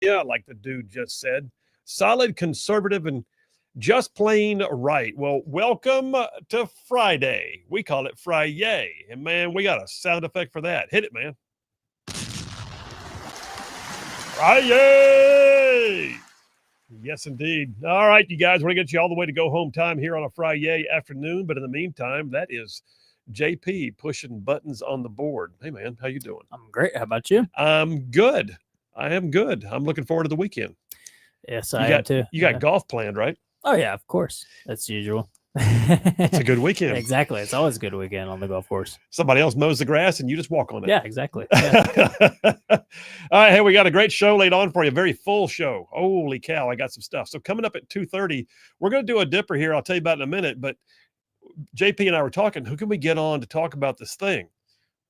Yeah, like the dude just said. Solid, conservative, and just plain right. Well, welcome to Friday. We call it Friday. And man, we got a sound effect for that. Hit it, man. Friday. Yes, indeed. All right, you guys, we're going to get you all the way to go home time here on a Friday afternoon. But in the meantime, that is JP pushing buttons on the board. Hey, man, how you doing? I'm great. How about you? I'm good. I am good. I'm looking forward to the weekend. Yes, I am too. You got golf planned, right? Oh, yeah, of course. That's usual. It's a good weekend. Exactly. It's always a good weekend on the golf course. Somebody else mows the grass and you just walk on it. Yeah, exactly. Yeah. All right, hey, we got a great show laid on for you. A very full show. Holy cow, I got some stuff. So coming up at 2:30, we're going to do a dipper here. I'll tell you about it in a minute. But JP and I were talking, who can we get on to talk about this thing?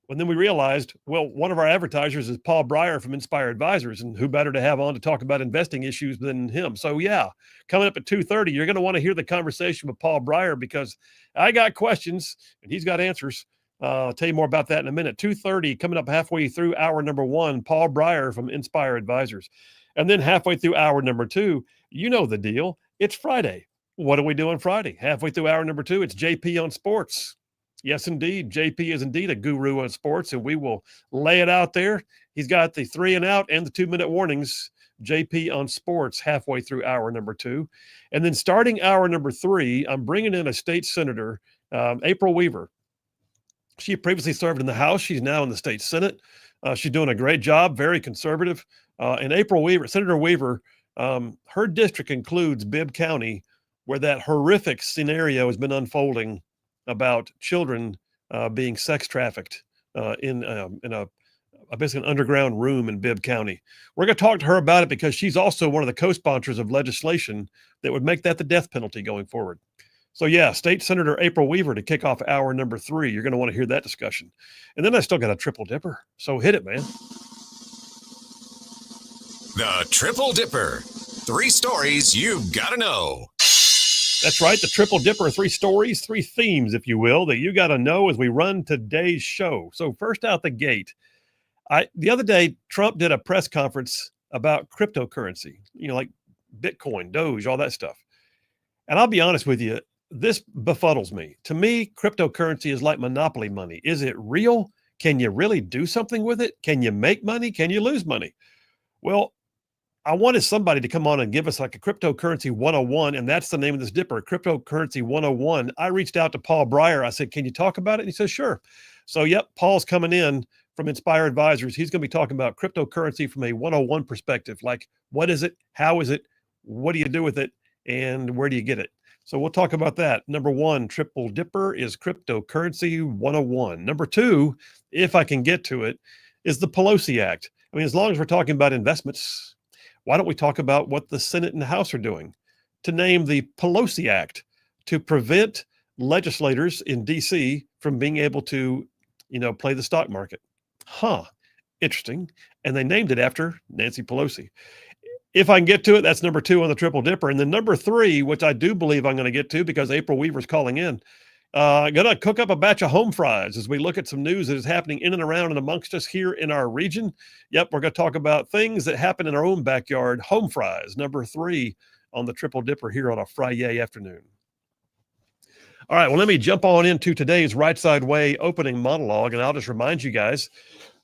And then we realized, well, one of our advertisers is Paul Breyer from Inspire Advisors, and who better to have on to talk about investing issues than him? So yeah, coming up at 2:30, you're going to want to hear the conversation with Paul Breyer because I got questions and he's got answers. I'll tell you more about that in a minute. 2:30, coming up halfway through hour number one, Paul Breyer from Inspire Advisors. And then halfway through hour number two, you know the deal. It's Friday. What do we do on Friday? Halfway through hour number two, it's JP on sports. Yes, indeed. JP is indeed a guru on sports, and we will lay it out there. He's got the 3 and out and the 2-minute warnings. JP on sports halfway through hour number two. And then starting hour number three, I'm bringing in a state senator, April Weaver. She previously served in the House. She's now in the state Senate. She's doing a great job, very conservative. And April Weaver, Senator Weaver, her district includes Bibb County, where that horrific scenario has been unfolding about children being sex trafficked in basically an underground room in Bibb County. We're going to talk to her about it because she's also one of the co-sponsors of legislation that would make that the death penalty going forward. So yeah, State Senator April Weaver to kick off hour number three. You're going to want to hear that discussion. And then I still got a triple dipper. So hit it, man. The Triple Dipper. 3 stories you've got to know. That's right. The Triple Dipper, 3 stories, 3 themes, if you will, that you got to know as we run today's show. So first out the gate, the other day, Trump did a press conference about cryptocurrency, like Bitcoin, Doge, all that stuff. And I'll be honest with you, this befuddles me. To me, cryptocurrency is like monopoly money. Is it real? Can you really do something with it? Can you make money? Can you lose money? Well, I wanted somebody to come on and give us like a cryptocurrency 101, and that's the name of this dipper, cryptocurrency 101. I reached out to Paul Breyer. I said, can you talk about it? And he says, sure. So, yep, Paul's coming in from Inspire Advisors. He's going to be talking about cryptocurrency from a 101 perspective. Like, what is it? How is it? What do you do with it? And where do you get it? So we'll talk about that. Number 1, triple dipper is cryptocurrency 101. Number 2, if I can get to it, is the PELOSI Act. I mean, as long as we're talking about investments, why don't we talk about what the Senate and the House are doing to name the PELOSI Act to prevent legislators in D.C. from being able to, play the stock market? Interesting. And they named it after Nancy Pelosi. If I can get to it, that's number 2 on the triple dipper. And then number 3, which I do believe I'm going to get to because April Weaver's calling in, going to cook up a batch of home fries as we look at some news that is happening in and around and amongst us here in our region. Yep, we're going to talk about things that happen in our own backyard. Home fries, number 3 on the triple dipper here on a Friday afternoon. All right, well, let me jump on into today's Rightside Way opening monologue, and I'll just remind you guys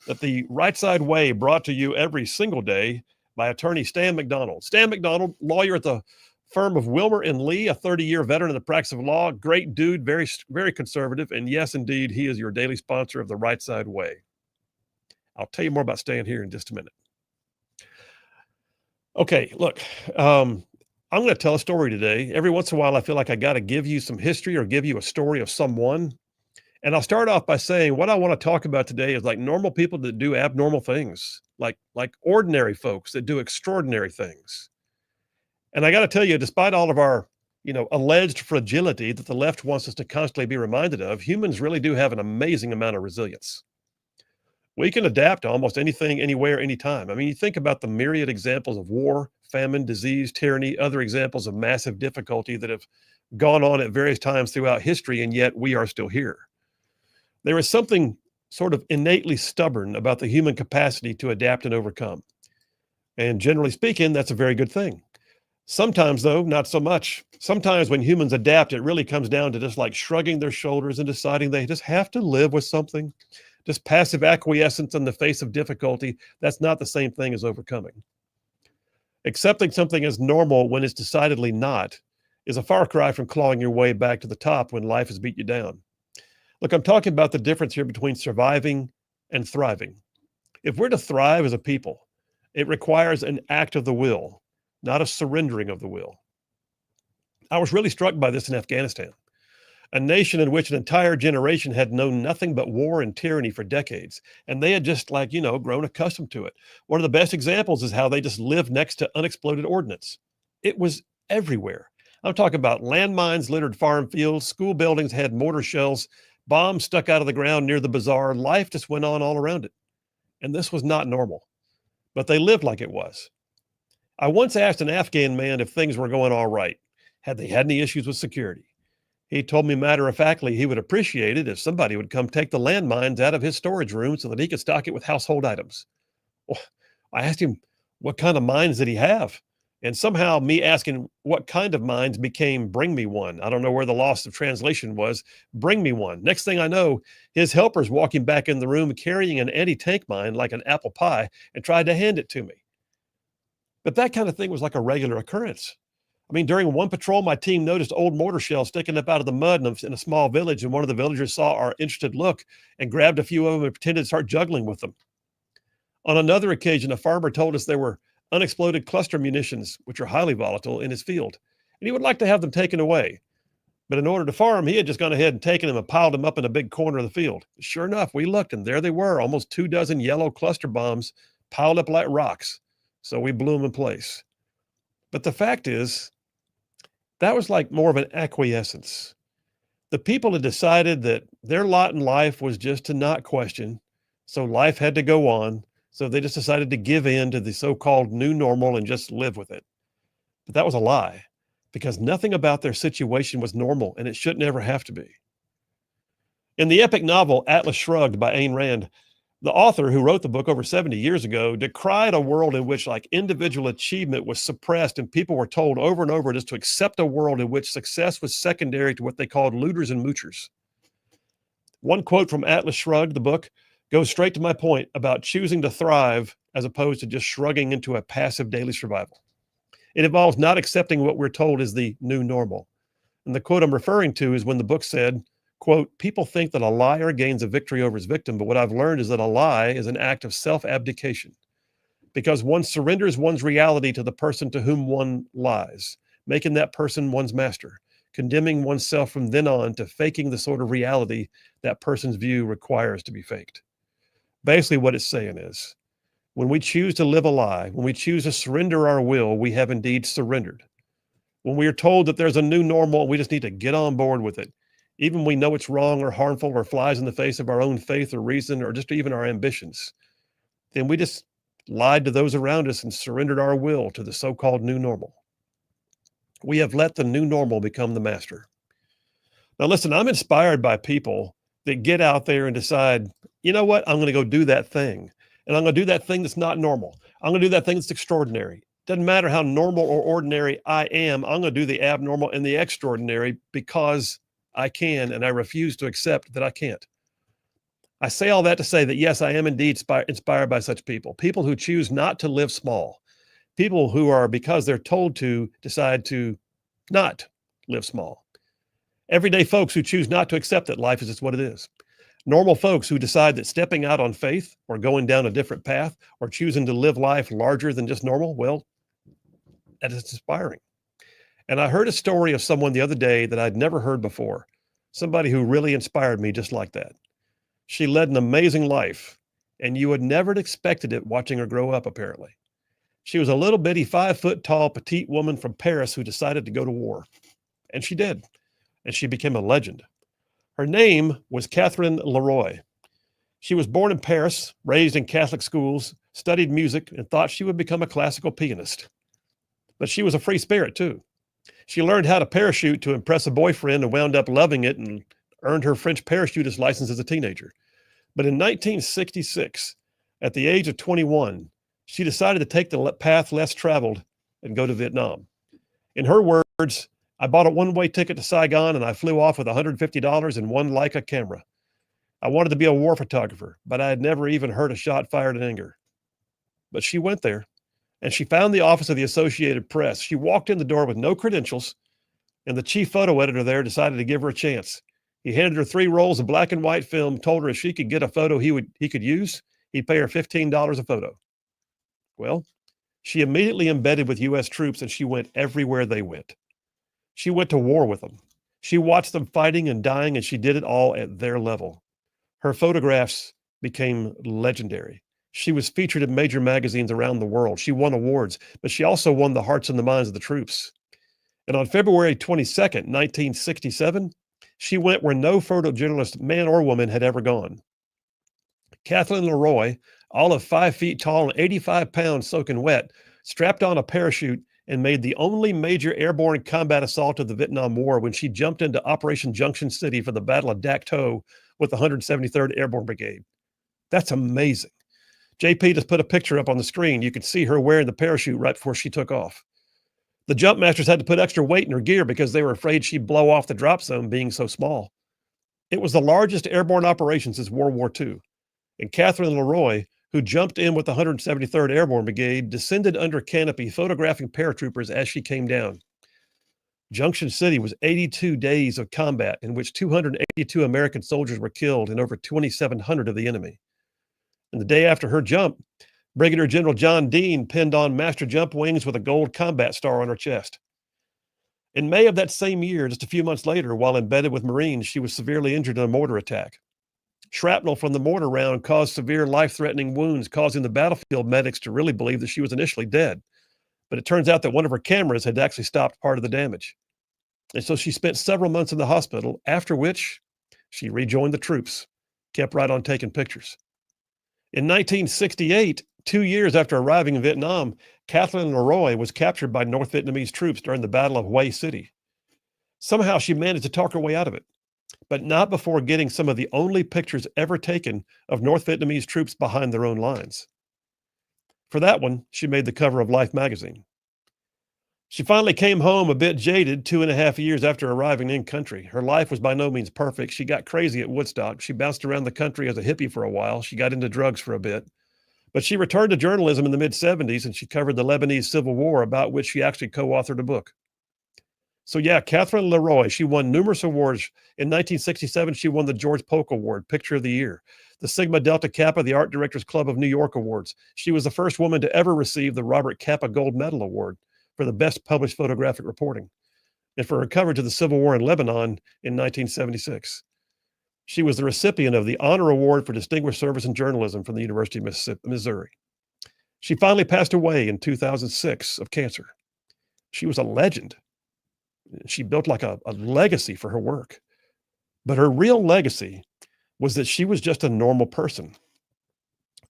that the Rightside Way brought to you every single day by attorney Stan McDonald. Stan McDonald, lawyer at the firm of Wilmer and Lee, a 30-year veteran in the practice of law. Great dude, very, very conservative. And yes, indeed, he is your daily sponsor of the Rightside Way. I'll tell you more about Stan here in just a minute. Okay, look, I'm going to tell a story today. Every once in a while, I feel like I got to give you some history or give you a story of someone. And I'll start off by saying what I want to talk about today is like normal people that do abnormal things, like ordinary folks that do extraordinary things. And I got to tell you, despite all of our, alleged fragility that the left wants us to constantly be reminded of, humans really do have an amazing amount of resilience. We can adapt to almost anything, anywhere, anytime. I mean, you think about the myriad examples of war, famine, disease, tyranny, other examples of massive difficulty that have gone on at various times throughout history, and yet we are still here. There is something sort of innately stubborn about the human capacity to adapt and overcome. And generally speaking, that's a very good thing. Sometimes, though, not so much. Sometimes when humans adapt, it really comes down to just like shrugging their shoulders and deciding they just have to live with something. Just passive acquiescence in the face of difficulty, that's not the same thing as overcoming. Accepting something as normal when it's decidedly not is a far cry from clawing your way back to the top when life has beat you down. Look, I'm talking about the difference here between surviving and thriving. If we're to thrive as a people, it requires an act of the will, not a surrendering of the will. I was really struck by this in Afghanistan, a nation in which an entire generation had known nothing but war and tyranny for decades. And they had just grown accustomed to it. One of the best examples is how they just lived next to unexploded ordnance. It was everywhere. I'm talking about landmines littered farm fields, school buildings had mortar shells, bombs stuck out of the ground near the bazaar. Life just went on all around it. And this was not normal, but they lived like it was. I once asked an Afghan man if things were going all right. Had they had any issues with security? He told me matter-of-factly he would appreciate it if somebody would come take the landmines out of his storage room so that he could stock it with household items. Well, I asked him what kind of mines did he have? And somehow me asking what kind of mines became bring me one. I don't know where the loss of translation was. Bring me one. Next thing I know, his helper's walking back in the room carrying an anti-tank mine like an apple pie and tried to hand it to me. But that kind of thing was like a regular occurrence. I mean, during one patrol, my team noticed old mortar shells sticking up out of the mud in a small village, and one of the villagers saw our interested look and grabbed a few of them and pretended to start juggling with them. On another occasion, a farmer told us there were unexploded cluster munitions, which are highly volatile, in his field, and he would like to have them taken away. But in order to farm, he had just gone ahead and taken them and piled them up in a big corner of the field. Sure enough, we looked, and there they were, almost 24 yellow cluster bombs piled up like rocks. So we blew them in place. But the fact is, that was like more of an acquiescence. The people had decided that their lot in life was just to not question, so life had to go on. So they just decided to give in to the so-called new normal and just live with it. But that was a lie, because nothing about their situation was normal, and it shouldn't ever have to be. In the epic novel Atlas Shrugged by Ayn Rand, the author, who wrote the book over 70 years ago, decried a world in which individual achievement was suppressed and people were told over and over just to accept a world in which success was secondary to what they called looters and moochers. One quote from Atlas Shrugged, the book, goes straight to my point about choosing to thrive as opposed to just shrugging into a passive daily survival. It involves not accepting what we're told is the new normal. And the quote I'm referring to is when the book said, quote, "People think that a liar gains a victory over his victim, but what I've learned is that a lie is an act of self-abdication because one surrenders one's reality to the person to whom one lies, making that person one's master, condemning oneself from then on to faking the sort of reality that person's view requires to be faked." Basically what it's saying is, when we choose to live a lie, when we choose to surrender our will, we have indeed surrendered. When we are told that there's a new normal, we just need to get on board with it. Even when we know it's wrong or harmful or flies in the face of our own faith or reason or just even our ambitions, then we just lied to those around us and surrendered our will to the so-called new normal. We have let the new normal become the master. Now listen, I'm inspired by people that get out there and decide, you know what, I'm going to go do that thing. And I'm going to do that thing that's not normal. I'm going to do that thing that's extraordinary. Doesn't matter how normal or ordinary I am, I'm going to do the abnormal and the extraordinary because I can, and I refuse to accept that I can't. I say all that to say that, yes, I am indeed inspired by such people, people who choose not to live small, people who are, because they're told to, decide to not live small. Everyday folks who choose not to accept that life is just what it is. Normal folks who decide that stepping out on faith or going down a different path or choosing to live life larger than just normal, well, that is inspiring. And I heard a story of someone the other day that I'd never heard before, somebody who really inspired me just like that. She led an amazing life, and you would never have expected it watching her grow up, apparently. She was a little bitty 5-foot-tall petite woman from Paris who decided to go to war. And she did, and she became a legend. Her name was Catherine Leroy. She was born in Paris, raised in Catholic schools, studied music, and thought she would become a classical pianist. But she was a free spirit, too. She learned how to parachute to impress a boyfriend and wound up loving it and earned her French parachutist license as a teenager. But in 1966, at the age of 21, She decided to take the path less traveled and go to Vietnam. In her words, I bought a one-way ticket to Saigon and I flew off with $150 and one Leica camera. I wanted to be a war photographer, but I had never even heard a shot fired in anger. But she went there and she found the office of the Associated Press. She walked in the door with no credentials, and the chief photo editor there decided to give her a chance. He handed her 3 rolls of black and white film, told her if she could get a photo he could use, he'd pay her $15 a photo. Well, she immediately embedded with U.S. troops and she went everywhere they went. She went to war with them. She watched them fighting and dying, and she did it all at their level. Her photographs became legendary. She was featured in major magazines around the world. She won awards, but she also won the hearts and the minds of the troops. And on February 22nd, 1967, she went where no photojournalist, man or woman, had ever gone. Kathleen Leroy, all of 5 feet tall and 85 pounds soaking wet, strapped on a parachute and made the only major airborne combat assault of the Vietnam War when she jumped into Operation Junction City for the Battle of Dak To with the 173rd Airborne Brigade. That's amazing. JP just put a picture up on the screen. You could see her wearing the parachute right before she took off. The jump masters had to put extra weight in her gear because they were afraid she'd blow off the drop zone being so small. It was the largest airborne operation since World War II. And Kathleen Leroy, who jumped in with the 173rd Airborne Brigade, descended under canopy, photographing paratroopers as she came down. Junction City was 82 days of combat in which 282 American soldiers were killed and over 2,700 of the enemy. And the day after her jump, Brigadier General John Dean pinned on master jump wings with a gold combat star on her chest. In May of that same year, just a few months later, while embedded with Marines, she was severely injured in a mortar attack. Shrapnel from the mortar round caused severe life-threatening wounds, causing the battlefield medics to really believe that she was initially dead. But it turns out that one of her cameras had actually stopped part of the damage. And so she spent several months in the hospital, after which she rejoined the troops, kept right on taking pictures. In 1968, 2 years after arriving in Vietnam, Kathleen Leroy was captured by North Vietnamese troops during the Battle of Hue City. Somehow she managed to talk her way out of it, but not before getting some of the only pictures ever taken of North Vietnamese troops behind their own lines. For that one, she made the cover of Life magazine. She finally came home a bit jaded 2.5 years after arriving in country. Her life was by no means perfect. She got crazy at Woodstock. She bounced around the country as a hippie for a while. She got into drugs for a bit. But she returned to journalism in the mid-70s, and she covered the Lebanese Civil War, about which she actually co-authored a book. So yeah, Kathleen Leroy, she won numerous awards. In 1967, she won the George Polk Award, Picture of the Year, the Sigma Delta Kappa, the Art Directors Club of New York Awards. She was the first woman to ever receive the Robert Capa Gold Medal Award for the best published photographic reporting, and for her coverage of the Civil War in Lebanon in 1976. She was the recipient of the Honor Award for Distinguished Service in Journalism from the University of Missouri. She finally passed away in 2006 of cancer. She was a legend. She built like a legacy for her work. But her real legacy was that she was just a normal person,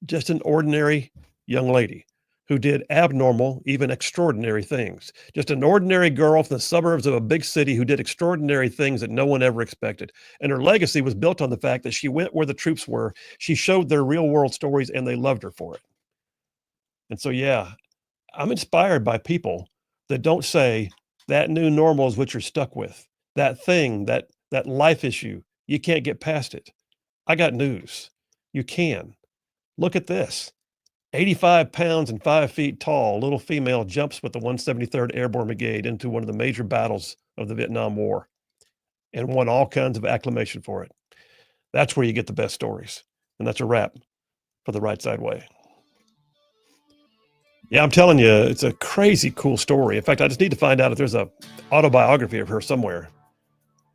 just an ordinary young lady who did abnormal, even extraordinary things. Just an ordinary girl from the suburbs of a big city who did extraordinary things that no one ever expected. And her legacy was built on the fact that she went where the troops were. She showed their real world stories and they loved her for it. And so, yeah, I'm inspired by people that don't say that new normal is what you're stuck with. That thing, that life issue, you can't get past it. I got news. You can. Look at this. 85 pounds and 5 feet tall, little female jumps with the 173rd Airborne Brigade into one of the major battles of the Vietnam War and won all kinds of acclamation for it. That's where you get the best stories. And that's a wrap for the Right Side Way. Yeah, I'm telling you, it's a crazy cool story. In fact, I just need to find out if there's a autobiography of her somewhere.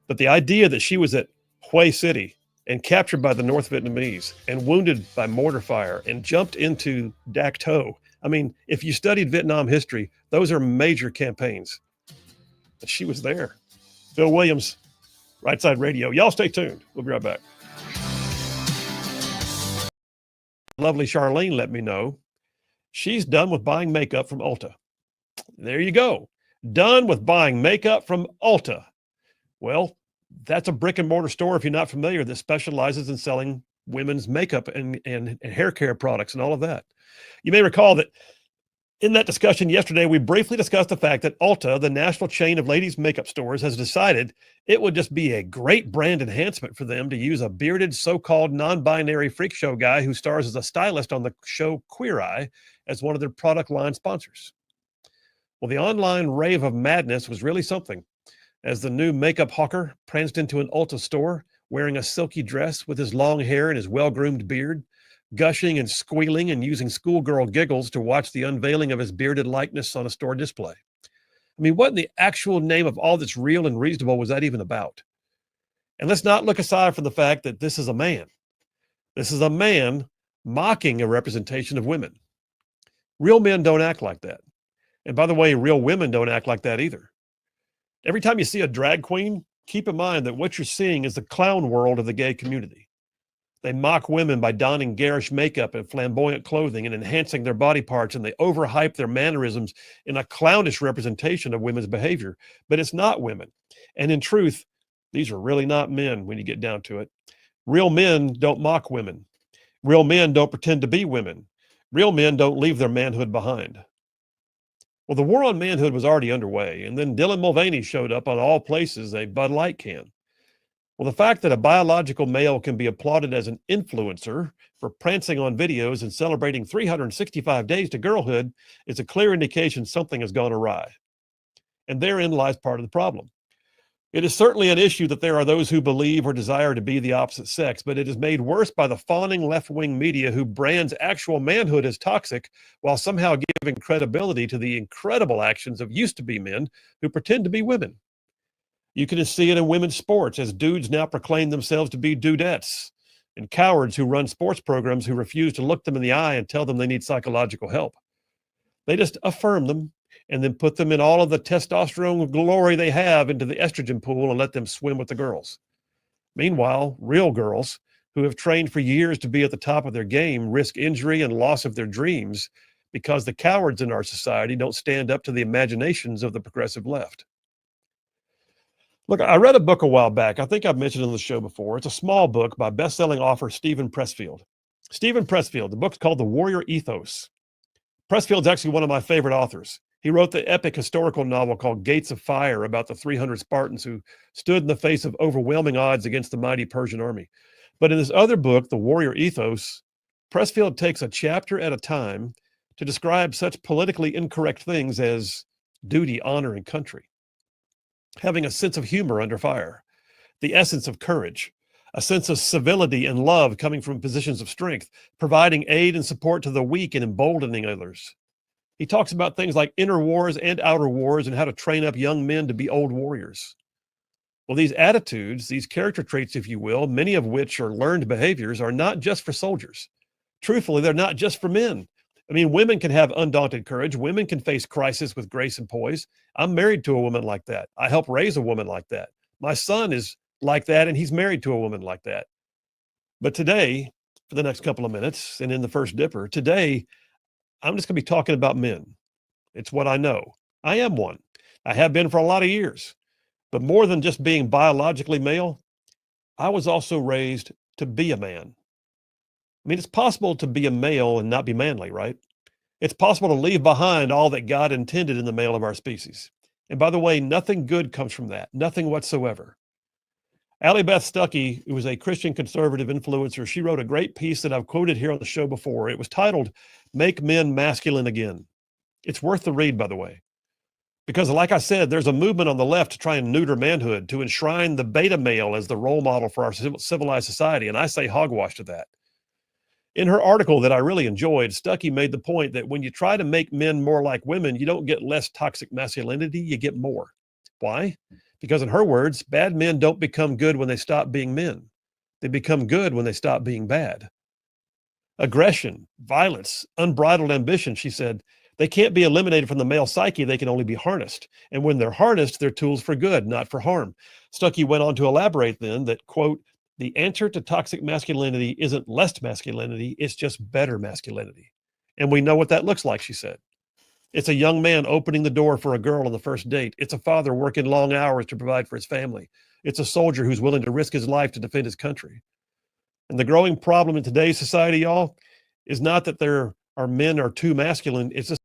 But the idea that she was at Hue City and captured by the North Vietnamese and wounded by mortar fire and jumped into Dak To. I mean, if you studied Vietnam history, those are major campaigns. But she was there. Bill Williams, Right Side Radio. Y'all stay tuned. We'll be right back. Lovely Charlene let me know she's done with buying makeup from Ulta. There you go. Done with buying makeup from Ulta. Well, that's a brick and mortar store, if you're not familiar, that specializes in selling women's makeup and hair care products and all of that. You may recall that in that discussion yesterday, we briefly discussed the fact that Ulta, the national chain of ladies' makeup stores, has decided it would just be a great brand enhancement for them to use a bearded so-called non-binary freak show guy who stars as a stylist on the show Queer Eye as one of their product line sponsors. Well, the online rave of madness was really something, as the new makeup hawker pranced into an Ulta store wearing a silky dress with his long hair and his well-groomed beard, gushing and squealing and using schoolgirl giggles to watch the unveiling of his bearded likeness on a store display. I mean, what in the actual name of all that's real and reasonable was that even about? And let's not look aside from the fact that this is a man. This is a man mocking a representation of women. Real men don't act like that. And by the way, real women don't act like that either. Every time you see a drag queen, keep in mind that what you're seeing is the clown world of the gay community. They mock women by donning garish makeup and flamboyant clothing and enhancing their body parts, and they overhype their mannerisms in a clownish representation of women's behavior. But it's not women. And in truth, these are really not men when you get down to it. Real men don't mock women. Real men don't pretend to be women. Real men don't leave their manhood behind. Well, the war on manhood was already underway, and then Dylan Mulvaney showed up on all places a Bud Light can. Well, the fact that a biological male can be applauded as an influencer for prancing on videos and celebrating 365 days to girlhood is a clear indication something has gone awry. And therein lies part of the problem. It is certainly an issue that there are those who believe or desire to be the opposite sex, but it is made worse by the fawning left-wing media who brands actual manhood as toxic while somehow giving credibility to the incredible actions of used-to-be men who pretend to be women. You can see it in women's sports as dudes now proclaim themselves to be dudettes, and cowards who run sports programs who refuse to look them in the eye and tell them they need psychological help. They just affirm them and then put them in all of the testosterone glory they have into the estrogen pool and let them swim with the girls. Meanwhile, real girls who have trained for years to be at the top of their game risk injury and loss of their dreams because the cowards in our society don't stand up to the imaginations of the progressive left. Look, I read a book a while back. I think I've mentioned it on the show before. It's a small book by best-selling author Stephen Pressfield. Stephen Pressfield, the book's called The Warrior Ethos. Pressfield's actually one of my favorite authors. He wrote the epic historical novel called Gates of Fire about the 300 Spartans who stood in the face of overwhelming odds against the mighty Persian army. But in this other book, The Warrior Ethos, Pressfield takes a chapter at a time to describe such politically incorrect things as duty, honor, and country. Having a sense of humor under fire, the essence of courage, a sense of civility and love coming from positions of strength, providing aid and support to the weak and emboldening others. He talks about things like inner wars and outer wars and how to train up young men to be old warriors. Well, these attitudes, these character traits, if you will, many of which are learned behaviors, are not just for soldiers. Truthfully, they're not just for men. I mean, women can have undaunted courage. Women can face crisis with grace and poise. I'm married to a woman like that. I help raise a woman like that. My son is like that, and he's married to a woman like that. But today, for the next couple of minutes, and in the first dipper, today, I'm just going to be talking about men. It's what I know. I am one. I have been for a lot of years. But more than just being biologically male, I was also raised to be a man. I mean, it's possible to be a male and not be manly, right? It's possible to leave behind all that God intended in the male of our species. And by the way, nothing good comes from that, nothing whatsoever. Allie Beth Stuckey, who was a Christian conservative influencer, she wrote a great piece that I've quoted here on the show before. It was titled, Make Men Masculine Again. It's worth the read, by the way. Because like I said, there's a movement on the left to try and neuter manhood, to enshrine the beta male as the role model for our civilized society. And I say hogwash to that. In her article that I really enjoyed, Stuckey made the point that when you try to make men more like women, you don't get less toxic masculinity, you get more. Why? Because in her words, bad men don't become good when they stop being men. They become good when they stop being bad. Aggression, violence, unbridled ambition, she said, they can't be eliminated from the male psyche, they can only be harnessed. And when they're harnessed, they're tools for good, not for harm. Stuckey went on to elaborate then that, quote, the answer to toxic masculinity isn't less masculinity, it's just better masculinity. And we know what that looks like, she said. It's a young man opening the door for a girl on the first date. It's a father working long hours to provide for his family. It's a soldier who's willing to risk his life to defend his country. And the growing problem in today's society, y'all, is not that there are men are too masculine. It's just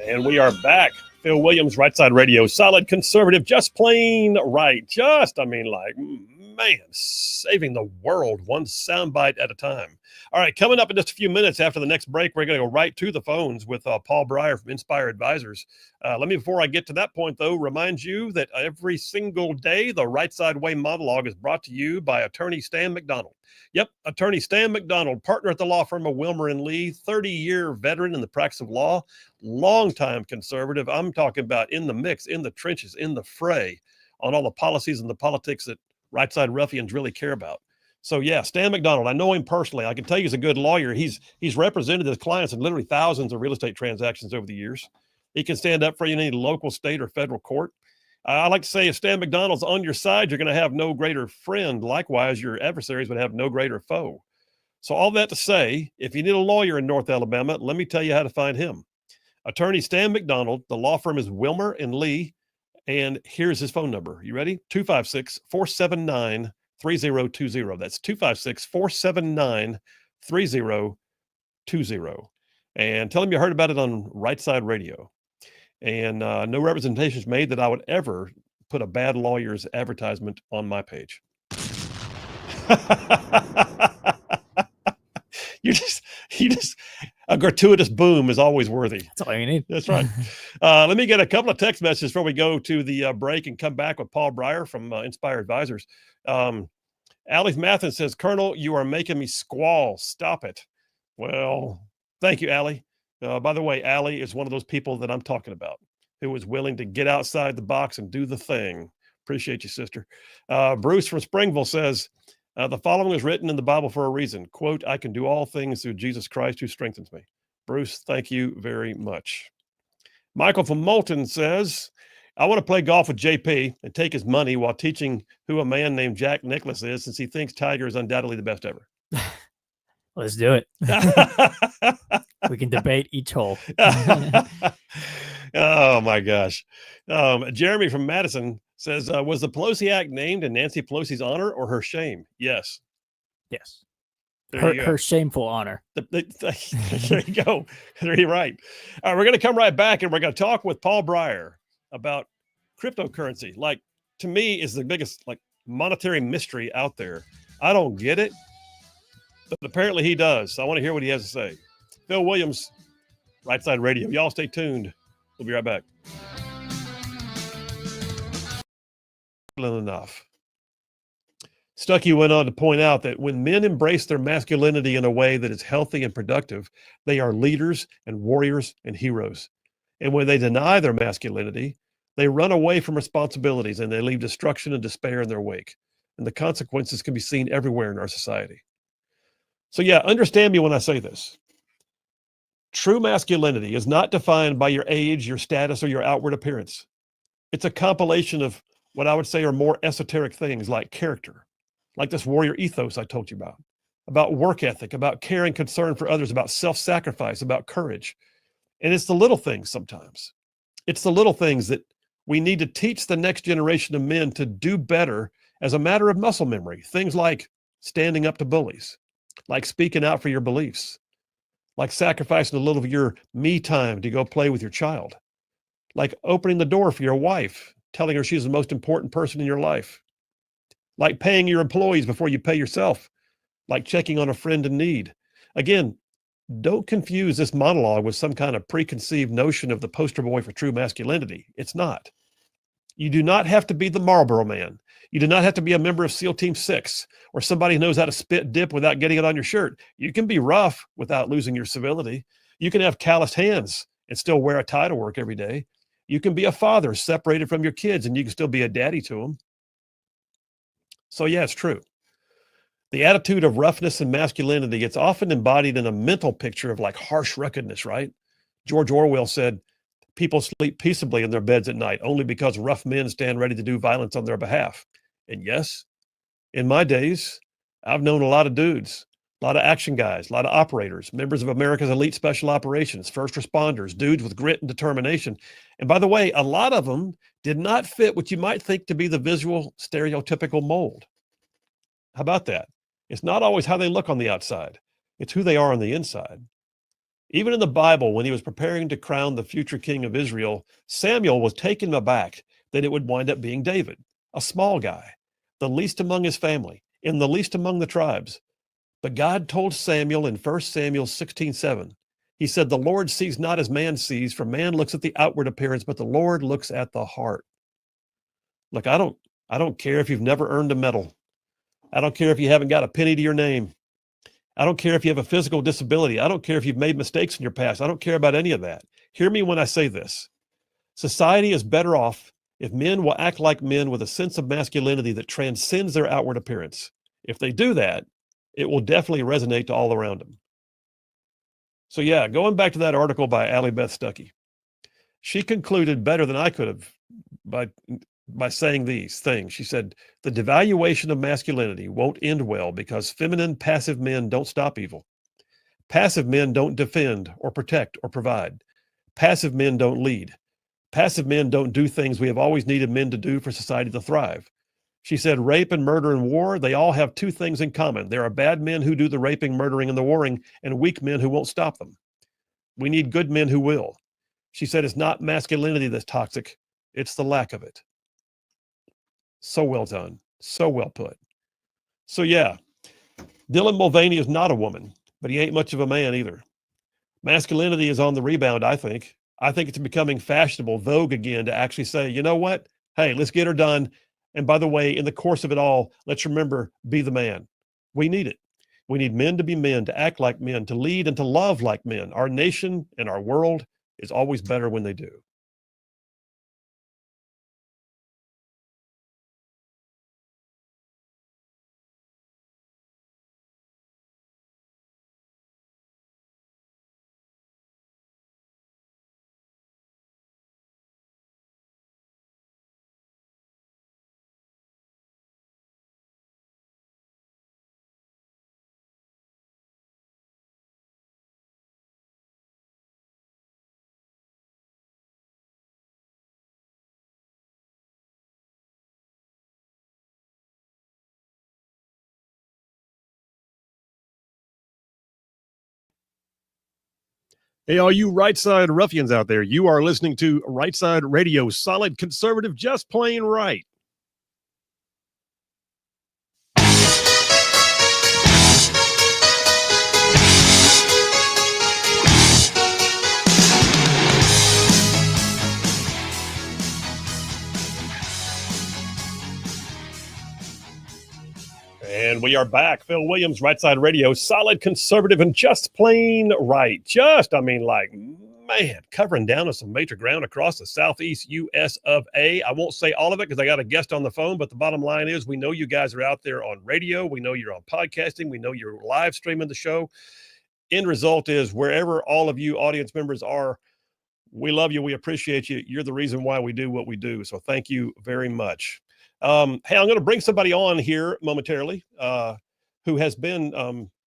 and we are back. Phil Williams, Rightside Radio, solid conservative, just plain right. Man, saving the world one soundbite at a time. All right, coming up in just a few minutes after the next break, we're going to go right to the phones with Paul Breyer from Inspire Advisors. Before I get to that point, though, remind you that every single day, the Right Side Way monologue is brought to you by attorney Stan McDonald. Yep, attorney Stan McDonald, partner at the law firm of Wilmer and Lee, 30-year veteran in the practice of law, longtime conservative. I'm talking about in the mix, in the trenches, in the fray, on all the policies and the politics that right side ruffians really care about. So yeah, Stan McDonald, I know him personally. I can tell you he's a good lawyer. He's represented his clients in literally thousands of real estate transactions over the years. He can stand up for you in any local, state, or federal court. I like to say if Stan McDonald's on your side, you're going to have no greater friend. Likewise, your adversaries would have no greater foe. So all that to say, if you need a lawyer in North Alabama, let me tell you how to find him. Attorney Stan McDonald, the law firm is Wilmer and Lee, and here's his phone number. You ready? 256-479-3020. That's 256-479-3020. And tell him you heard about it on Right Side Radio. And no representations made that I would ever put a bad lawyer's advertisement on my page. you just a gratuitous boom is always worthy. That's all you need. That's right. Let me get a couple of text messages before we go to the break and come back with Paul Breyer from Inspire Advisors. Alex Mathis says, Colonel, you are making me squall. Stop it. Well, thank you, Allie. By the way, Allie is one of those people that I'm talking about, who is willing to get outside the box and do the thing. Appreciate you, sister. Bruce from Springville says, the following is written in the Bible for a reason. Quote, I can do all things through Jesus Christ who strengthens me. Bruce, thank you very much. Michael from Moulton says, I want to play golf with JP and take his money while teaching who a man named Jack Nicklaus is, since he thinks Tiger is undoubtedly the best ever. Let's do it. We can debate each hole. Oh, my gosh. Jeremy from Madison says, was the Pelosi Act named in Nancy Pelosi's honor or her shame? Yes. Yes. There Her shameful honor. There you go. There you're right. All right, we're going to come right back and we're going to talk with Paul Breyer about cryptocurrency. Like, to me, is the biggest monetary mystery out there. I don't get it, but apparently he does. So I want to hear what he has to say. Phil Williams, Right Side Radio. Y'all stay tuned. We'll be right back. Enough. Stuckey went on to point out that when men embrace their masculinity in a way that is healthy and productive, they are leaders and warriors and heroes. And when they deny their masculinity, they run away from responsibilities and they leave destruction and despair in their wake. And the consequences can be seen everywhere in our society. So yeah, understand me when I say this. True masculinity is not defined by your age, your status, or your outward appearance. It's a compilation of what I would say are more esoteric things like character, like this warrior ethos I told you about work ethic, about care and concern for others, about self-sacrifice, about courage. And it's the little things sometimes. It's the little things that we need to teach the next generation of men to do better as a matter of muscle memory. Things like standing up to bullies, like speaking out for your beliefs, like sacrificing a little of your me time to go play with your child, like opening the door for your wife, telling her she's the most important person in your life, like paying your employees before you pay yourself, like checking on a friend in need. Again, don't confuse this monologue with some kind of preconceived notion of the poster boy for true masculinity. It's not. You do not have to be the Marlboro Man. You do not have to be a member of SEAL Team 6 or somebody who knows how to spit dip without getting it on your shirt. You can be rough without losing your civility. You can have calloused hands and still wear a tie to work every day. You can be a father separated from your kids and you can still be a daddy to them. So yeah, it's true. The attitude of roughness and masculinity, it's often embodied in a mental picture of harsh ruggedness, right? George Orwell said, people sleep peaceably in their beds at night only because rough men stand ready to do violence on their behalf. And yes, in my days, I've known a lot of dudes A lot of action guys, a lot of operators, members of America's elite special operations, first responders, dudes with grit and determination. And by the way, a lot of them did not fit what you might think to be the visual stereotypical mold. How about that? It's not always how they look on the outside. It's who they are on the inside. Even in the Bible, when he was preparing to crown the future king of Israel, Samuel was taken aback that it would wind up being David, a small guy, the least among his family, and the least among the tribes. But God told Samuel in 1 Samuel 16:7, he said, the Lord sees not as man sees, for man looks at the outward appearance, but the Lord looks at the heart. Look, I don't care if you've never earned a medal. I don't care if you haven't got a penny to your name. I don't care if you have a physical disability. I don't care if you've made mistakes in your past. I don't care about any of that. Hear me when I say this. Society is better off if men will act like men with a sense of masculinity that transcends their outward appearance. If they do that, it will definitely resonate to all around them. So yeah, going back to that article by Allie Beth Stuckey, she concluded better than I could have by saying these things. She said, the devaluation of masculinity won't end well because feminine, passive men don't stop evil. Passive men don't defend or protect or provide. Passive men don't lead. Passive men don't do things we have always needed men to do for society to thrive. She said, rape and murder and war, they all have two things in common. There are bad men who do the raping, murdering, and the warring, and weak men who won't stop them. We need good men who will. She said, it's not masculinity that's toxic, it's the lack of it. So well done. So well put. So yeah, Dylan Mulvaney is not a woman, but he ain't much of a man either. Masculinity is on the rebound, I think. I think it's becoming fashionable, vogue again, to actually say, you know what? Hey, let's get her done. And by the way, in the course of it all, let's remember, be the man. We need it. We need men to be men, to act like men, to lead and to love like men. Our nation and our world is always better when they do. Hey, all you Rightside ruffians out there, you are listening to Rightside Radio, solid conservative, just plain right. And we are back. Phil Williams, Rightside Radio, solid conservative and just plain right. Man, covering down on some major ground across the southeast U.S. of A. I won't say all of it because I got a guest on the phone, but the bottom line is we know you guys are out there on radio. We know you're on podcasting. We know you're live streaming the show. End result is wherever all of you audience members are, we love you. We appreciate you. You're the reason why we do what we do. So thank you very much. Hey, I'm going to bring somebody on here momentarily who has been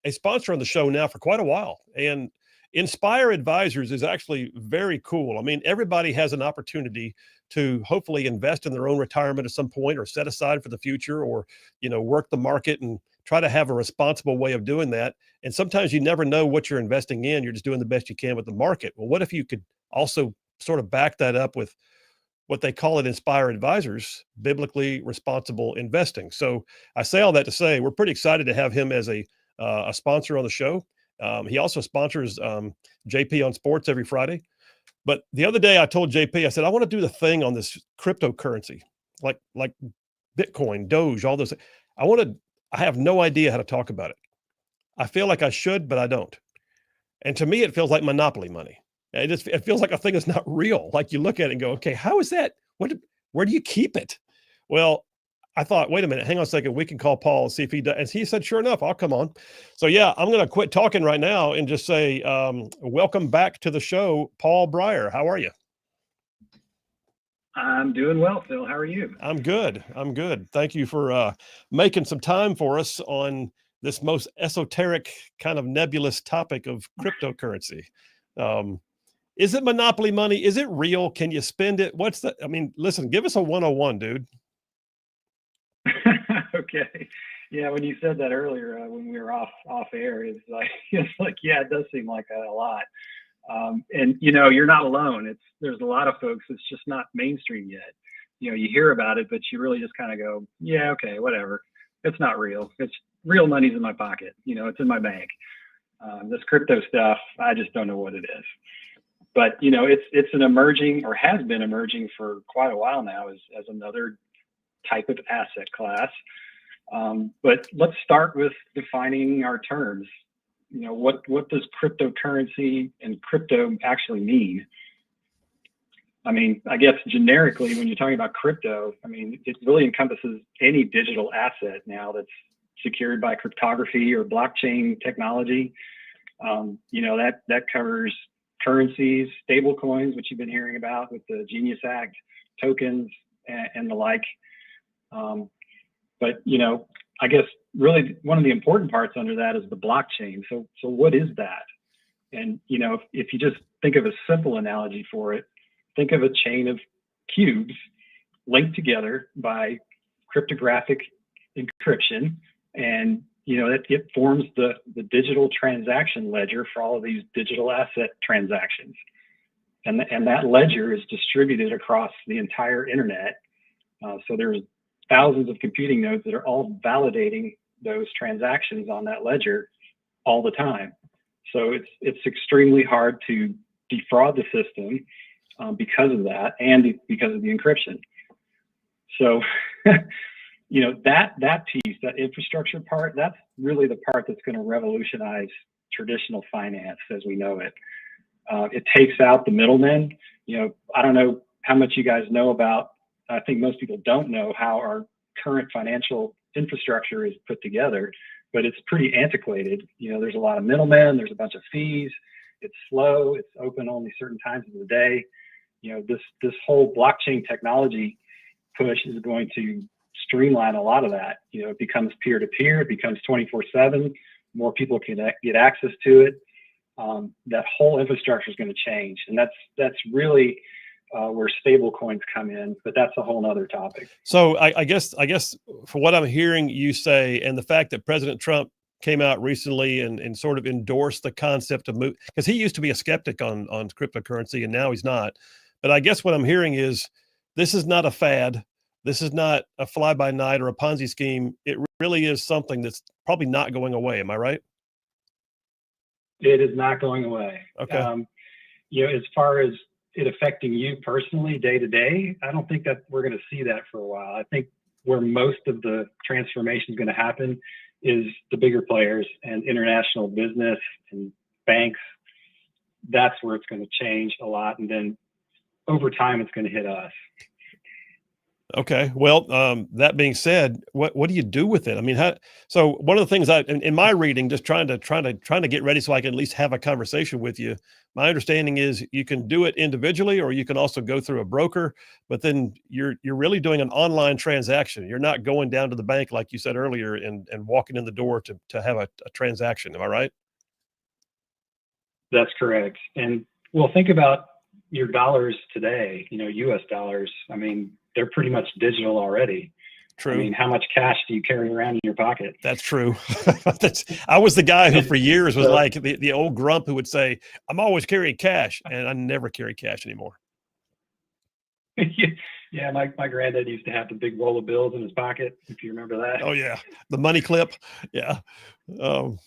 a sponsor on the show now for quite a while. And Inspire Advisors is actually very cool. I mean, everybody has an opportunity to hopefully invest in their own retirement at some point or set aside for the future or, work the market and try to have a responsible way of doing that. And sometimes you never know what you're investing in. You're just doing the best you can with the market. Well, what if you could also sort of back that up with what they call it Inspire Advisors, biblically responsible investing. So I say all that to say we're pretty excited to have him as a sponsor on the show. He also sponsors JP on Sports every Friday. But the other day I told JP, I said, I want to do the thing on this cryptocurrency, like Bitcoin, Doge, all those. I have no idea how to talk about it. I feel like I should, but I don't. And to me, it feels like monopoly money. It feels like a thing that's not real. Like you look at it and go, okay, how is that? Where do you keep it? Well, I thought, wait a minute, hang on a second. We can call Paul and see if he does. And he said, sure enough, I'll come on. So yeah, I'm going to quit talking right now and just say, welcome back to the show, Paul Breyer. How are you? I'm doing well, Phil. How are you? I'm good. Thank you for making some time for us on this most esoteric kind of nebulous topic of cryptocurrency. Is it monopoly money? Is it real? Can you spend it? Listen, give us a 101, dude. Okay. Yeah, when you said that earlier, when we were off air, it's like, yeah, it does seem like a lot. And you're not alone. There's a lot of folks. It's just not mainstream yet. You hear about it, but you really just kind of go, yeah, okay, whatever. It's not real. It's real money's in my pocket. It's in my bank. This crypto stuff, I just don't know what it is. But it's an emerging, or has been emerging for quite a while now, as another type of asset class. But let's start with defining our terms. What does cryptocurrency and crypto actually mean? I mean, I guess generically, when you're talking about crypto, I mean, it really encompasses any digital asset now that's secured by cryptography or blockchain technology. That covers currencies, stable coins, which you've been hearing about with the Genius Act, tokens, and the like. But I guess really one of the important parts under that is the blockchain. So what is that? And if you just think of a simple analogy for it, think of a chain of cubes linked together by cryptographic encryption, and it forms the digital transaction ledger for all of these digital asset transactions, and that ledger is distributed across the entire internet. So there's thousands of computing nodes that are all validating those transactions on that ledger all the time. So it's extremely hard to defraud the system because of that, and because of the encryption. So that piece, that infrastructure part, that's really the part that's going to revolutionize traditional finance as we know it. It takes out the middlemen. I don't know how much you guys know about, I think most people don't know how our current financial infrastructure is put together, but it's pretty antiquated. There's a lot of middlemen, there's a bunch of fees, it's slow, it's open only certain times of the day. This whole blockchain technology push is going to streamline a lot of that. It becomes peer-to-peer, it becomes 24/7, more people can get access to it. That whole infrastructure is going to change, and that's really where stable coins come in, but that's a whole nother topic. So I guess for what I'm hearing you say, and the fact that President Trump came out recently and sort of endorsed the concept of move, because he used to be a skeptic on cryptocurrency and now he's not. But I guess what I'm hearing is this is not a fad. This is not a fly by night or a Ponzi scheme. It really is something that's probably not going away. Am I right? It is not going away. Okay. As far as it affecting you personally day to day, I don't think that we're going to see that for a while. I think where most of the transformation is going to happen is the bigger players and international business and banks. That's where it's going to change a lot. And then over time, it's going to hit us. Okay. Well, that being said, what do you do with it? I mean, so one of the things in my reading, just trying to get ready so I can at least have a conversation with you. My understanding is you can do it individually, or you can also go through a broker, but then you're really doing an online transaction. You're not going down to the bank, like you said earlier, and walking in the door to have a transaction. Am I right? That's correct. And well, think about your dollars today, US dollars. I mean, they're pretty much digital already. True. I mean, how much cash do you carry around in your pocket? That's true. I was the guy who for years was like the old grump who would say, I'm always carrying cash, and I never carry cash anymore. Yeah, my granddad used to have the big roll of bills in his pocket, if you remember that. Oh, yeah. The money clip. Yeah. Well,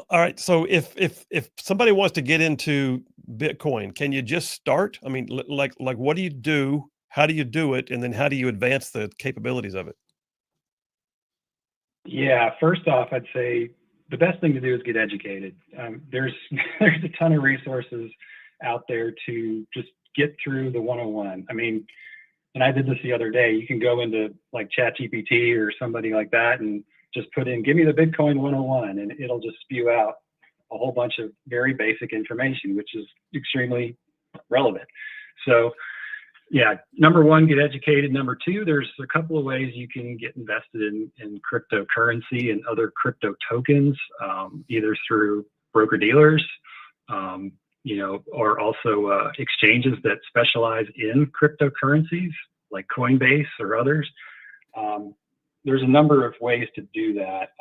all right. So if somebody wants to get into Bitcoin, can you just start? I mean, like what do you do? How do you do it? And then how do you advance the capabilities of it? Yeah, first off, I'd say the best thing to do is get educated. There's a ton of resources out there to just get through the 101. I mean, and I did this the other day. You can go into like ChatGPT or somebody like that and just put in, give me the Bitcoin 101, and it'll just spew out a whole bunch of very basic information, which is extremely relevant. So Yeah, number one, get educated. Number two, there's a couple of ways you can get invested in cryptocurrency and other crypto tokens, either through broker dealers, or also exchanges that specialize in cryptocurrencies like Coinbase or others. There's a number of ways to do that.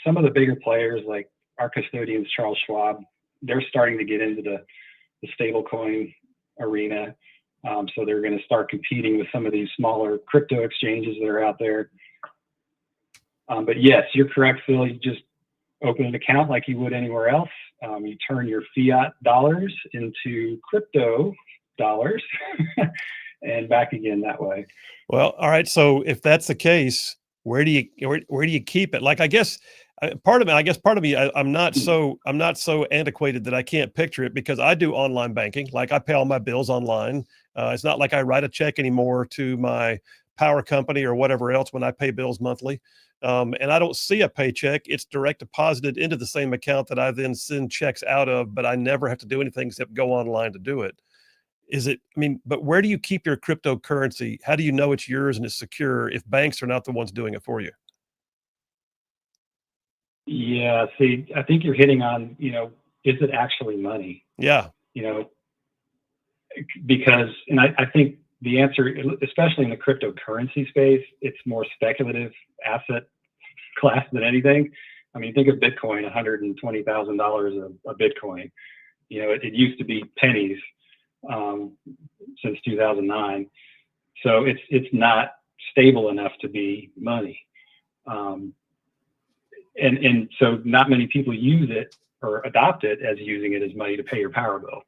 Some of the bigger players like our custodians, Charles Schwab, they're starting to get into the stablecoin arena. So they're going to start competing with some of these smaller crypto exchanges that are out there. But yes, you're correct, Phil. You just open an account like you would anywhere else. You turn your fiat dollars into crypto dollars and back again that way. Well, all right. So if that's the case, where do you keep it? Like, I guess part of me, I'm not so antiquated that I can't picture it, because I do online banking. Like, I pay all my bills online. It's not like I write a check anymore to my power company or whatever else when I pay bills monthly. And I don't see a paycheck. It's direct deposited into the same account that I then send checks out of, but I never have to do anything except go online to do it. But where do you keep your cryptocurrency? How do you know it's yours and it's secure if banks are not the ones doing it for you? Yeah, see, I think you're hitting on, is it actually money? Yeah. Because, and I think the answer, especially in the cryptocurrency space, it's more speculative asset class than anything. I mean, think of Bitcoin, $120,000 a Bitcoin. It used to be pennies since 2009. So it's not stable enough to be money. And so not many people use it or adopt it as using it as money to pay your power bill.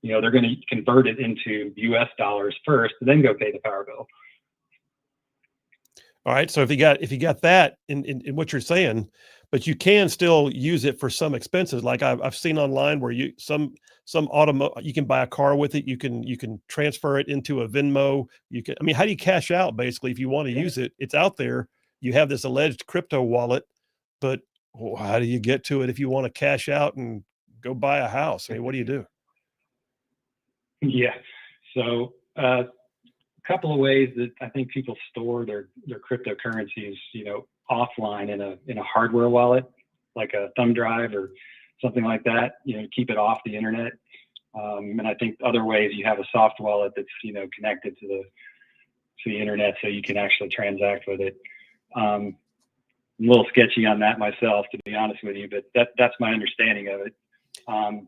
They're going to convert it into US dollars first and then go pay the power bill. All right. So if you got that in what you're saying, but you can still use it for some expenses. Like I've seen online where you can buy a car with it. You can transfer it into a Venmo. How do you cash out basically if you want to use it? It's out there. You have this alleged crypto wallet, but how do you get to it if you want to cash out and go buy a house? What do you do? Yeah. So a couple of ways that I think people store their cryptocurrencies, offline in a hardware wallet, like a thumb drive or something like that, keep it off the internet. And I think other ways, you have a soft wallet that's, connected to the internet so you can actually transact with it. I'm a little sketchy on that myself, to be honest with you, but that's my understanding of it.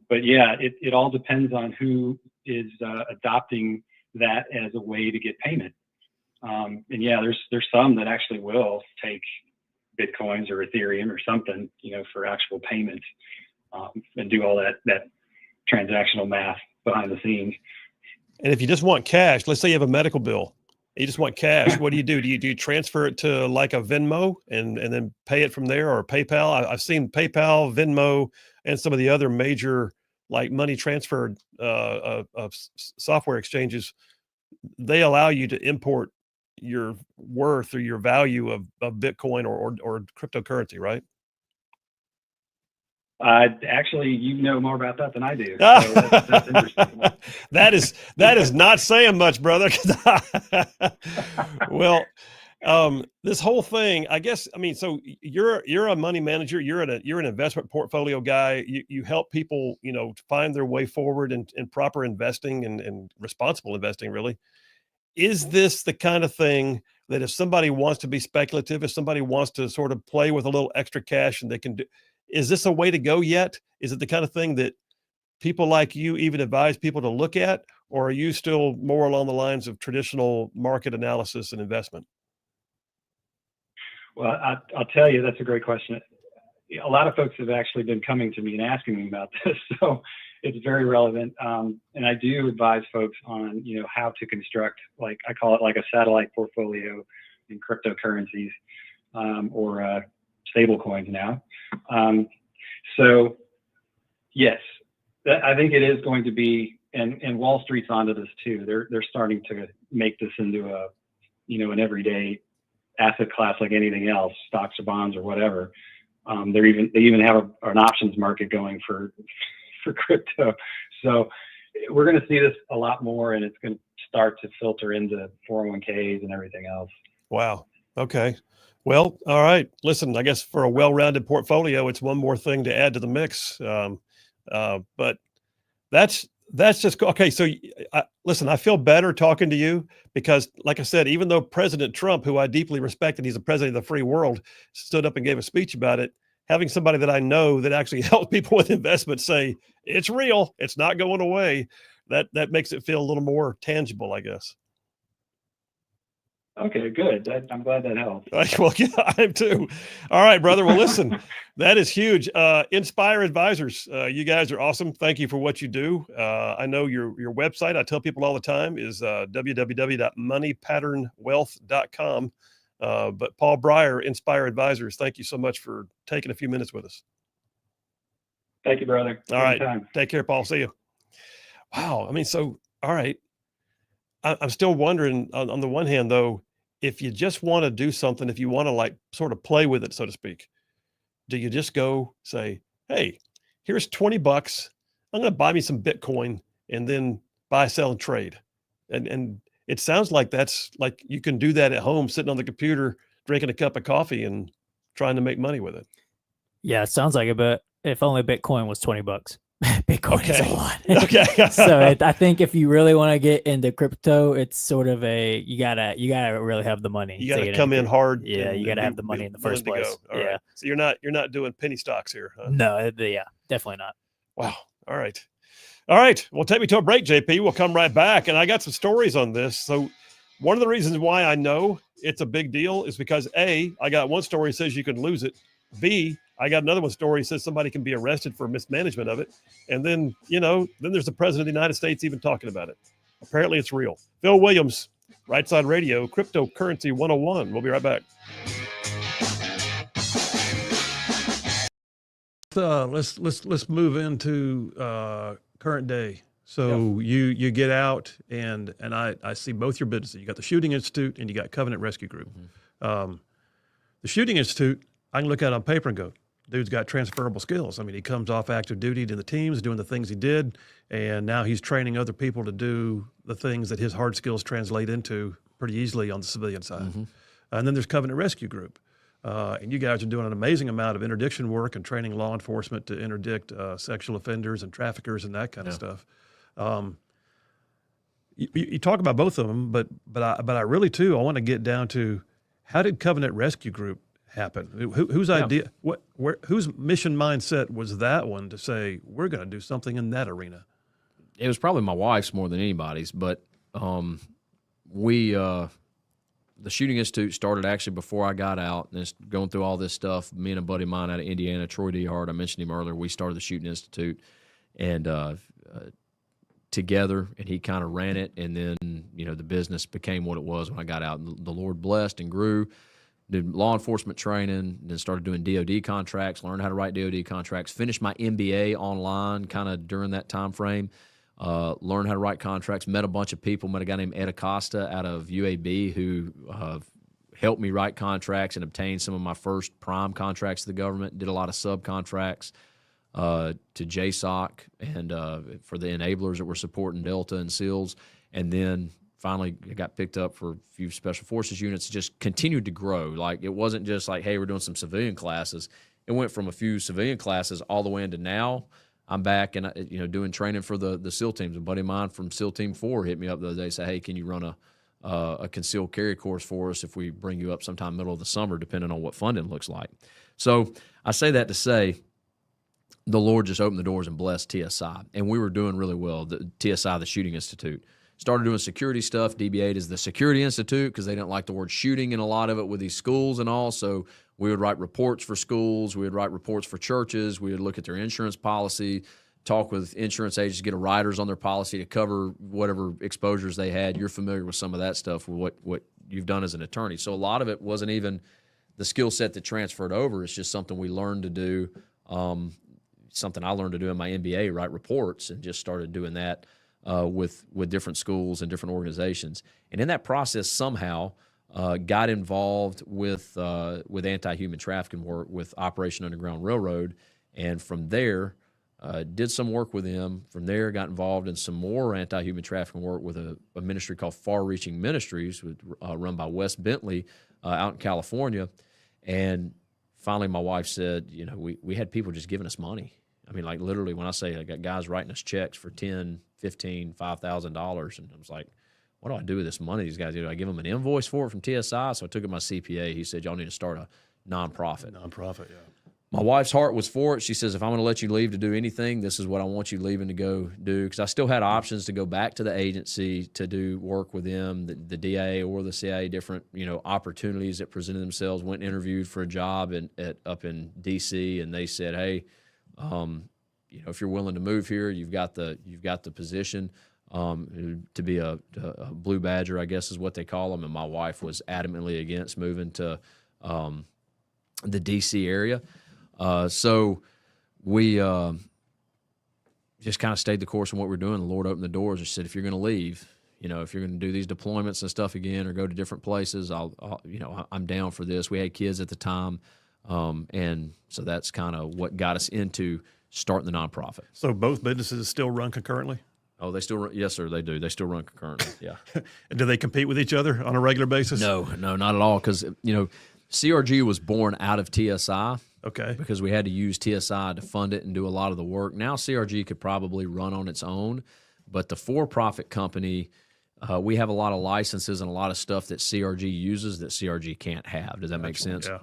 But yeah, it all depends on who is adopting that as a way to get payment. And yeah, there's some that actually will take Bitcoins or Ethereum or something, for actual payments, and do all that transactional math behind the scenes. And if you just want cash, let's say you have a medical bill, you just want cash, what do you do? Do you transfer it to like a Venmo and then pay it from there, or PayPal? I've seen PayPal, Venmo, and some of the other major like money transfer software exchanges. They allow you to import your worth or your value of Bitcoin or cryptocurrency, right? Actually, you know more about that than I do. So that's interesting. That is not saying much, brother. Well, this whole thing, I guess, so you're a money manager, you're an investment portfolio guy. You help people, find their way forward in proper investing and responsible investing, really. Is this the kind of thing that if somebody wants to be speculative, if somebody wants to sort of play with a little extra cash and they can do, is this a way to go yet? Is it the kind of thing that people like you even advise people to look at, or are you still more along the lines of traditional market analysis and investment? Well, I'll tell you, that's a great question. A lot of folks have actually been coming to me and asking me about this, so it's very relevant. And I do advise folks on, how to construct, like I call it, like a satellite portfolio in cryptocurrencies, or stable coins now. So yes, I think it is going to be, and Wall Street's onto this too. They're starting to make this into a, an everyday asset class like anything else, stocks or bonds or whatever. They even have an options market going for crypto. So we're going to see this a lot more, and it's going to start to filter into 401ks and everything else. Wow. Okay. Well, all right. Listen, I guess for a well-rounded portfolio, it's one more thing to add to the mix. But that's just okay. So, listen, I feel better talking to you because, like I said, even though President Trump, who I deeply respect, he's the president of the free world, stood up and gave a speech about it, having somebody that I know that actually helps people with investments say it's real, it's not going away, that makes it feel a little more tangible, I guess. Okay, good. I'm glad that helps. Well, yeah, I am too. All right, brother. Well, listen, that is huge. Inspire Advisors, you guys are awesome. Thank you for what you do. I know your website, I tell people all the time, is www.moneypatternwealth.com. But Paul Breyer, Inspire Advisors, thank you so much for taking a few minutes with us. Thank you, brother. All right. Take care, Paul. See you. Wow. I mean, so, all right. I'm still wondering on the one hand, though, if you just want to do something, if you want to like sort of play with it, so to speak, do you just go say, hey, here's $20. I'm going to buy me some Bitcoin and then buy, sell, and trade. And it sounds like that's like you can do that at home, sitting on the computer, drinking a cup of coffee and trying to make money with it. Yeah, it sounds like it, but if only Bitcoin was $20. Bitcoin is a lot. Okay. So I think if you really want to get into crypto, it's sort of you gotta really have the money. You gotta come in hard. Yeah, you gotta have the money in the first place. Yeah. Right. So you're not doing penny stocks here, huh? No, yeah, definitely not. Wow. All right. Well, take me to a break, JP. We'll come right back, and I got some stories on this. So one of the reasons why I know it's a big deal is because A, I got one story that says you can lose it. B, I got another one story that says somebody can be arrested for mismanagement of it. And then, then there's the president of the United States even talking about it. Apparently it's real. Phil Williams, Rightside Radio, Cryptocurrency 101. We'll be right back. Let's move into current day. So you get out and I see both your businesses. You got the Shooting Institute and you got Covenant Rescue Group. The Shooting Institute, I can look at it on paper and go, dude's got transferable skills. I mean, he comes off active duty to the teams, doing the things he did, and now he's training other people to do the things that his hard skills translate into pretty easily on the civilian side. And then there's Covenant Rescue Group. And you guys are doing an amazing amount of interdiction work and training law enforcement to interdict sexual offenders and traffickers and that kind of stuff. You talk about both of them, but I really too, I want to get down to how did Covenant Rescue Group happen? Whose idea? Whose mission mindset was that one to say we're going to do something in that arena? It was probably my wife's more than anybody's, but the Shooting Institute started actually before I got out, and it's going through all this stuff. Me and a buddy of mine out of Indiana, Troy D. Hart, I mentioned him earlier. We started the Shooting Institute, and together, and he kind of ran it, and then the business became what it was when I got out. And the Lord blessed and grew. Did law enforcement training, then started doing DOD contracts, learned how to write DOD contracts, finished my MBA online kind of during that time frame, learned how to write contracts, met a bunch of people, met a guy named Ed Acosta out of UAB who helped me write contracts and obtain some of my first prime contracts to the government, did a lot of subcontracts to JSOC and for the enablers that were supporting Delta and SEALs, and then finally got picked up for a few special forces units, just continued to grow. Like it wasn't just like, hey, we're doing some civilian classes. It went from a few civilian classes all the way into now I'm back and doing training for the SEAL teams. A buddy of mine from SEAL Team 4 hit me up the other day, say, hey, can you run a concealed carry course for us if we bring you up sometime middle of the summer, depending on what funding looks like. So I say that to say the Lord just opened the doors and blessed TSI, and we were doing really well. The TSI, the Shooting Institute. Started doing security stuff. DB8 is the Security Institute because they didn't like the word shooting in a lot of it with these schools and all. So we would write reports for schools. We would write reports for churches. We would look at their insurance policy, talk with insurance agents, get a riders on their policy to cover whatever exposures they had. You're familiar with some of that stuff with what you've done as an attorney. So a lot of it wasn't even the skill set that transferred over. It's just something we learned to do, something I learned to do in my MBA, write reports, and just started doing that. With different schools and different organizations, and in that process somehow got involved with anti-human trafficking work with Operation Underground Railroad, and from there Did some work with them. From there, got involved in some more anti-human trafficking work with a ministry called Far Reaching Ministries, run by Wes Bentley out in California. And finally, my wife said, we had people just giving us money. I mean, like literally, when I say I got guys writing us checks for $10, $15, $5,000, and I was like, what do I do with this money? These guys, do I give them an invoice for it from TSI? So I took it to my CPA. He said, y'all need to start a nonprofit. Nonprofit, yeah. My wife's heart was for it. She says, if I'm going to let you leave to do anything, this is what I want you leaving to go do. Because I still had options to go back to the agency to do work with them, the DA or the CIA, different opportunities that presented themselves. Went and interviewed for a job up in D.C. and they said, hey, if you're willing to move here, you've got the position to be a blue badger, I guess is what they call them. And my wife was adamantly against moving to the D.C. area. So we just kind of stayed the course on what we're doing. The Lord opened the doors and said, if you're going to leave, if you're going to do these deployments and stuff again or go to different places, I'm down for this. We had kids at the time. And so that's kind of what got us into starting the nonprofit. So both businesses still run concurrently? Oh, they still run? Yes, sir, they do. They still run concurrently, yeah. And do they compete with each other on a regular basis? No, not at all. Because, CRG was born out of TSI. Okay. Because we had to use TSI to fund it and do a lot of the work. Now CRG could probably run on its own, but the for-profit company, we have a lot of licenses and a lot of stuff that CRG uses that CRG can't have. Does that make sense? Yeah.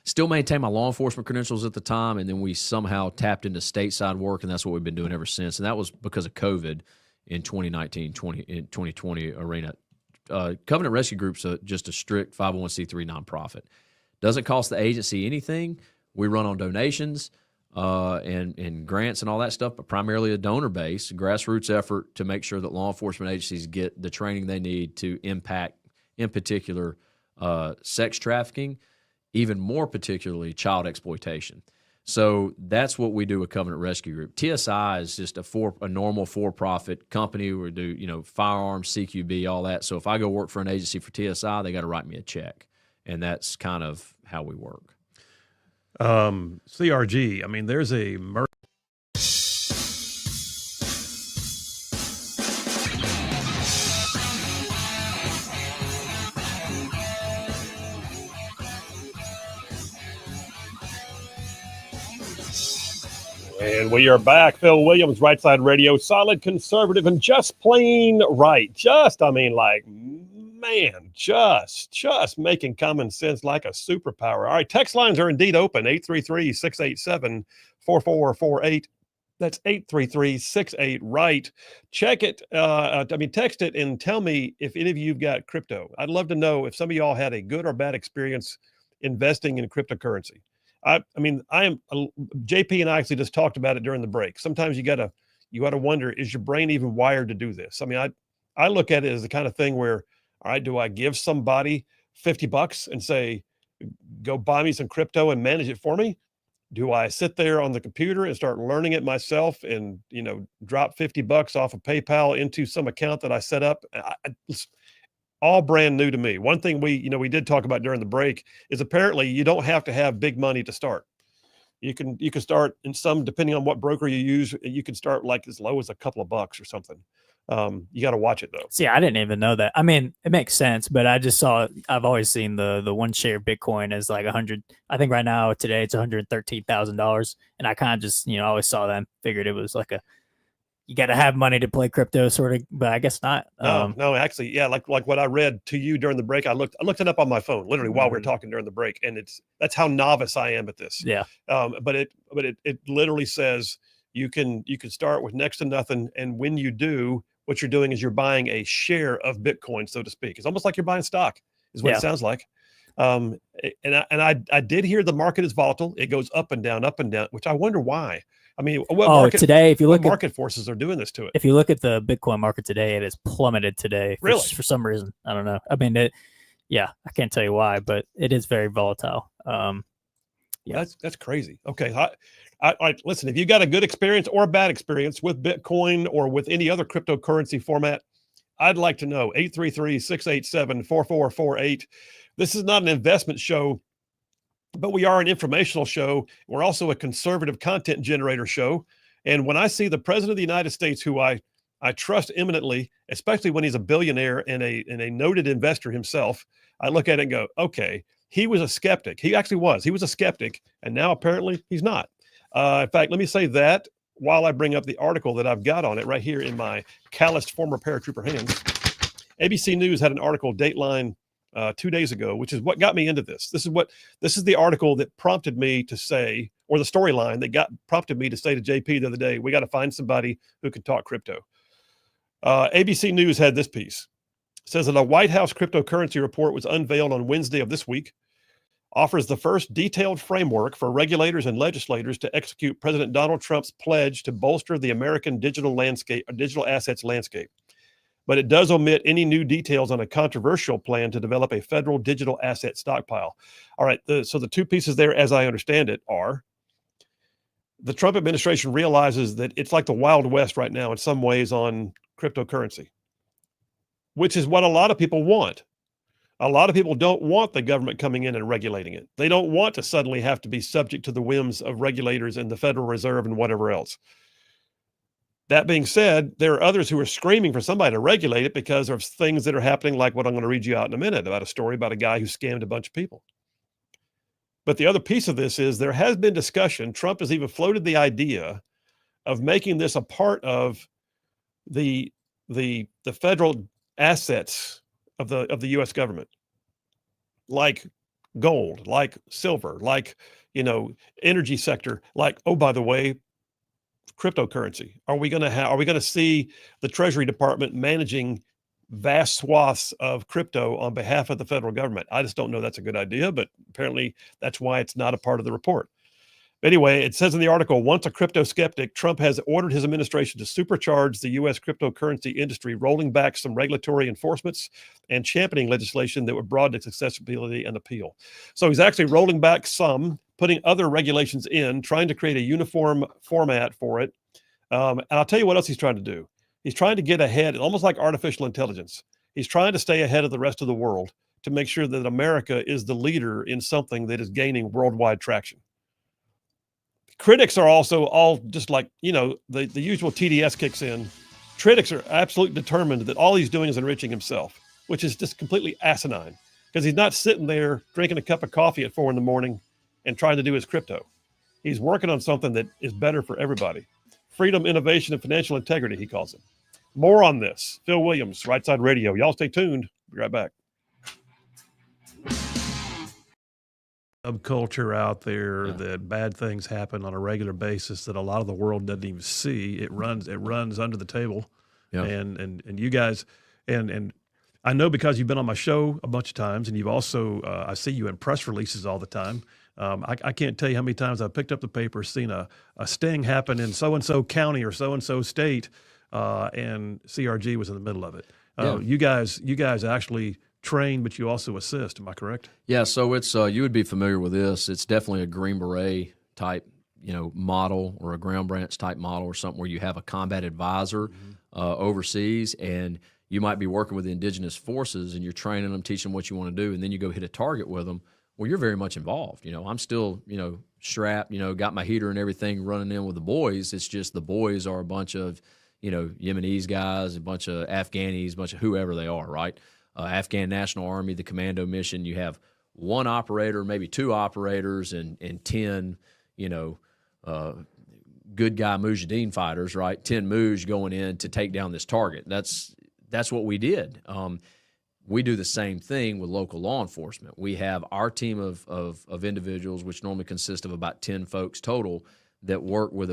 Still maintain my law enforcement credentials at the time, and then we somehow tapped into stateside work, and that's what we've been doing ever since. And that was because of COVID in 2020 arena. Covenant Rescue Group's just a strict 501c3 nonprofit. Doesn't cost the agency anything. We run on donations and grants and all that stuff, but primarily a donor-based, grassroots effort to make sure that law enforcement agencies get the training they need to impact, in particular, sex trafficking, even more particularly child exploitation. So that's what we do with Covenant Rescue Group. TSI is just a normal for-profit company. We do firearms, CQB, all that. So if I go work for an agency for TSI, they got to write me a check. And that's kind of how we work. CRG, I mean, there's a And we are back. Phil Williams, Rightside Radio, solid conservative and just plain right. Just making common sense like a superpower. All right, text lines are indeed open, 833-687-4448. That's 833-68-RIGHT. Check it. Text it and tell me if any of you've got crypto. I'd love to know if some of y'all had a good or bad experience investing in cryptocurrency. JP and I actually just talked about it during the break. Sometimes you gotta wonder, is your brain even wired to do this? I mean, I look at it as the kind of thing where, all right, do I give somebody $50 and say, go buy me some crypto and manage it for me? Do I sit there on the computer and start learning it myself and, drop $50 off of PayPal into some account that I set up? It's all brand new to me. One thing we did talk about during the break is apparently you don't have to have big money to start. You can start in some, depending on what broker you use, you can start like as low as a couple of bucks or something. You got to watch it though. See, I didn't even know that. I mean, it makes sense, but I've always seen the one share Bitcoin as like 100. I think right now today it's $113,000. And I kind of just, always saw that and figured it was like you got to have money to play crypto sort of, but I guess not. No, actually, yeah. Like what I read to you during the break, I looked it up on my phone literally while we were talking during the break. And that's how novice I am at this. Yeah. But it literally says you can start with next to nothing. And when you do, what you're doing is you're buying a share of Bitcoin, so to speak. It's almost like you're buying stock is what it sounds like. And I did hear the market is volatile. It goes up and down, which I wonder why. I mean, today, if you look at market forces are doing this to it. If you look at the Bitcoin market today, it has plummeted today. Really? For some reason. I don't know. I mean, I can't tell you why, but it is very volatile. That's crazy. Okay. I listen, if you got a good experience or a bad experience with Bitcoin or with any other cryptocurrency format, I'd like to know. 833-687-4448. This is not an investment show. but we are an informational show. We're also a conservative content generator show. And when I see the president of the United States, who I trust eminently, especially when he's a billionaire and a noted investor himself, I look at it and go, okay, he was a skeptic. He actually was. He was a skeptic, and now apparently he's not. In fact, let me say that while I bring up the article that I've got on it right here in my calloused former paratrooper hands. ABC News had an article, Dateline, 2 days ago, which is what got me into this. This is the article that prompted me to say, or the storyline that prompted me to say to JP the other day, we got to find somebody who can talk crypto. ABC News had this piece. It says that a White House cryptocurrency report was unveiled on Wednesday of this week, offers the first detailed framework for regulators and legislators to execute President Donald Trump's pledge to bolster the American digital assets landscape. But it does omit any new details on a controversial plan to develop a federal digital asset stockpile. All right, so the two pieces there, as I understand it, are the Trump administration realizes that it's like the Wild West right now in some ways on cryptocurrency, which is what a lot of people want. A lot of people don't want the government coming in and regulating it. They don't want to suddenly have to be subject to the whims of regulators and the Federal Reserve and whatever else. That being said, there are others who are screaming for somebody to regulate it because of things that are happening, like what I'm going to read you out in a minute about a story about a guy who scammed a bunch of people. But the other piece of this is there has been discussion. Trump has even floated the idea of making this a part of the federal assets of the U.S. government, like gold, like silver, like, energy sector, like, oh, by the way, cryptocurrency. Are we going to see the Treasury Department managing vast swaths of crypto on behalf of the federal government? I just don't know that's a good idea, but apparently that's why it's not a part of the report. Anyway, it says in the article, once a crypto skeptic, Trump has ordered his administration to supercharge the U.S. cryptocurrency industry, rolling back some regulatory enforcements and championing legislation that would broaden its accessibility and appeal. So he's actually rolling back some, putting other regulations in, trying to create a uniform format for it. And I'll tell you what else he's trying to do. He's trying to get ahead, almost like artificial intelligence. He's trying to stay ahead of the rest of the world to make sure that America is the leader in something that is gaining worldwide traction. Critics are also all just like, the usual TDS kicks in. Critics are absolutely determined that all he's doing is enriching himself, which is just completely asinine because he's not sitting there drinking a cup of coffee at 4 a.m. and trying to do his crypto. He's working on something that is better for everybody. Freedom, innovation, and financial integrity, he calls it. More on this. Phil Williams, Rightside Radio. Y'all stay tuned. Be right back. Subculture out there that bad things happen on a regular basis that a lot of the world doesn't even see. It runs under the table. Yeah. And you guys, and I know because you've been on my show a bunch of times, and you've also I see you in press releases all the time. I can't tell you how many times I've picked up the paper, seen a sting happen in so-and-so county or so-and-so state, and CRG was in the middle of it. You guys actually train, but you also assist. Am I correct? Yeah. So it's you would be familiar with this. It's definitely a Green Beret type, model, or a ground branch type model, or something where you have a combat advisor overseas, and you might be working with the indigenous forces, and you're training them, teaching them what you want to do, and then you go hit a target with them. Well, you're very much involved. I'm still, strapped, got my heater and everything running in with the boys. It's just the boys are a bunch of, Yemenis guys, a bunch of Afghanis, a bunch of whoever they are, right? Afghan National Army, the commando mission, you have one operator, maybe two operators, and 10, good guy Mujahideen fighters, right? 10 Muj going in to take down this target. That's what we did. We do the same thing with local law enforcement. We have our team of individuals, which normally consist of about 10 folks total, that work with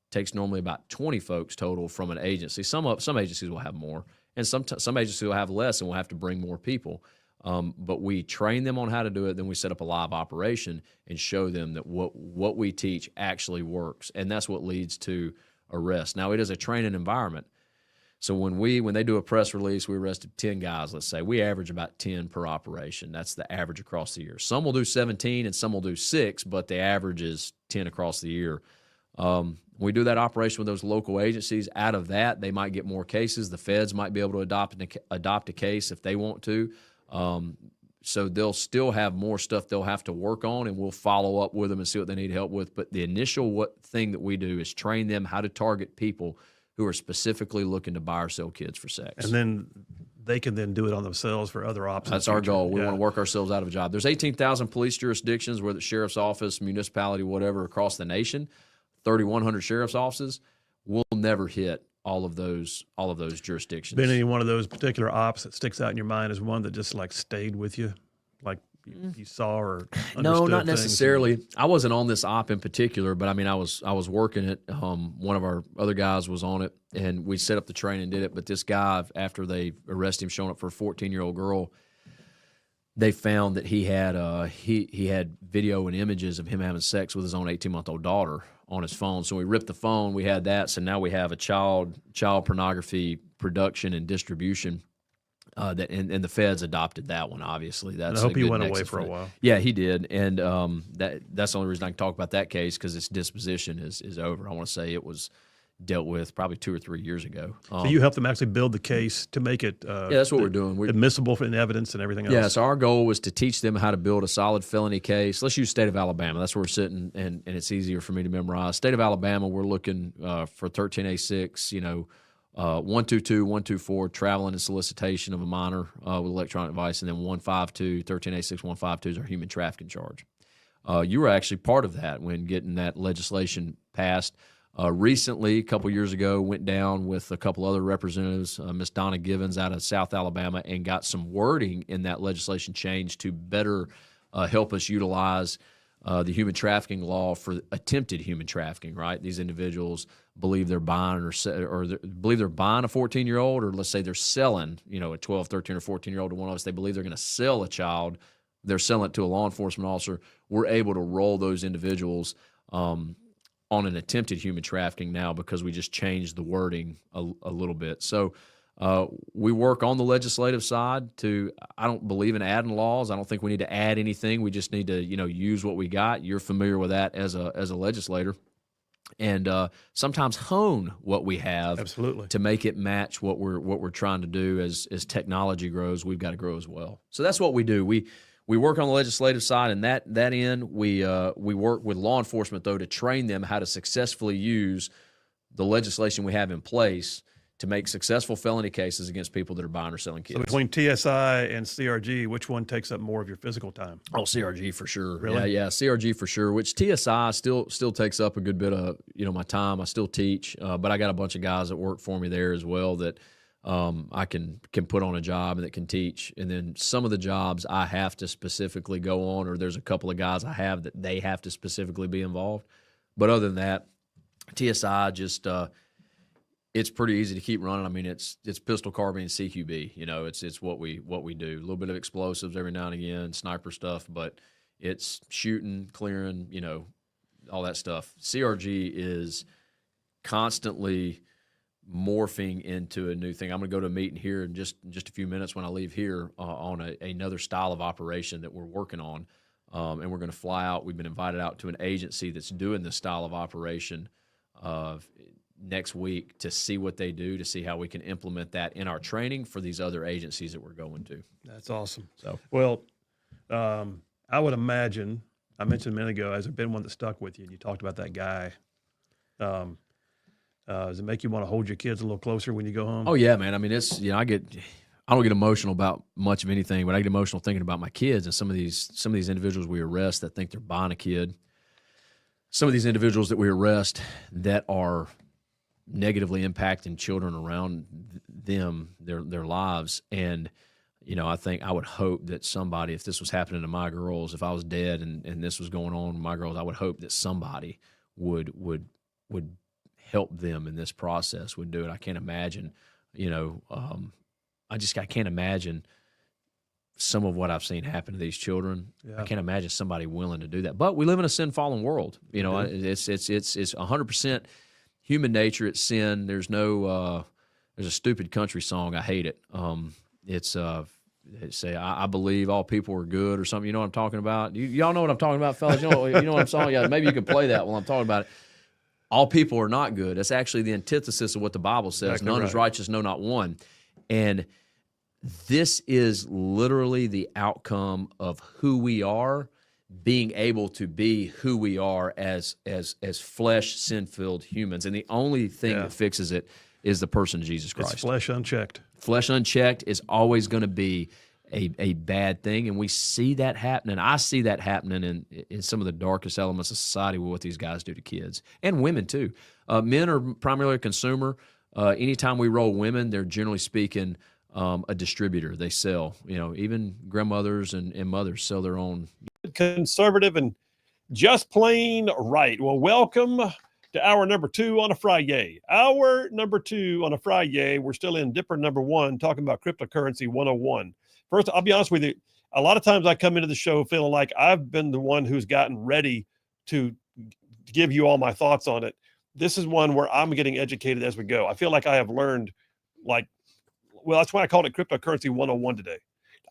takes normally about 20 folks total from an agency. Some agencies will have more, and some agencies will have less, and we'll have to bring more people. But we train them on how to do it. Then we set up a live operation and show them that what we teach actually works, and that's what leads to arrest. Now, it is a training environment. So when they do a press release, we arrested 10 guys, let's say. We average about 10 per operation. That's the average across the year. Some will do 17 and some will do 6, but the average is 10 across the year. We do that operation with those local agencies. Out of that, they might get more cases. The feds might be able to adopt a case if they want to. So they'll still have more stuff they'll have to work on, and we'll follow up with them and see what they need help with. But the initial thing that we do is train them how to target people who are specifically looking to buy or sell kids for sex. And then they can then do it on themselves for other options. That's our goal. We want to work ourselves out of a job. There's 18,000 police jurisdictions, whether it's sheriff's office, municipality, whatever, across the nation. 3,100 sheriff's offices. We'll never hit all of those jurisdictions. Been any one of those particular ops that sticks out in your mind as one that just like stayed with you, like you saw or understood? No, not things? necessarily. I wasn't on this op in particular, but I mean, I was working it. One of our other guys was on it, and we set up the training and did it. But this guy, after they arrested him, showing up for a 14-year-old girl, they found that he had he had video and images of him having sex with his own 18-month-old daughter on his phone. So we ripped the phone. We had that. So now we have a child pornography production and distribution. That and the feds adopted that one. Obviously, that's. And I hope a he good went away nexus for a while. Yeah, he did, and that's the only reason I can talk about that case, because its disposition is over. I want to say it was dealt with probably 2 or 3 years ago. So you helped them actually build the case to make it. Yeah, that's what we're doing. We're admissible in evidence and everything else. Yeah, so our goal was to teach them how to build a solid felony case. Let's use state of Alabama. That's where we're sitting, and it's easier for me to memorize. State of Alabama, we're looking for 13A6, 122, 124, traveling and solicitation of a minor with electronic device, and then 152, 13A6, 152 is our human trafficking charge. You were actually part of that when getting that legislation passed. Recently, a couple years ago, went down with a couple other representatives, Miss Donna Givens out of South Alabama, and got some wording in that legislation change to better help us utilize the human trafficking law for attempted human trafficking. Right, these individuals believe they're buying believe they're buying a 14-year-old, or let's say they're selling, a 12, 13, or 14-year-old to one of us. They believe they're going to sell a child. They're selling it to a law enforcement officer. We're able to roll those individuals on an attempted human trafficking now, because we just changed the wording a little bit. So we work on the legislative side I don't believe in adding laws. I don't think we need to add anything. We just need to, use what we got. You're familiar with that as a legislator. And sometimes hone what we have. Absolutely. To make it match what we're trying to do. As technology grows, we've got to grow as well. So that's what we do. We work on the legislative side, and that end, we work with law enforcement, though, to train them how to successfully use the legislation we have in place to make successful felony cases against people that are buying or selling kids. So between TSI and CRG, which one takes up more of your physical time? Oh, CRG for sure. Really? Yeah, CRG for sure. Which TSI still takes up a good bit of my time. I still teach, but I got a bunch of guys that work for me there as well that I can put on a job and that can teach. And then some of the jobs I have to specifically go on, or there's a couple of guys I have that they have to specifically be involved. But other than that, TSI just it's pretty easy to keep running. I mean, it's pistol, carbine, CQB. It's what we do. A little bit of explosives every now and again, sniper stuff, but it's shooting, clearing, all that stuff. CRG is constantly morphing into a new thing. I'm going to go to a meeting here in just a few minutes when I leave here on another style of operation that we're working on, and we're going to fly out. We've been invited out to an agency that's doing this style of operation next week to see what they do, to see how we can implement that in our training for these other agencies that we're going to. That's awesome. So, well, I would imagine, I mentioned a minute ago, has there been one that stuck with you? And you talked about that guy. Does it make you want to hold your kids a little closer when you go home? Oh yeah, man. I mean, it's I don't get emotional about much of anything, but I get emotional thinking about my kids and some of these individuals we arrest that think they're buying a kid. Some of these individuals that we arrest that are negatively impacting children around them, their lives. And, I would hope that somebody, if this was happening to my girls, if I was dead and this was going on with my girls, I would hope that somebody would help them in this process, would do it. I can't imagine, I can't imagine some of what I've seen happen to these children. Yeah. I can't imagine somebody willing to do that. But we live in a sin-fallen world. It's 100% human nature. It's sin. There's no there's a stupid country song. I hate it. It's say I believe all people are good or something. You know what I'm talking about? Y'all know what I'm talking about, fellas. You know what I'm saying? Yeah, maybe you can play that while I'm talking about it. All people are not good. That's actually the antithesis of what the Bible says. Exactly. None is righteous, no, not one. And This is literally the outcome of who we are, being able to be who we are as flesh, sin-filled humans. And the only thing that fixes it is the person of Jesus Christ. It's flesh unchecked. Flesh unchecked is always going to be a bad thing, and we see that happening. I see that happening in some of the darkest elements of society with what these guys do to kids and women too. Men are primarily a consumer. Anytime we roll women, they're generally speaking a distributor. They sell. Even grandmothers and mothers sell their own. Conservative and just plain right. Well, welcome to hour number 2 on a Friday. Hour number 2 on a Friday. We're still in Dipper number 1, talking about cryptocurrency 101. First, I'll be honest with you. A lot of times I come into the show feeling like I've been the one who's gotten ready to give you all my thoughts on it. This is one where I'm getting educated as we go. I feel like I have learned, that's why I called it cryptocurrency 101 today.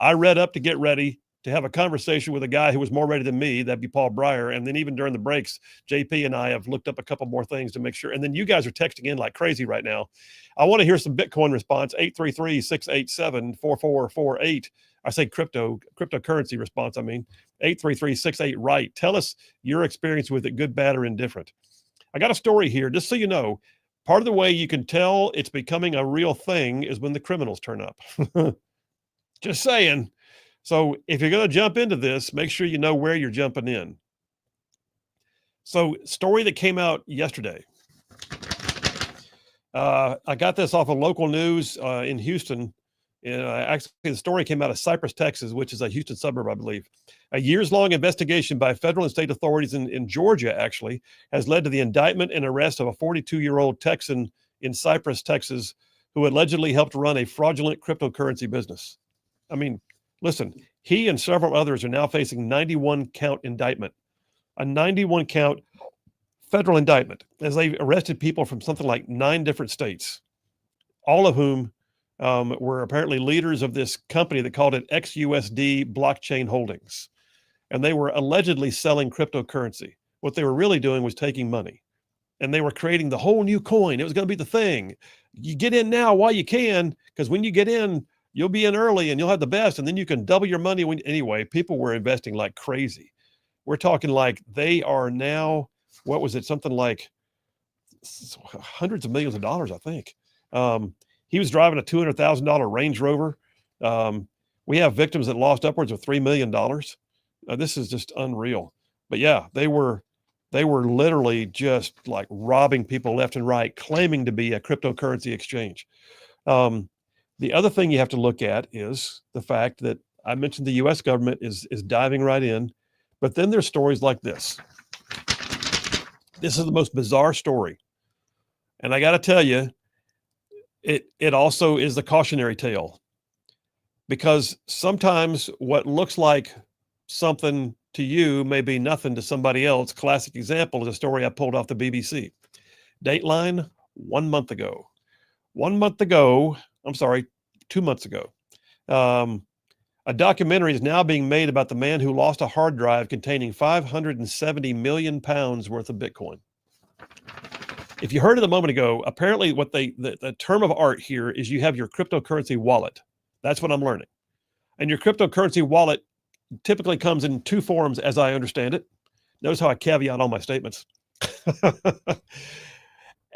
I read up to get ready to have a conversation with a guy who was more ready than me. That'd be Paul Breyer. And then even during the breaks, JP and I have looked up a couple more things to make sure. And then you guys are texting in like crazy right now. I want to hear some Bitcoin response, 833-687-4448. I say cryptocurrency response. I mean, 833-68-RIGHT. Tell us your experience with it, good, bad, or indifferent. I got a story here, just so you know. Part of the way you can tell it's becoming a real thing is when the criminals turn up. Just saying. So if you're going to jump into this, make sure you know where you're jumping in. So story that came out yesterday. I got this off of local news in Houston. Actually, the story came out of Cypress, Texas, which is a Houston suburb, I believe. A years-long investigation by federal and state authorities in Georgia, actually, has led to the indictment and arrest of a 42-year-old Texan in Cypress, Texas, who allegedly helped run a fraudulent cryptocurrency business. I mean, listen, he and several others are now facing 91-count indictment, a 91-count federal indictment, as they've arrested people from something like 9 different states, all of whom were apparently leaders of this company that called it XUSD Blockchain Holdings. And they were allegedly selling cryptocurrency. What they were really doing was taking money. And they were creating the whole new coin. It was going to be the thing. You get in now while you can, because when you get in, you'll be in early and you'll have the best, and then you can double your money. Anyway, people were investing like crazy. We're talking like they are now, what was it? Something like hundreds of millions of dollars, I think. He was driving a $200,000 Range Rover. We have victims that lost upwards of $3 million. This is just unreal. But yeah, they were literally just like robbing people left and right, claiming to be a cryptocurrency exchange. The other thing you have to look at is the fact that I mentioned the U.S. government is diving right in, but then there's stories like this. This is the most bizarre story. And I got to tell you, it also is the cautionary tale, because sometimes what looks like something to you may be nothing to somebody else. Classic example is a story I pulled off the BBC. Dateline, 1 month ago. 1 month ago, I'm sorry, 2 months ago. A documentary is now being made about the man who lost a hard drive containing 570 million pounds worth of Bitcoin. If you heard it a moment ago, apparently what the term of art here is you have your cryptocurrency wallet. That's what I'm learning. And your cryptocurrency wallet typically comes in 2 forms, as I understand it. Notice how I caveat all my statements.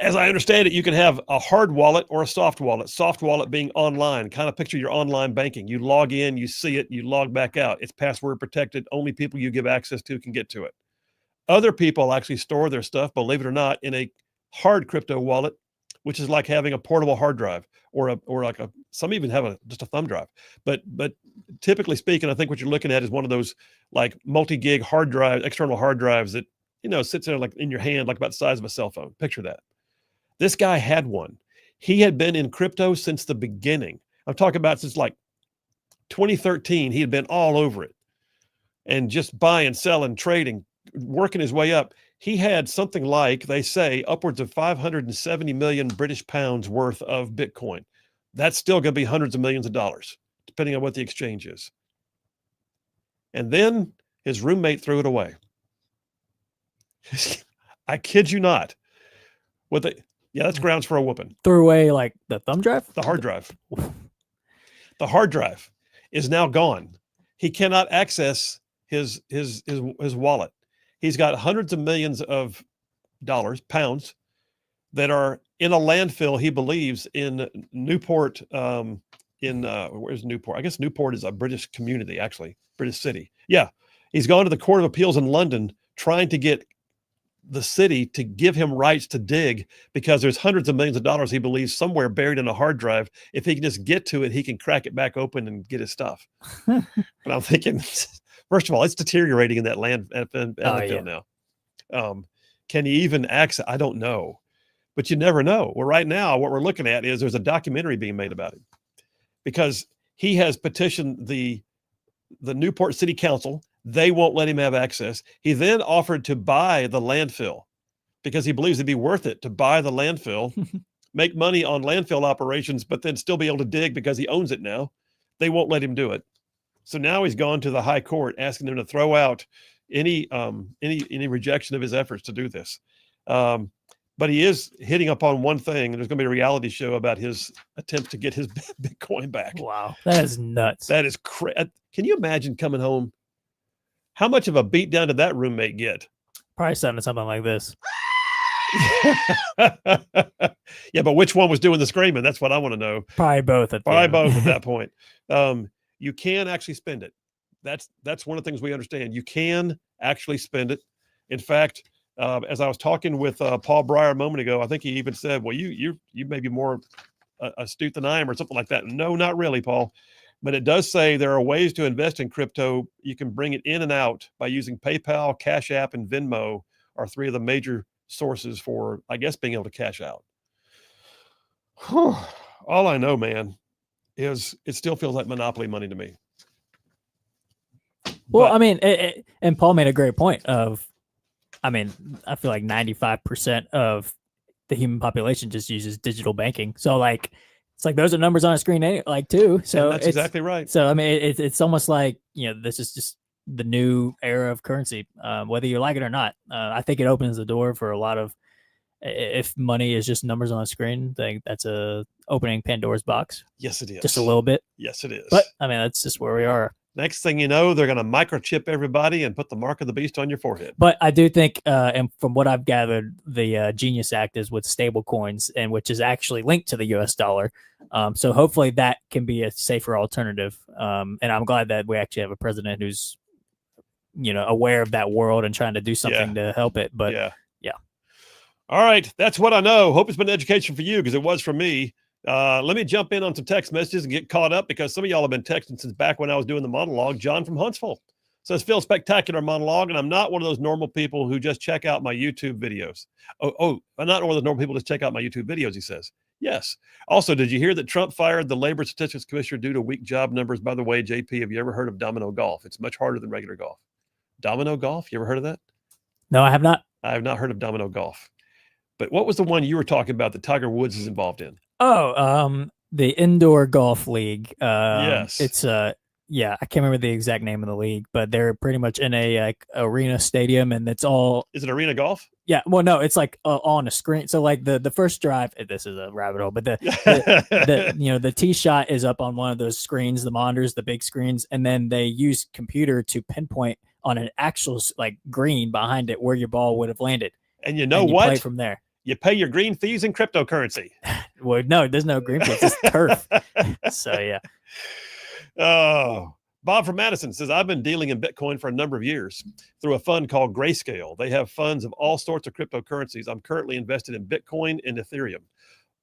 As I understand it, you can have a hard wallet or a soft wallet. Soft wallet being online. Kind of picture your online banking. You log in, you see it, you log back out. It's password protected. Only people you give access to can get to it. Other people actually store their stuff, believe it or not, in a hard crypto wallet, which is like having a portable hard drive, or some even have just a thumb drive. But typically speaking, I think what you're looking at is one of those like multi-gig hard drive, external hard drives that, sits there like in your hand, like about the size of a cell phone. Picture that. This guy had one. He had been in crypto since the beginning. I'm talking about since like 2013. He had been all over it and just buying, selling, trading, working his way up. He had something like, they say, upwards of 570 million British pounds worth of Bitcoin. That's still going to be hundreds of millions of dollars, depending on what the exchange is. And then his roommate threw it away. I kid you not. Yeah, that's grounds for a whooping. Threw away like the thumb drive? The hard drive. The hard drive is now gone. He cannot access his wallet. He's got hundreds of millions of pounds that are in a landfill, he believes, in Newport. Where's Newport? I guess Newport is a British community, actually, British city. Yeah. He's gone to the Court of Appeals in London trying to get the city to give him rights to dig, because there's hundreds of millions of dollars, he believes, somewhere buried in a hard drive. If he can just get to it, he can crack it back open and get his stuff. But I'm thinking, first of all, it's deteriorating in that landfill now. Can he even access? I don't know, but you never know. Well, right now, what we're looking at is there's a documentary being made about him, because he has petitioned the Newport City Council. They won't let him have access. He then offered to buy the landfill because he believes it'd be worth it to buy the landfill, make money on landfill operations, but then still be able to dig because he owns it now. They won't let him do it. So now he's gone to the high court asking them to throw out any rejection of his efforts to do this. But he is hitting up on one thing, and there's going to be a reality show about his attempts to get his Bitcoin back. Wow, that is nuts. That is crazy. Can you imagine coming home? How much of a beat down did that roommate get? Probably something like this. Yeah, but which one was doing the screaming? That's what I want to know. Probably both at that point. You can actually spend it. That's one of the things we understand. You can actually spend it. In fact, as I was talking with Paul Breyer a moment ago, I think he even said, well, you may be more astute than I am, or something like that. No, not really, Paul. But it does say there are ways to invest in crypto. You can bring it in and out by using PayPal, Cash App, and Venmo are three of the major sources for, I guess, being able to cash out. All I know, man, is it still feels like monopoly money to me. Well, I mean, and Paul made a great point of, I mean, I feel like 95% of the human population just uses digital banking. So like, it's like those are numbers on a screen, too. So and that's exactly right. So I mean, it's almost like, this is just the new era of currency, whether you like it or not. I think it opens the door for a lot of, if money is just numbers on a screen, I think that's opening Pandora's box. Yes, it is. Just a little bit. Yes, it is. But I mean, that's just where we are. Next thing you know, they're going to microchip everybody and put the mark of the beast on your forehead. But I do think, and from what I've gathered, the Genius Act is with stable coins, and which is actually linked to the US dollar. So hopefully that can be a safer alternative. And I'm glad that we actually have a president who's, aware of that world and trying to do something to help it. But yeah. All right. That's what I know. Hope it's been education for you, because it was for me. Let me jump in on some text messages and get caught up, because some of y'all have been texting since back when I was doing the monologue. John from Huntsville says, Phil, spectacular monologue. And I'm not one of those normal people who just check out my YouTube videos. I'm not one of those normal people who just check out my YouTube videos, he says. Yes. Also, did you hear that Trump fired the Labor Statistics Commissioner due to weak job numbers? By the way, JP, have you ever heard of domino golf? It's much harder than regular golf. Domino golf? You ever heard of that? No, I have not. I have not heard of domino golf. But what was the one you were talking about that Tiger Woods is involved in? Oh, the Indoor Golf League. Yes. It's I can't remember the exact name of the league, but they're pretty much in a arena stadium, and it's all. Is it arena golf? Yeah. Well, no, it's like on a screen. So like the first drive, this is a rabbit hole, but the the tee shot is up on one of those screens, the monitors, the big screens, and then they use computer to pinpoint on an actual green behind it where your ball would have landed. And you play from there. You pay your green fees in cryptocurrency. Well, no, there's no green fees. It's turf. So, yeah. Oh, Bob from Madison says, I've been dealing in Bitcoin for a number of years through a fund called Grayscale. They have funds of all sorts of cryptocurrencies. I'm currently invested in Bitcoin and Ethereum.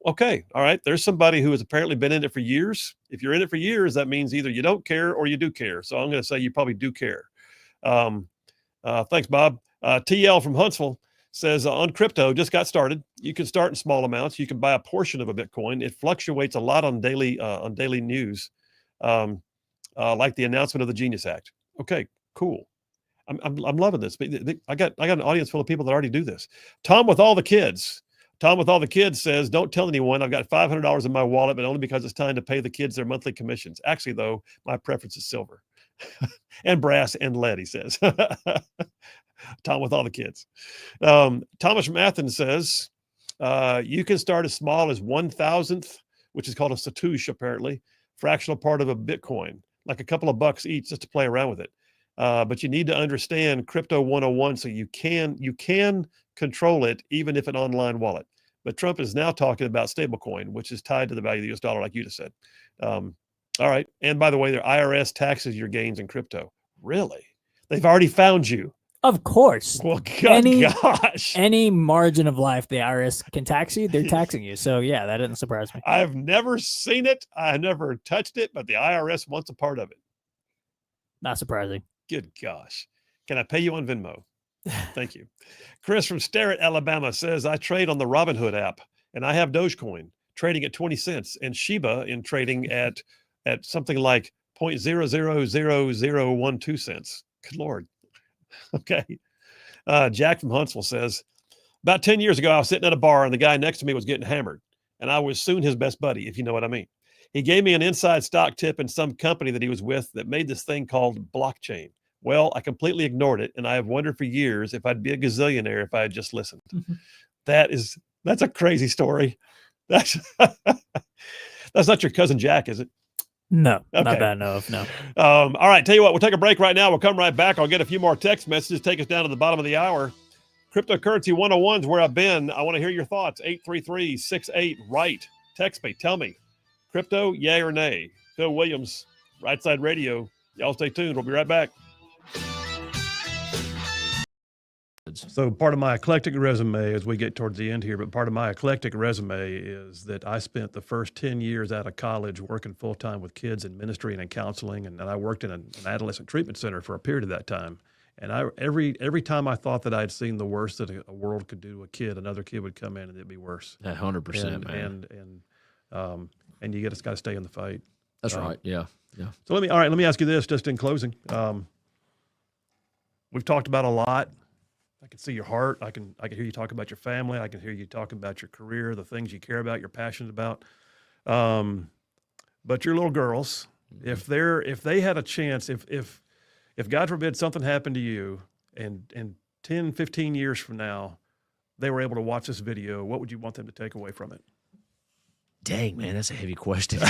Okay. All right. There's somebody who has apparently been in it for years. If you're in it for years, that means either you don't care or you do care. So I'm going to say you probably do care. Thanks, Bob. TL from Huntsville says, on crypto, just got started. You can start in small amounts. You can buy a portion of a Bitcoin. It fluctuates a lot on daily news, like the announcement of the Genius Act. Okay, cool. I'm loving this. I got an audience full of people that already do this. Tom with all the kids says, don't tell anyone. I've got $500 in my wallet, but only because it's time to pay the kids their monthly commissions. Actually, though, my preference is silver and brass and lead, he says. Tom with all the kids. Thomas from Athens says, you can start as small as 1,000th, which is called a satosh, apparently, fractional part of a Bitcoin, like a couple of bucks each just to play around with it. But you need to understand crypto 101 so you can control it even if an online wallet. But Trump is now talking about stablecoin, which is tied to the value of the US dollar, like you just said. All right. And by the way, their IRS taxes your gains in crypto. Really? They've already found you. Of course. Well, gosh. Any margin of life the IRS can tax you, they're taxing you. So yeah, that didn't surprise me. I've never seen it. I never touched it, but the IRS wants a part of it. Not surprising. Good gosh. Can I pay you on Venmo? Thank you. Chris from Starrett, Alabama says, I trade on the Robinhood app and I have Dogecoin trading at 20 cents and Shiba in trading at something like 0.000012 cents. Good Lord. Okay. Jack from Huntsville says, about 10 years ago, I was sitting at a bar and the guy next to me was getting hammered and I was soon his best buddy, if you know what I mean. He gave me an inside stock tip in some company that he was with that made this thing called blockchain. Well, I completely ignored it, and I have wondered for years if I'd be a gazillionaire if I had just listened. Mm-hmm. That's a crazy story. That's not your cousin Jack, is it? No, okay. Not bad enough. No. All right, tell you what, we'll take a break right now. We'll come right back. I'll get a few more text messages, take us down to the bottom of the hour. Cryptocurrency 101 is where I've been. I want to hear your thoughts. 833-68-RIGHT. Text me. Tell me. Crypto, yay or nay? Phil Williams, Rightside Radio. Y'all stay tuned. We'll be right back. So part of my eclectic resume, as we get towards the end here, but part of my eclectic resume is that I spent the first 10 years out of college working full-time with kids in ministry and in counseling, and I worked in an adolescent treatment center for a period of that time. And every time I thought that I'd seen the worst that a world could do to a kid, another kid would come in and it'd be worse. 100%, man. And you just got to stay in the fight. That's right. Yeah. So let me ask you this, just in closing. We've talked about a lot. I can see your heart. I can hear you talk about your family. I can hear you talking about your career, the things you care about, you're passionate about. But your little girls, if they had a chance, if God forbid something happened to you and 10, 15 years from now, they were able to watch this video, what would you want them to take away from it? Dang, man, that's a heavy question.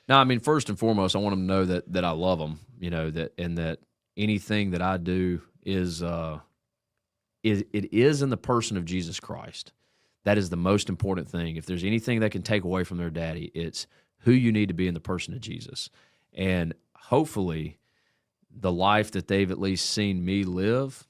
No, I mean, first and foremost, I want them to know that I love them, that anything that I do is in the person of Jesus Christ. That is the most important thing. If there's anything they can take away from their daddy, it's who you need to be in the person of Jesus. And hopefully the life that they've at least seen me live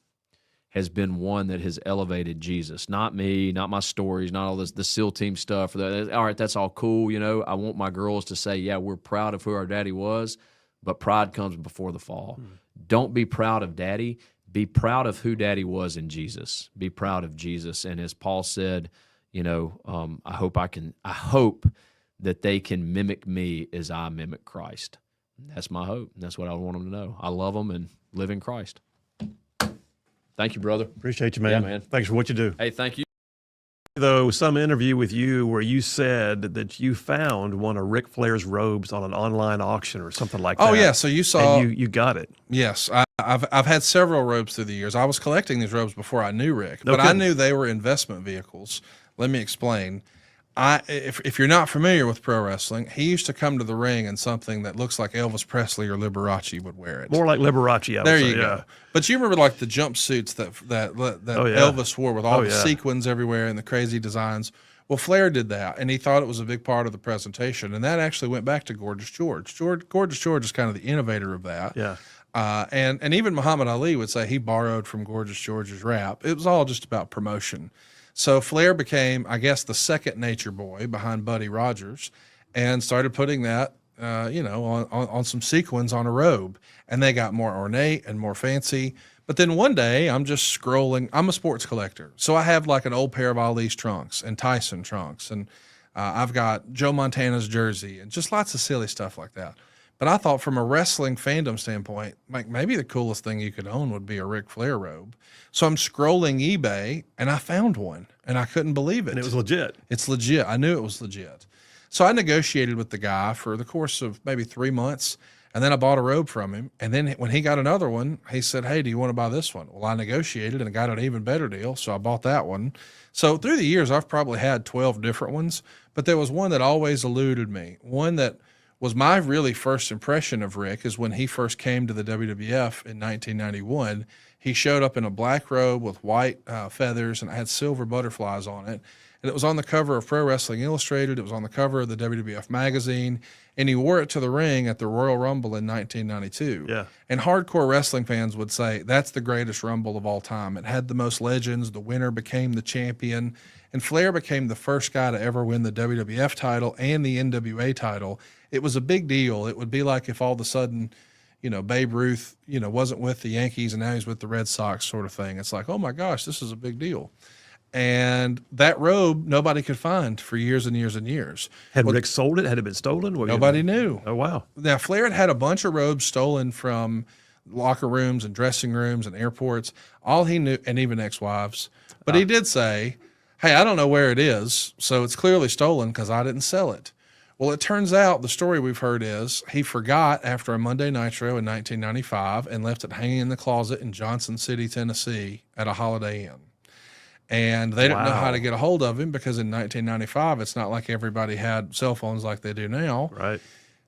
has been one that has elevated Jesus, not me, not my stories, not all this, the SEAL team stuff. All right, that's all cool. I want my girls to say, yeah, we're proud of who our daddy was, but pride comes before the fall. Don't be proud of daddy. Be proud of who daddy was in Jesus. Be proud of Jesus. And as Paul said, I hope that they can mimic me as I mimic Christ. That's my hope. That's what I want them to know. I love them and live in Christ. Thank you, brother. Appreciate you, man. Yeah, man. Thanks for what you do. Hey, thank you. Though some interview with you where you said that you found one of Ric Flair's robes on an online auction or something like that. Oh yeah, so you saw. And you got it. Yes, I've had several robes through the years. I was collecting these robes before I knew Rick, but kidding. I knew they were investment vehicles. Let me explain. If you're not familiar with pro wrestling, he used to come to the ring in something that looks like Elvis Presley or Liberace would wear it. More like Liberace, I would there say, you go. But you remember like the jumpsuits that Elvis wore with all the sequins everywhere and the crazy designs. Well, Flair did that, and he thought it was a big part of the presentation, and that actually went back to Gorgeous George. Gorgeous George is kind of the innovator of that. Yeah. And even Muhammad Ali would say he borrowed from Gorgeous George's rap. It was all just about promotion. So Flair became, I guess, the second nature boy behind Buddy Rogers and started putting that, on some sequins on a robe. And they got more ornate and more fancy. But then one day I'm just scrolling. I'm a sports collector. So I have like an old pair of Ali's trunks and Tyson trunks. And I've got Joe Montana's jersey and just lots of silly stuff like that. But I thought from a wrestling fandom standpoint, like maybe the coolest thing you could own would be a Ric Flair robe. So I'm scrolling eBay and I found one and I couldn't believe it. And it was legit. It's legit. I knew it was legit. So I negotiated with the guy for the course of maybe 3 months And then I bought a robe from him. And then when he got another one, he said, "Hey, do you want to buy this one?" Well, I negotiated and got an even better deal. So I bought that one. So through the years, I've probably had 12 different ones, but there was one that always eluded me. One that was my really first impression of Rick is when he first came to the WWF in 1991. He showed up in a black robe with white feathers, and it had silver butterflies on it. And it was on the cover of Pro Wrestling Illustrated. It was on the cover of the WWF magazine, and he wore it to the ring at the Royal Rumble in 1992. Yeah. And hardcore wrestling fans would say that's the greatest Rumble of all time. It had the most legends. The winner became the champion, and Flair became the first guy to ever win the WWF title and the NWA title. It was a big deal. It would be like if all of a sudden, Babe Ruth, wasn't with the Yankees and now he's with the Red Sox, sort of thing. It's like, oh my gosh, this is a big deal. And that robe, nobody could find for years and years and years. Had Rick sold it? Had it been stolen? Nobody knew. Oh, wow. Now, Flair had a bunch of robes stolen from locker rooms and dressing rooms and airports. All he knew, and even ex-wives. But he did say, "Hey, I don't know where it is, so it's clearly stolen because I didn't sell it." Well, it turns out the story we've heard is he forgot after a Monday Nitro in 1995 and left it hanging in the closet in Johnson City, Tennessee at a Holiday Inn. And they didn't know how to get a hold of him because in 1995, it's not like everybody had cell phones like they do now. Right.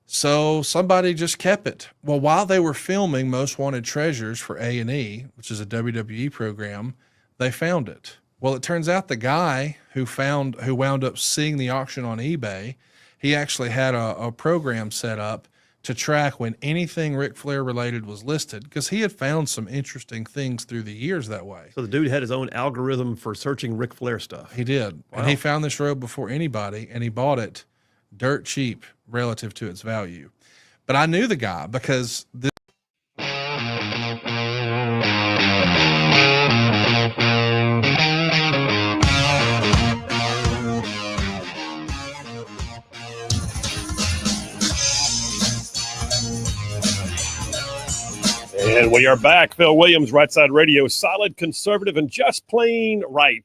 So somebody just kept it. Well, while they were filming Most Wanted Treasures for A&E, which is a WWE program, they found it. Well, it turns out the guy who wound up seeing the auction on eBay, he actually had a program set up to track when anything Ric Flair related was listed, because he had found some interesting things through the years that way. So the dude had his own algorithm for searching Ric Flair stuff. He did. Wow. And he found this robe before anybody, and he bought it dirt cheap relative to its value. But I knew the guy because this. And we are back. Phil Williams, Rightside Radio, solid, conservative, and just plain right.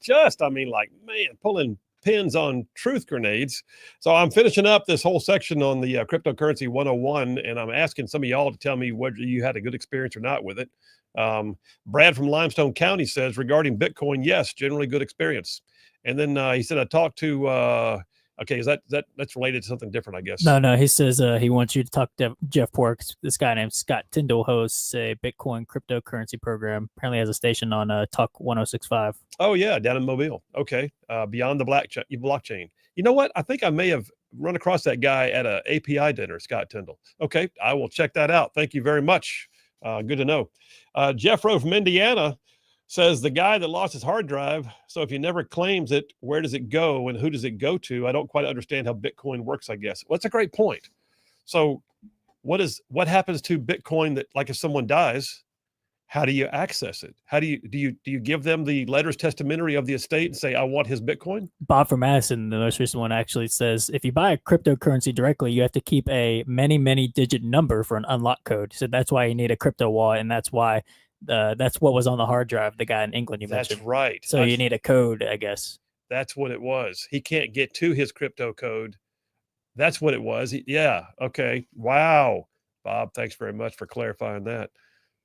Pulling pins on truth grenades. So I'm finishing up this whole section on the cryptocurrency 101, and I'm asking some of y'all to tell me whether you had a good experience or not with it. Brad from Limestone County says, regarding Bitcoin, yes, generally good experience. And then he said, I talked to okay, is that's related to something different, I guess? No. He says he wants you to talk to Jeff Porks. This guy named Scott Tyndall hosts a Bitcoin cryptocurrency program. Apparently has a station on Talk 106.5. Oh, yeah, down in Mobile. Okay, Beyond the Blockchain. You know what? I think I may have run across that guy at a API dinner, Scott Tyndall. Okay, I will check that out. Thank you very much. Good to know. Jeff Rowe from Indiana says the guy that lost his hard drive. So if he never claims it, where does it go and who does it go to? I don't quite understand how Bitcoin works, I guess. Well, that's a great point. So what happens to Bitcoin that, like, if someone dies, how do you access it? How do you give them the letters testamentary of the estate and say, I want his Bitcoin? Bob from Madison, the most recent one, actually says if you buy a cryptocurrency directly, you have to keep a many digit number for an unlock code. So that's why you need a crypto wallet, and that's why that's what was on the hard drive, the guy in England you mentioned. That's right. So you need a code, I guess. That's what it was. He can't get to his crypto code. That's what it was. Yeah. Okay. Wow. Bob, thanks very much for clarifying that.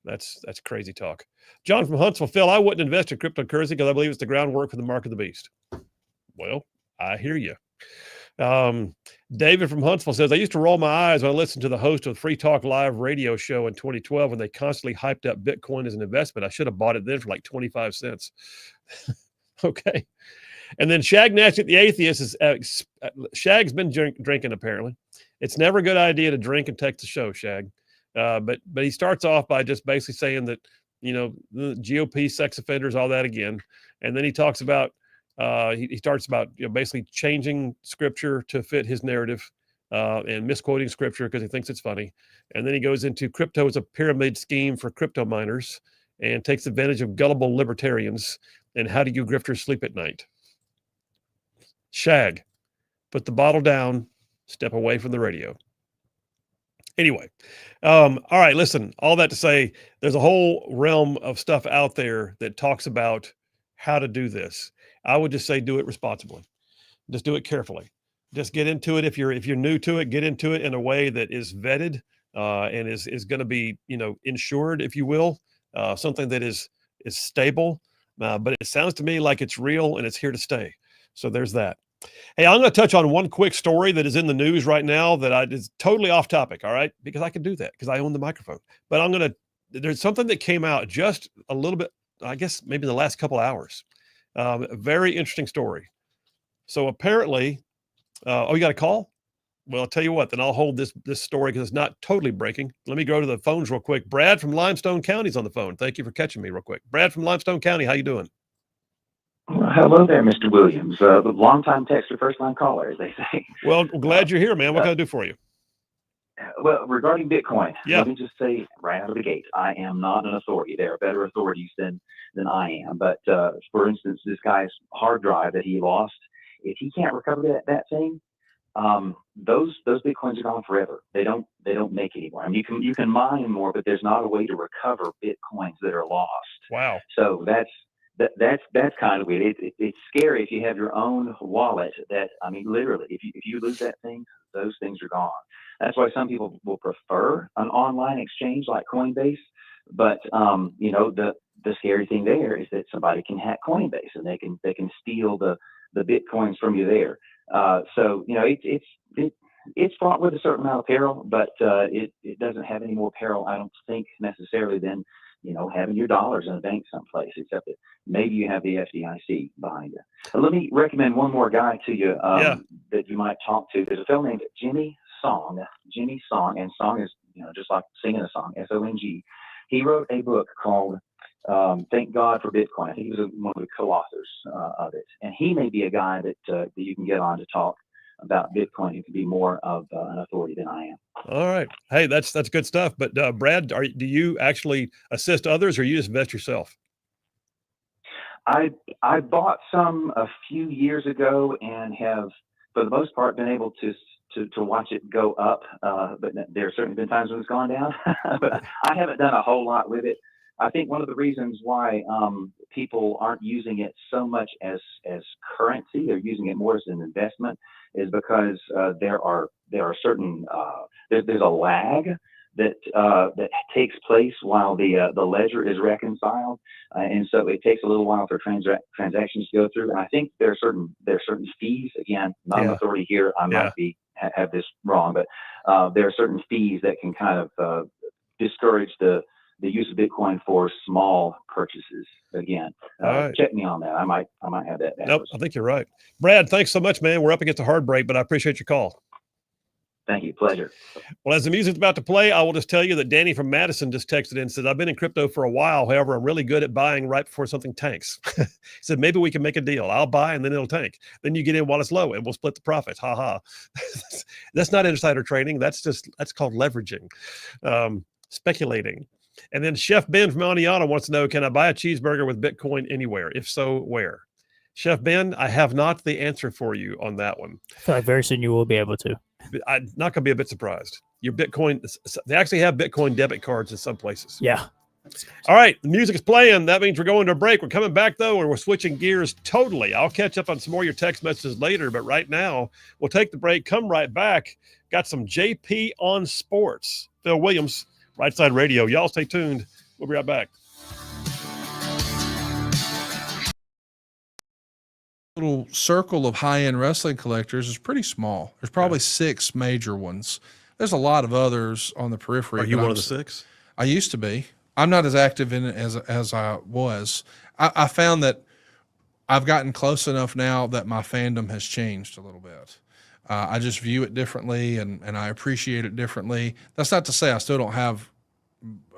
That's crazy talk. John from Huntsville, Phil, I wouldn't invest in cryptocurrency because I believe it's the groundwork for the mark of the beast. Well, I hear you. David from Huntsville says, I used to roll my eyes when I listened to the host of the Free Talk Live radio show in 2012 when they constantly hyped up Bitcoin as an investment. I should have bought it then for like 25 cents. Okay. And then Shag Nash the Atheist is Shag's been drinking apparently. It's never a good idea to drink and text the show, Shag. But he starts off by just basically saying that, the GOP sex offenders, all that again. And then he talks about he starts about basically changing scripture to fit his narrative and misquoting scripture because he thinks it's funny. And then he goes into crypto as a pyramid scheme for crypto miners and takes advantage of gullible libertarians. And how do you grifters sleep at night? Shag, put the bottle down, step away from the radio. Anyway, all right, listen, all that to say, there's a whole realm of stuff out there that talks about how to do this. I would just say do it responsibly. Just do it carefully. Just get into it. If you're new to it, get into it in a way that is vetted. and is going to be, insured, if you will, something that is stable. But it sounds to me like it's real and it's here to stay. So there's that. Hey, I'm going to touch on one quick story that is in the news right now that is totally off topic. All right, because I can do that because I own the microphone. But there's something that came out just a little bit, I guess maybe in the last couple of hours. A very interesting story. So apparently, you got a call? Well, I'll tell you what, then I'll hold this story because it's not totally breaking. Let me go to the phones real quick. Brad from Limestone County's on the phone. Thank you for catching me real quick. Brad from Limestone County, how you doing? Well, hello there, Mr. Williams. Long-time texter, first-time caller, as they say. Well, glad you're here, man. What can I do for you? Well, regarding Bitcoin, Yeah. let me just say right out of the gate, I am not an authority. There are better authorities than I am. But for instance, this guy's hard drive that he lost, if he can't recover that thing, those Bitcoins are gone forever. They don't make anymore. I mean, you can mine more, but there's not a way to recover Bitcoins that are lost. Wow. So that's kind of weird. It's scary if you have your own wallet. Literally, if you lose that thing, those things are gone. That's why some people will prefer an online exchange like Coinbase. But the scary thing there is that somebody can hack Coinbase and they can steal the Bitcoins from you there. It's fraught with a certain amount of peril, but it doesn't have any more peril, I don't think, necessarily than having your dollars in a bank someplace, except that maybe you have the FDIC behind you. Let me recommend one more guy to you that you might talk to. There's a fellow named Jimmy Song, and Song is just like singing a song, SONG. He wrote a book called Thank God for Bitcoin. I think he was one of the co-authors of it, and he may be a guy that you can get on to talk about Bitcoin. He could be more of an authority than I am. All right. Hey, that's good stuff. But Brad, do you actually assist others, or you just invest yourself? I bought some a few years ago and have, for the most part, been able to watch it go up. But there have certainly been times when it's gone down. But I haven't done a whole lot with it. I think one of the reasons why people aren't using it so much as currency, they're using it more as an investment, is because there are certain there's a lag that takes place while the ledger is reconciled, and so it takes a little while for transactions to go through. And I think there are certain fees. Again, not an authority here. I might have this wrong, but there are certain fees that can kind of discourage the use of Bitcoin for small purchases. Again, check me on that. I might have that backwards. Nope, I think you're right. Brad, thanks so much, man. We're up against a hard break, but I appreciate your call. Thank you. Pleasure. Well, as the music's about to play, I will just tell you that Danny from Madison just texted in and said, I've been in crypto for a while. However, I'm really good at buying right before something tanks. He said, maybe we can make a deal. I'll buy and then it'll tank. Then you get in while it's low and we'll split the profits. Ha ha. That's not insider trading. That's called leveraging, speculating. And then Chef Ben from Aniana wants to know, can I buy a cheeseburger with Bitcoin anywhere? If so, where? Chef Ben, I have not the answer for you on that one. I feel like very soon you will be able to. I'm not going to be a bit surprised. Your Bitcoin, they actually have Bitcoin debit cards in some places. Yeah. All right. The music is playing. That means we're going to a break. We're coming back, though, and we're switching gears totally. I'll catch up on some more of your text messages later, but right now, we'll take the break, come right back. Got some JP on sports. Phil Williams, Rightside Radio. Y'all stay tuned. We'll be right back. Little circle of high-end wrestling collectors is pretty small. There's probably 6 major ones. There's a lot of others on the periphery. Are you one of the 6? I used to be. I'm not as active in it as I was. I found that I've gotten close enough now that my fandom has changed a little bit. I just view it differently and I appreciate it differently. That's not to say I still don't have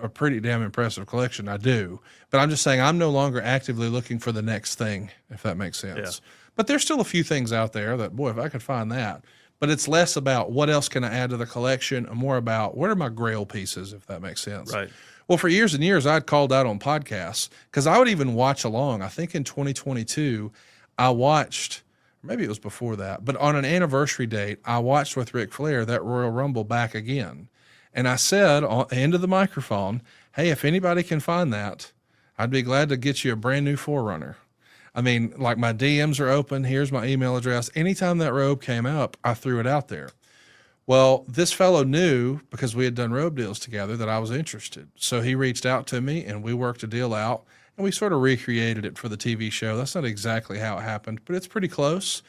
a pretty damn impressive collection. I do, but I'm just saying I'm no longer actively looking for the next thing, if that makes sense. Yeah. But there's still a few things out there that, boy, if I could find that, but it's less about what else can I add to the collection and more about what are my grail pieces, if that makes sense. Right. Well, for years and years, I'd called out on podcasts because I would even watch along. I think in 2022, I watched, maybe it was before that, but on an anniversary date, I watched with Ric Flair that Royal Rumble back again. And I said into the microphone, hey, if anybody can find that, I'd be glad to get you a brand new Forerunner. I mean, like my DMs are open. Here's my email address. Anytime that robe came up, I threw it out there. Well, this fellow knew, because we had done robe deals together, that I was interested. So he reached out to me and we worked a deal out and we sort of recreated it for the TV show. That's not exactly how it happened, but it's pretty close.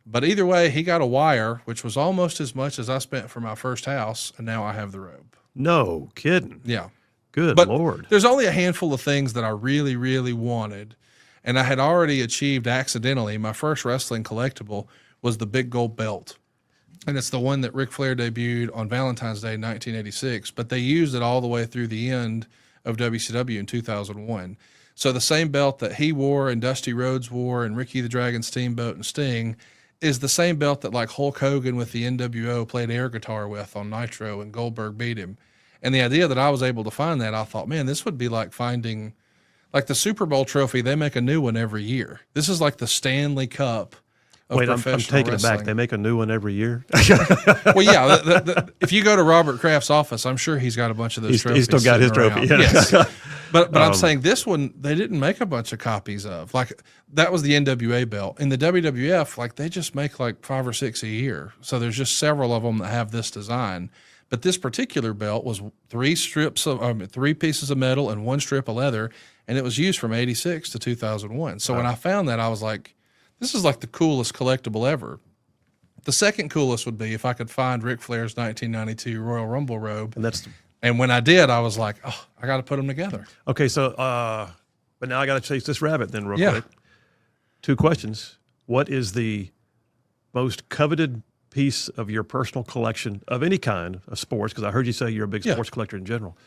But either way, he got a wire, which was almost as much as I spent for my first house. And now I have the robe. No kidding. Yeah. Good But Lord. there's only a handful of things that I really, really wanted. And I had already achieved accidentally. My first wrestling collectible was the big gold belt. And it's the one that Ric Flair debuted on Valentine's Day, 1986. But they used it all the way through the end of WCW in 2001. So the same belt that he wore and Dusty Rhodes wore and Ricky the Dragon Steamboat and Sting is the same belt that like Hulk Hogan with the NWO played air guitar with on Nitro and Goldberg beat him. And the idea that I was able to find that, I thought, man, this would be like finding, like the Super Bowl trophy, they make a new one every year. This is like the Stanley Cup of Wait, I'm professional taking wrestling. it back. They make a new one every year. Well, yeah. If you go to Robert Kraft's office, I'm sure he's got a bunch of those trophies. He's still got his sitting trophy. around. Yeah. Yes. But I'm saying this one, they didn't make a bunch of copies of. Like, that was the NWA belt. In the WWF, like, they just make like 5 or 6 a year. So there's just several of them that have this design. But this particular belt was 3 pieces of metal and 1 strip of leather, and it was used from 86 to 2001. So when I found that, I was like, this is like the coolest collectible ever. The second coolest would be if I could find Ric Flair's 1992 Royal Rumble robe. And when I did, I was like, oh, I got to put them together. Okay, so, but now I got to chase this rabbit then real quick. 2 questions. What is the most coveted piece of your personal collection of any kind of sports? Because I heard you say you're a big sports collector in general.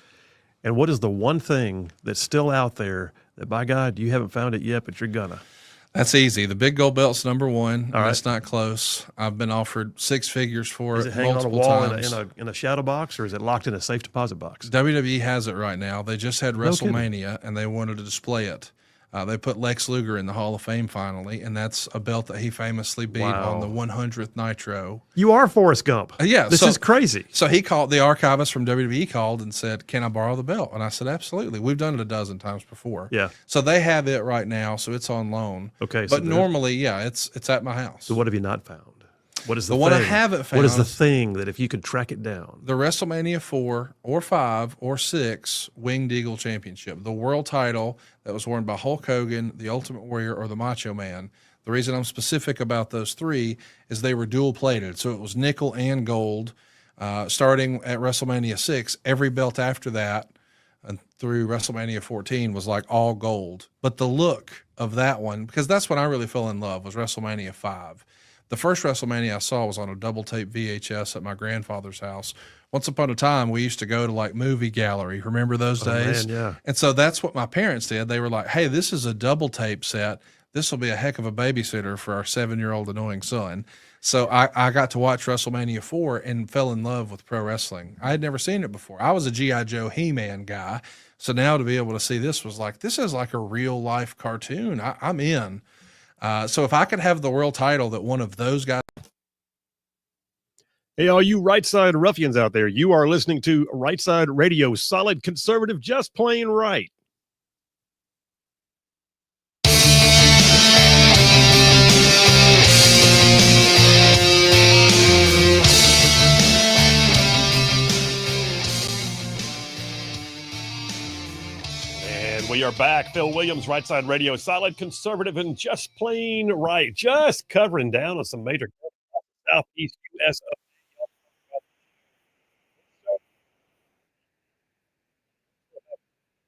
And what is the one thing that's still out there that, by God, you haven't found it yet, but you're gonna? That's easy. The big gold belt's number 1. All right. That's not close. I've been offered 6 figures for Is it it hanging on a multiple wall times. in a shadow box, or is it locked in a safe deposit box? WWE has it right now. They just had No kidding. WrestleMania, and they wanted to display it. They put Lex Luger in the Hall of Fame finally, and that's a belt that he famously beat on the 100th Nitro. You are Forrest Gump. This is crazy. So he called, the archivist from WWE called and said, can I borrow the belt? And I said, absolutely. We've done it a dozen times before. Yeah. So they have it right now, so it's on loan. Okay. But normally, it's at my house. So what have you not found? What is the one I thing? haven't found? What is the thing that if you could track it down? The WrestleMania 4 or 5 or 6 Winged Eagle Championship, the world title that was worn by Hulk Hogan, the Ultimate Warrior, or the Macho Man. The reason I'm specific about those 3 is they were dual plated. So it was nickel and gold. Starting at WrestleMania 6, every belt after that and through WrestleMania 14 was like all gold. But the look of that one, because that's when I really fell in love, was WrestleMania 5. The first WrestleMania I saw was on a double tape VHS at my grandfather's house. Once upon a time, we used to go to like movie gallery. Remember those days? Man, yeah. And so that's what my parents did. They were like, hey, this is a double tape set. This will be a heck of a babysitter for our 7-year-old annoying son. So I got to watch WrestleMania 4 and fell in love with pro wrestling. I had never seen it before. I was a G.I. Joe He-Man guy. So now to be able to see this was like, this is like a real life cartoon. I'm in. So if I could have the world title that one of those guys. Hey, all you Rightside ruffians out there, you are listening to Rightside Radio, solid conservative, just plain right. And we are back. Phil Williams, Rightside Radio, solid conservative and just plain right. Just covering down on some major Southeast U.S.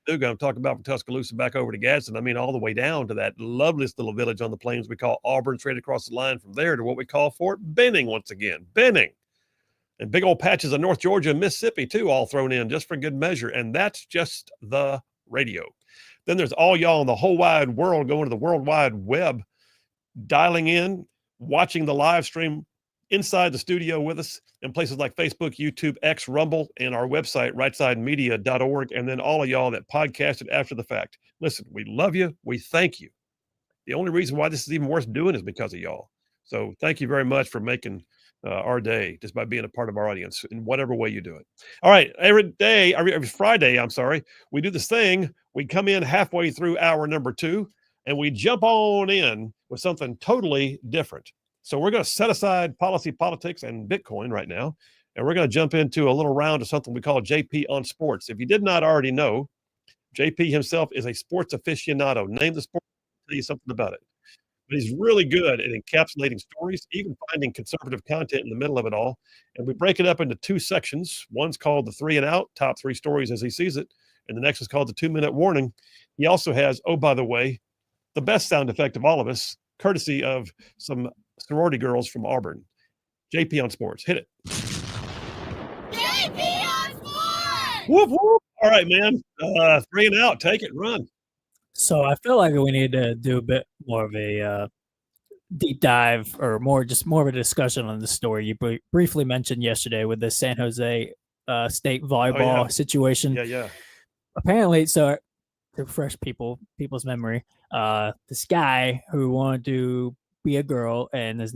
I'm talking about from Tuscaloosa back over to Gadsden. I mean, all the way down to that loveliest little village on the plains we call Auburn, straight across the line from there to what we call Fort Benning once again. Benning. And big old patches of North Georgia and Mississippi, too, all thrown in just for good measure. And that's just the radio. Then there's all y'all in the whole wide world going to the World Wide Web, dialing in, watching the live stream inside the studio with us in places like Facebook, YouTube, X, Rumble, and our website, rightsidemedia.org, and then all of y'all that podcasted after the fact. Listen, we love you. We thank you. The only reason why this is even worth doing is because of y'all. So thank you very much for making our day just by being a part of our audience in whatever way you do it. All right. Every Friday, we do this thing. We come in halfway through hour number 2, and we jump on in with something totally different. So we're going to set aside policy, politics, and Bitcoin right now, and we're going to jump into a little round of something we call JP on Sports. If you did not already know, JP himself is a sports aficionado. Name the sport, tell you something about it. But he's really good at encapsulating stories, even finding conservative content in the middle of it all. And we break it up into two sections. One's called the 3 and Out, top 3 stories as he sees it. And the next is called the 2-minute warning. He also has, oh, by the way, the best sound effect of all of us, courtesy of some sorority girls from Auburn. JP on Sports. Hit it. JP on Sports! Whoop, whoop. All right, man. 3 and Out. Take it. Run. So I feel like we need to do a bit more of a deep dive, or more of a discussion on the story you briefly mentioned yesterday with the San Jose State volleyball situation. Yeah. Apparently, so to refresh people's memory, this guy who wanted to be a girl, and his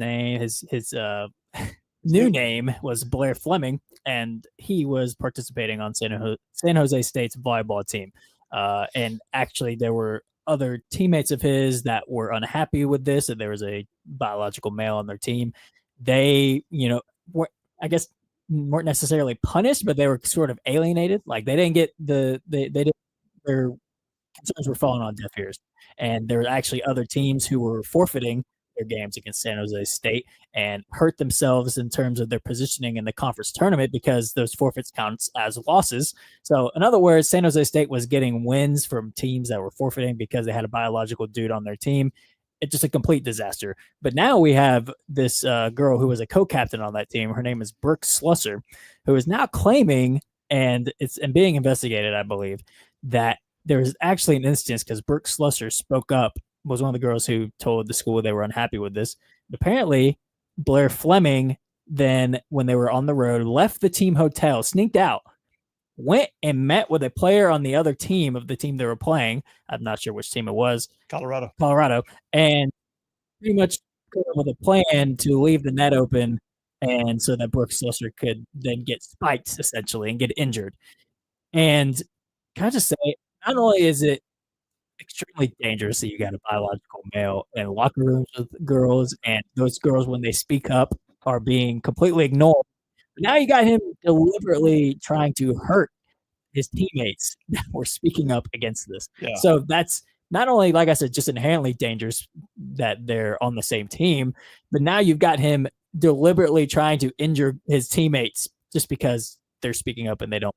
new name was Blair Fleming, and he was participating on San Jose State's volleyball team. And actually, there were other teammates of his that were unhappy with this, and there was a biological male on their team. They, I guess, weren't necessarily punished, but they were sort of alienated. Like they didn't get their concerns were falling on deaf ears. And there were actually other teams who were forfeiting their games against San Jose State and hurt themselves in terms of their positioning in the conference tournament because those forfeits counts as losses. So in other words, San Jose State was getting wins from teams that were forfeiting because they had a biological dude on their team. It's just a complete disaster. But now we have this girl who was a co-captain on that team. Her name is Brooke Slusser, who is now claiming, and it's being investigated, I believe, that there was actually an instance because Brooke Slusser spoke up, was one of the girls who told the school they were unhappy with this. But apparently, Blair Fleming then, when they were on the road, left the team hotel, sneaked out, went and met with a player on the other team of the team they were playing. I'm not sure which team it was. Colorado. And pretty much with a plan to leave the net open, and so that Brooke Slusser could then get spiked, essentially, and get injured. And can I just say, not only is it extremely dangerous that you got a biological male in locker rooms with girls, and those girls, when they speak up, are being completely ignored. But now you got him deliberately trying to hurt his teammates that were speaking up against this. Yeah. So that's not only, like I said, just inherently dangerous that they're on the same team, but now you've got him deliberately trying to injure his teammates just because they're speaking up and they don't.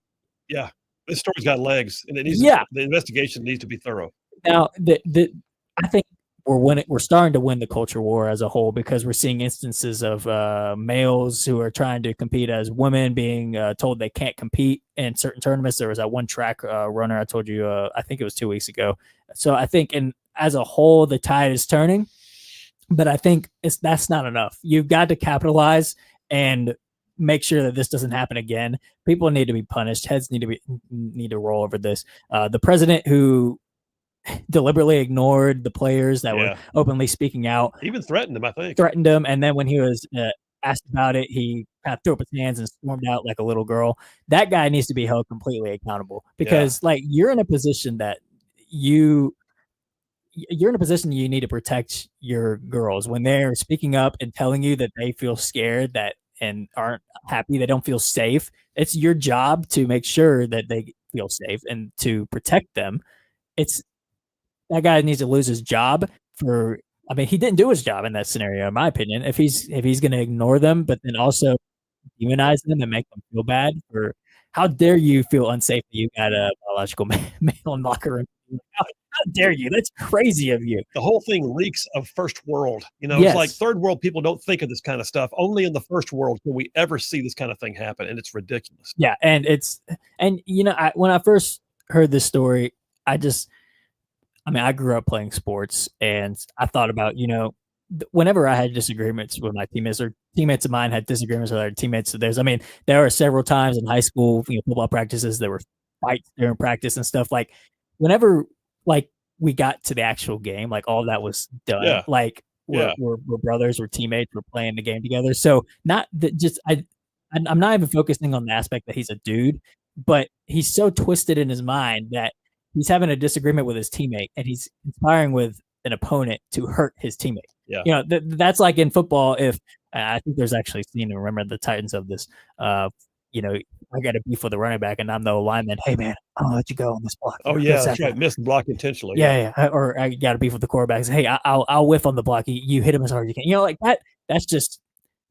Yeah. This story's got legs, and the investigation needs to be thorough. Now, I think we're starting to win the culture war as a whole, because we're seeing instances of males who are trying to compete as women being told they can't compete in certain tournaments. There was that one track runner I told you, I think it was 2 weeks ago. So I think, as a whole, the tide is turning, but I think that's not enough. You've got to capitalize and make sure that this doesn't happen again. People need to be punished. Heads need to roll over this. The president who deliberately ignored the players that were openly speaking out, even threatened them, I think. And then when he was asked about it, he kind of threw up his hands and stormed out like a little girl. That guy needs to be held completely accountable, because you're in a position that you're in a position you need to protect your girls when they're speaking up and telling you that they feel scared and aren't happy, they don't feel safe. It's your job to make sure that they feel safe and to protect them. That guy needs to lose his job he didn't do his job in that scenario, in my opinion. If he's going to ignore them, but then also demonize them and make them feel bad, for how dare you feel unsafe that you got a biological male in the locker room? How dare you? That's crazy of you. The whole thing reeks of first world. Yes. It's like third world people don't think of this kind of stuff. Only in the first world can we ever see this kind of thing happen, and it's ridiculous. Yeah, and when I first heard this story, I grew up playing sports, and I thought about, whenever I had disagreements with my teammates, or teammates of mine had disagreements with other teammates of theirs. There were several times in high school, football practices, there were fights during practice and stuff. Like, whenever, we got to the actual game, all that was done. Yeah. We're brothers, we're teammates, we're playing the game together. So not that I'm not even focusing on the aspect that he's a dude, but he's so twisted in his mind that he's having a disagreement with his teammate, and he's conspiring with an opponent to hurt his teammate. Yeah. That's like in football. If I think there's actually seen, remember the Titans of this, I got a beef with the running back and I'm the lineman. Hey man, I'll let you go on this block. Oh yeah, that's right. Missed the block intentionally. Yeah. Or I got a beef with the quarterbacks. Hey, I'll whiff on the block. You hit him as hard as you can. Like that.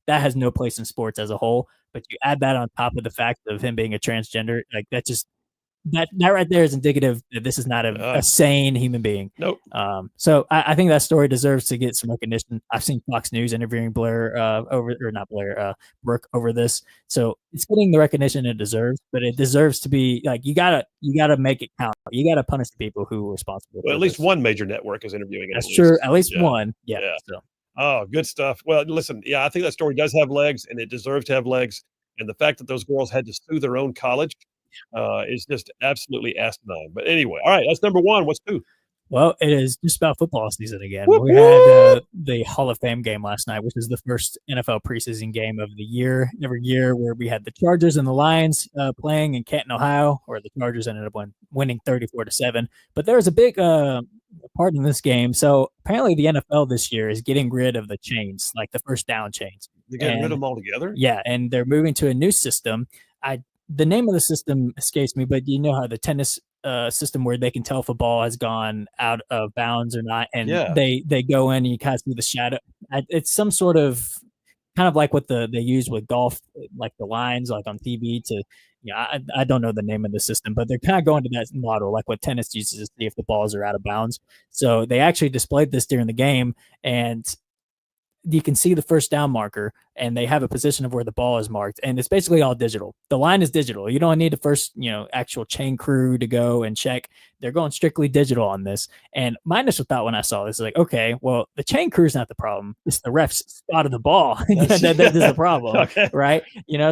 That has no place in sports as a whole. But you add that on top of the fact of him being a transgender, like that right there is indicative that this is not a sane human being. Nope. So I think that story deserves to get some recognition. I've seen Fox News interviewing Brooke over this. So it's getting the recognition it deserves, but it deserves to be like, you gotta make it count. You gotta punish the people who are responsible. Well, at least one major network is interviewing. That's true. At least one. Yeah. So. Oh, good stuff. Well, listen, I think that story does have legs and it deserves to have legs. And the fact that those girls had to sue their own college is just absolutely asinine. But anyway, all right, that's number one. What's two? Well, it is just about football season again. Whoop, we had the Hall of Fame game last night, which is the first NFL preseason game of the year. Every year where we had the Chargers and the Lions playing in Canton, Ohio, where the Chargers ended up winning 34-7. But there was a big part in this game. So apparently the NFL this year is getting rid of the chains, like the first down chains. They're getting rid of them altogether? Yeah, and they're moving to a new system. The name of the system escapes me, but you know how the tennis system where they can tell if a ball has gone out of bounds or not, and they go in and you kind of see the shadow. It's some sort of kind of like what they use with golf, like the lines, like on TV to. I don't know the name of the system, but they're kind of going to that model, like what tennis uses to see if the balls are out of bounds. So they actually displayed this during the game, and you can see the first down marker, and they have a position of where the ball is marked, and it's basically all digital. The line is digital. You don't need the first, actual chain crew to go and check. They're going strictly digital on this. And my initial thought when I saw this is like, okay, well, the chain crew is not the problem. It's the refs spotted the ball. that is the problem, okay. Right?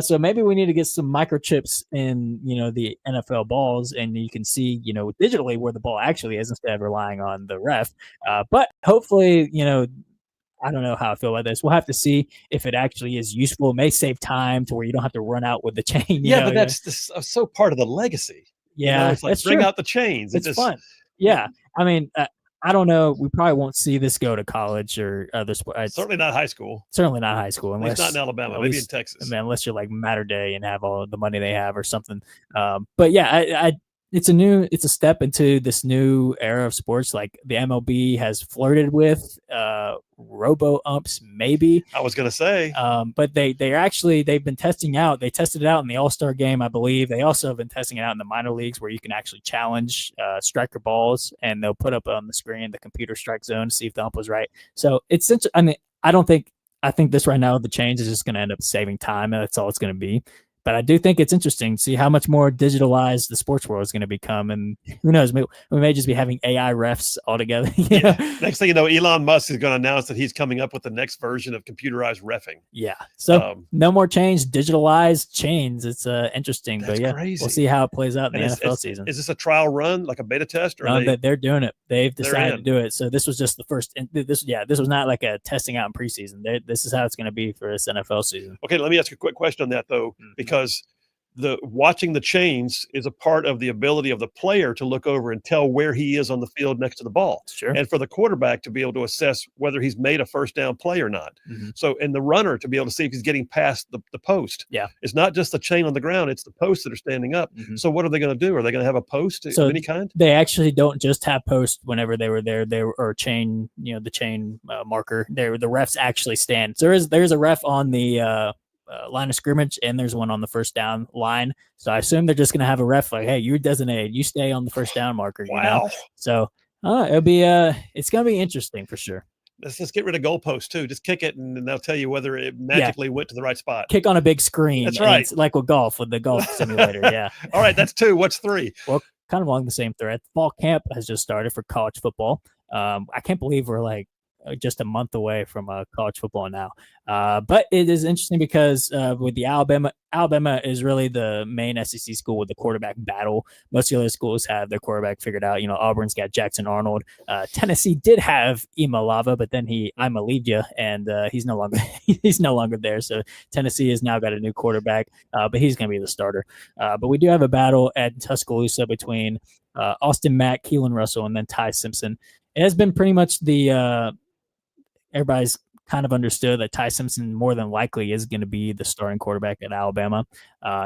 So maybe we need to get some microchips in, the NFL balls, and you can see, digitally where the ball actually is instead of relying on the ref. But hopefully, I don't know how I feel about this. We'll have to see if it actually is useful. It may save time to where you don't have to run out with the chain. But that's so part of the legacy. Yeah, it's like bring out the chains. It's fun. Yeah, I mean, I don't know. We probably won't see this go to college or other sports. Certainly not high school. Certainly not high school. Unless not in Alabama. Maybe in Texas. Unless you're like Mater Day and have all the money they have or something. But yeah, it's a step into this new era of sports. Like the MLB has flirted with robo umps, maybe. I was going to say, but they've been testing out. They tested it out in the All-Star game, I believe. They also have been testing it out in the minor leagues where you can actually challenge striker balls, and they'll put up on the screen the computer strike zone to see if the ump was right. So it's, I mean, I think this right now, the change is just going to end up saving time, and that's all it's going to be. But I do think it's interesting to see how much more digitalized the sports world is going to become. And who knows, we may just be having AI refs altogether. Next thing you know, Elon Musk is going to announce that he's coming up with the next version of computerized reffing. Yeah. So no more change, digitalized chains. It's interesting. But yeah, crazy. We'll see how it plays out in the NFL season. Is this a trial run, like a beta test? Or no, they're doing it. They've decided to do it. So this was just the first. This was not like a testing out in preseason. This is how it's going to be for this NFL season. Okay, let me ask you a quick question on that, though, because the watching the chains is a part of the ability of the player to look over and tell where he is on the field next to the ball. Sure. And for the quarterback to be able to assess whether he's made a first down play or not. Mm-hmm. So, and the runner to be able to see if he's getting past the post. Yeah. It's not just the chain on the ground, it's the posts that are standing up. Mm-hmm. So what are they going to do? Are they going to have a post of any kind? They actually don't just have posts whenever they were there. Or chain, the chain marker. The refs actually stand. So there's a ref on the line of scrimmage, and there's one on the first down line. So I assume they're just going to have a ref like, hey, you're designated, you stay on the first down marker. Wow. So it'll be it's going to be interesting for sure. Let's get rid of goalposts too. Just kick it, and they'll tell you whether it magically went to the right spot. Kick on a big screen. That's right. It's like with the golf simulator. Yeah. All right, that's two. What's three? Well, kind of along the same thread. Fall camp has just started for college football. I can't believe we're like just a month away from college football now. But it is interesting because with the Alabama is really the main SEC school with the quarterback battle. Most of the other schools have their quarterback figured out. Auburn's got Jackson Arnold. Tennessee did have Imalava, but then I'ma leave you, and he's no longer there. So Tennessee has now got a new quarterback, but he's going to be the starter. But we do have a battle at Tuscaloosa between Austin Mack, Keelan Russell, and then Ty Simpson. It has been pretty much everybody's kind of understood that Ty Simpson more than likely is going to be the starting quarterback at Alabama.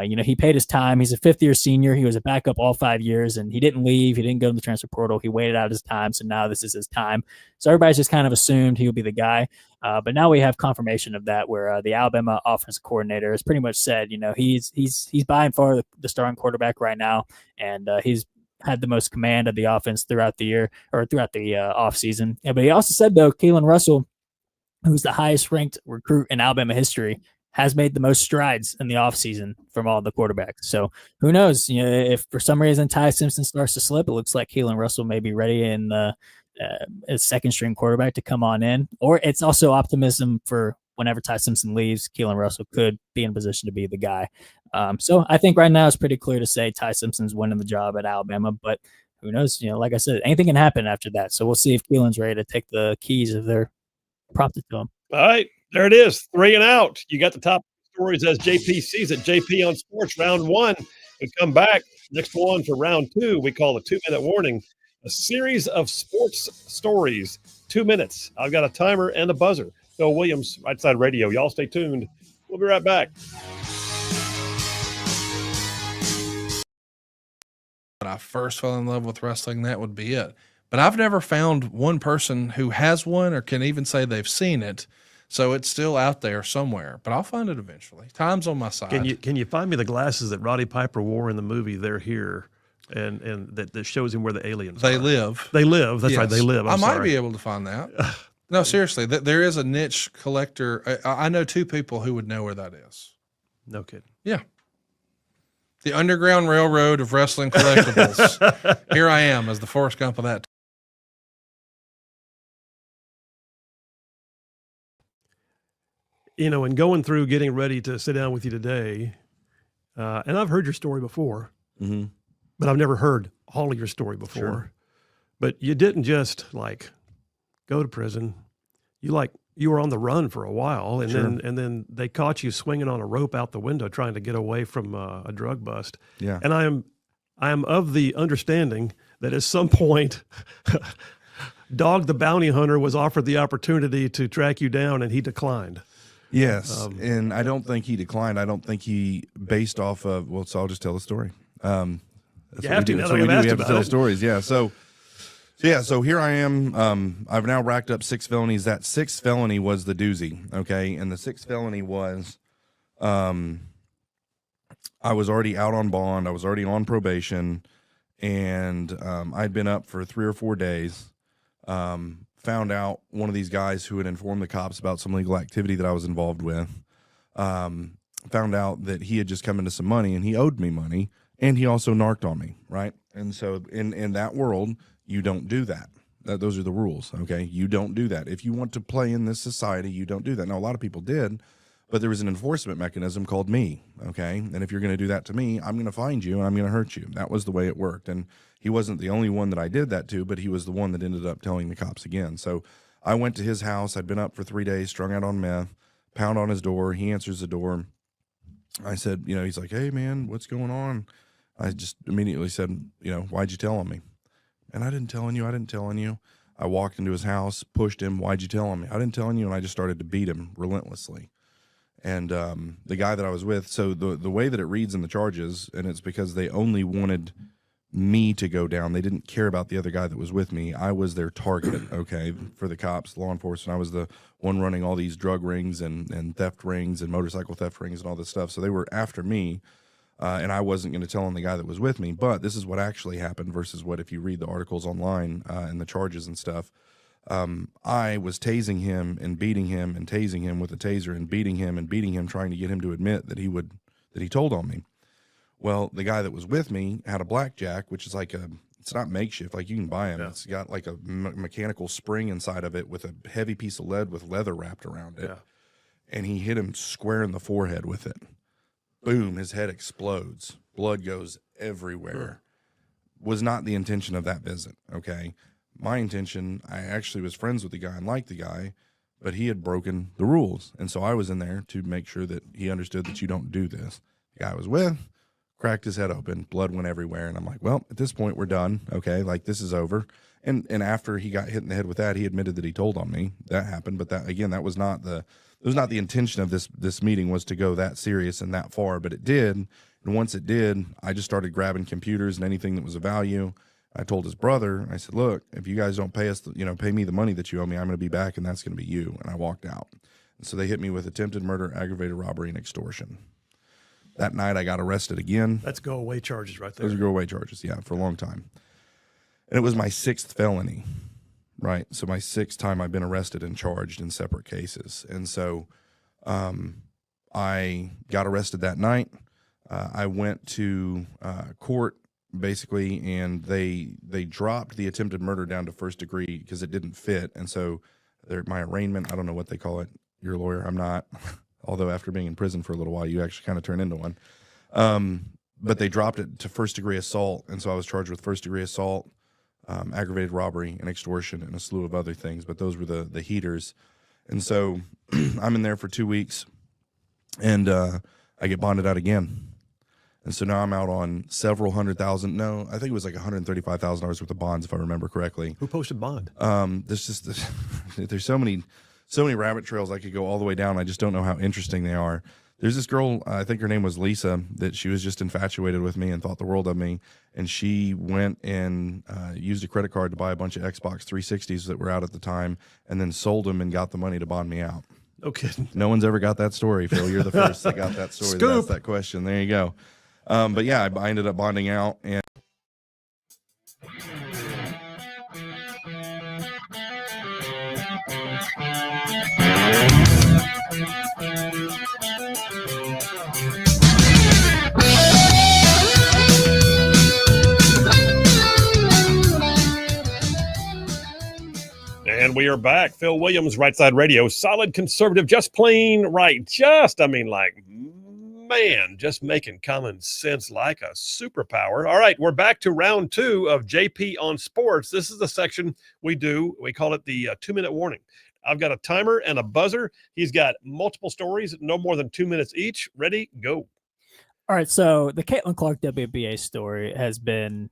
He paid his time. He's a fifth-year senior. He was a backup all 5 years, and he didn't leave. He didn't go to the transfer portal. He waited out his time, so now this is his time. So everybody's just kind of assumed he'll be the guy. But now we have confirmation of that, where the Alabama offensive coordinator has pretty much said, he's by far the starting quarterback right now, and he's had the most command of the offense throughout the year or throughout the offseason. Yeah, but he also said, though, Keelan Russell, who's the highest ranked recruit in Alabama history, has made the most strides in the offseason from all the quarterbacks. So who knows? If for some reason Ty Simpson starts to slip, it looks like Keelan Russell may be ready in the as second string quarterback to come on in. Or it's also optimism for whenever Ty Simpson leaves, Keelan Russell could be in position to be the guy. So I think right now it's pretty clear to say Ty Simpson's winning the job at Alabama, but who knows? Like I said, anything can happen after that. So we'll see if Keelan's ready to take the keys if they're prompted to him. All right, there it is. 3 and out. You got the top stories as JP sees it. JP on Sports, round 1. We come back. Next one for round 2. We call the 2-minute warning. A series of sports stories, 2 minutes. I've got a timer and a buzzer. Phil Williams, Rightside Radio. Y'all stay tuned. We'll be right back. When I first fell in love with wrestling, that would be it. But I've never found one person who has one or can even say they've seen it. So it's still out there somewhere, but I'll find it eventually. Time's on my side. Can you find me the glasses that Roddy Piper wore in the movie They're Here, and that shows him where the aliens They are? live. They live. That's Yes. right. They live. I might sorry. be able to find that. No, seriously, there is a niche collector. I know 2 people who would know where that is. No kidding. Yeah. The Underground Railroad of Wrestling Collectibles. Here I am as the Forrest Gump of that. And going through getting ready to sit down with you today, and I've heard your story before, but I've never heard all of your story before. Sure. But you didn't just go to prison. You were on the run for a while, and Sure. then they caught you swinging on a rope out the window trying to get away from a drug bust. Yeah. And I am of the understanding that at some point, Dog the Bounty Hunter was offered the opportunity to track you down, and he declined. Yes. And I don't think he declined. I don't think he based off of, so I'll just tell the story. That's You what have we to do. now That's that what we we've do. asked We have to about tell it. stories. Yeah. So here I am. I've now racked up 6 felonies. That 6th felony was the doozy. Okay. And the 6th felony was, I was already out on bond. I was already on probation, and I'd been up for 3 or 4 days. Found out one of these guys who had informed the cops about some legal activity that I was involved with. Found out that he had just come into some money, and he owed me money, and he also narked on me, right? And so in that world, you don't do that. Those are the rules, okay? You don't do that. If you want to play in this society, you don't do that. Now, a lot of people did, but there was an enforcement mechanism called me, okay? And if you're going to do that to me, I'm going to find you, and I'm going to hurt you. That was the way it worked. And he wasn't the only one that I did that to, but he was the one that ended up telling the cops again. So I went to his house. I'd been up for 3 days, strung out on meth, pound on his door. He answers the door. I said, he's like, "Hey, man, what's going on?" I just immediately said, "Why'd you tell on me?" "And I didn't tell on you. I didn't tell on you." I walked into his house, pushed him. "Why'd you tell on me?" "I didn't tell on you." And I just started to beat him relentlessly. And the guy that I was with, so the way that it reads in the charges, and it's because they only wanted me to go down. They didn't care about the other guy that was with me. I was their target, okay, for the cops, law enforcement. I was the one running all these drug rings and theft rings and motorcycle theft rings and all this stuff. So they were after me, and I wasn't going to tell on the guy that was with me. But this is what actually happened versus what if you read the articles online and the charges and stuff. I was tasing him and beating him and tasing him with a taser and beating him, trying to get him to admit that he told on me. Well, the guy that was with me had a blackjack, which is it's not makeshift, like you can buy them. Yeah. It's got like a mechanical spring inside of it with a heavy piece of lead with leather wrapped around it. Yeah. And he hit him square in the forehead with it. Boom, his head explodes. Blood goes everywhere. Was not the intention of that visit, okay? My intention, I actually was friends with the guy and liked the guy, but he had broken the rules. And so I was in there to make sure that he understood that you don't do this. The guy I was with cracked his head open, blood went everywhere, and I'm like, well, at this point we're done. Okay, like this is over. And after he got hit in the head with that, he admitted that he told on me. That happened, but that was not the intention of this meeting, was to go that serious and that far, but it did. And once it did, I just started grabbing computers and anything that was of value. I told his brother, I said, look, if you guys don't pay us, pay me the money that you owe me, I'm going to be back, and that's going to be you. And I walked out. And so they hit me with attempted murder, aggravated robbery, and extortion. That night I got arrested again. That's go away charges right there. Those are go away charges, yeah, for a long time. And it was my 6th felony, right? So my 6th time I've been arrested and charged in separate cases. And so I got arrested that night. I went to court basically, and they dropped the attempted murder down to first degree because it didn't fit. And so my arraignment, I don't know what they call it. You're a lawyer. I'm not. Although after being in prison for a little while, you actually kind of turn into one. But they dropped it to first degree assault. And so I was charged with first degree assault, aggravated robbery, and extortion, and a slew of other things. But those were the heaters. And so I'm in there for 2 weeks, and I get bonded out again. And so now I'm out on several $100,000. No, I think it was like $135,000 worth of bonds, if I remember correctly. Who posted bond? There's so many rabbit trails I could go all the way down. I just don't know how interesting they are. There's this girl, I think her name was Lisa, that she was just infatuated with me and thought the world of me. And she went and used a credit card to buy a bunch of Xbox 360s that were out at the time, and then sold them and got the money to bond me out. No kidding. No one's ever got that story, Phil. You're the first that got that story. Scoop. That's that question. There you go. But yeah, I ended up bonding out, and And we are back. Phil Williams, Rightside Radio, solid conservative, just plain right. Just making common sense like a superpower. All right, we're back to round 2 of JP on Sports. This is the section we call it the 2-minute warning. I've got a timer and a buzzer. He's got multiple stories, no more than 2 minutes each. Ready, go. All right, so the Caitlin Clark WNBA story has been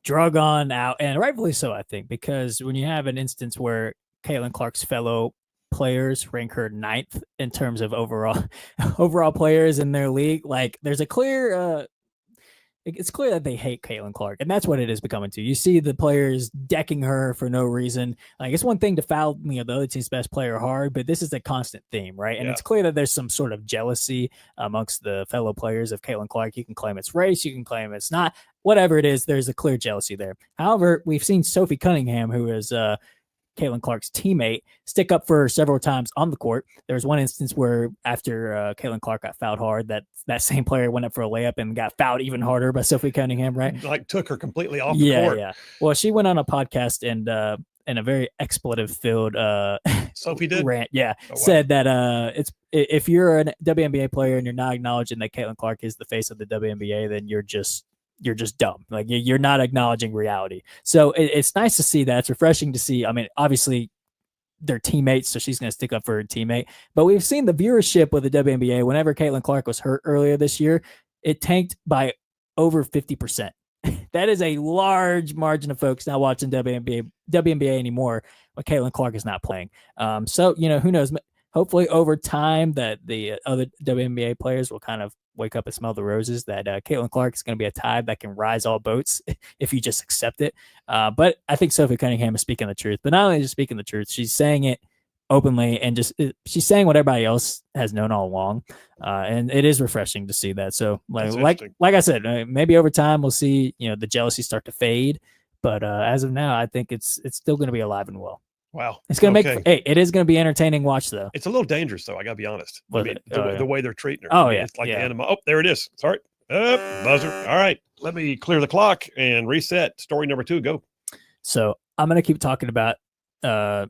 drug on out, and rightfully so, I think, because when you have an instance where Caitlin Clark's fellow players rank her 9th in terms of overall players in their league, like there's a clear it's clear that they hate Caitlin Clark, and that's what it is becoming to. You see the players decking her for no reason. Like, it's one thing to foul the other team's best player hard, but this is a constant theme, right? And It's clear that there's some sort of jealousy amongst the fellow players of Caitlin Clark. You can claim it's race, you can claim it's not. Whatever it is, there's a clear jealousy there. However, we've seen Sophie Cunningham, who is Caitlin Clark's teammate, stick up for her several times on the court. There was one instance where after Caitlin Clark got fouled hard, that same player went up for a layup and got fouled even harder by Sophie Cunningham, right? Like took her completely off the court. Yeah. Well, she went on a podcast and in a very expletive-filled Sophie did rant, wow. Said that if you're a WNBA player and you're not acknowledging that Caitlin Clark is the face of the WNBA, then you're just dumb. Like, you're not acknowledging reality. So it's nice to see that. It's refreshing to see. I mean, obviously they're teammates, so she's going to stick up for her teammate. But we've seen the viewership with the WNBA. Whenever Caitlin Clark was hurt earlier this year, it tanked by over 50%. That is a large margin of folks not watching WNBA anymore when Caitlin Clark is not playing. So, who knows? Hopefully over time that the other WNBA players will kind of wake up and smell the roses, that Caitlin Clark is going to be a tide that can rise all boats if you just accept it. But I think Sophie Cunningham is speaking the truth. But not only just speaking the truth, she's saying it openly, and she's saying what everybody else has known all along. And it is refreshing to see that. So like I said, maybe over time we'll see, the jealousy start to fade. But as of now, I think it's still going to be alive and well. Wow. It's going to it is going to be entertaining watch, though. It's a little dangerous, though. I got to be honest. The way they're treating her. Oh, yeah. It's like the animal. Oh, there it is. Sorry. Buzzer. All right. Let me clear the clock and reset. Story number 2. Go. So I'm going to keep talking about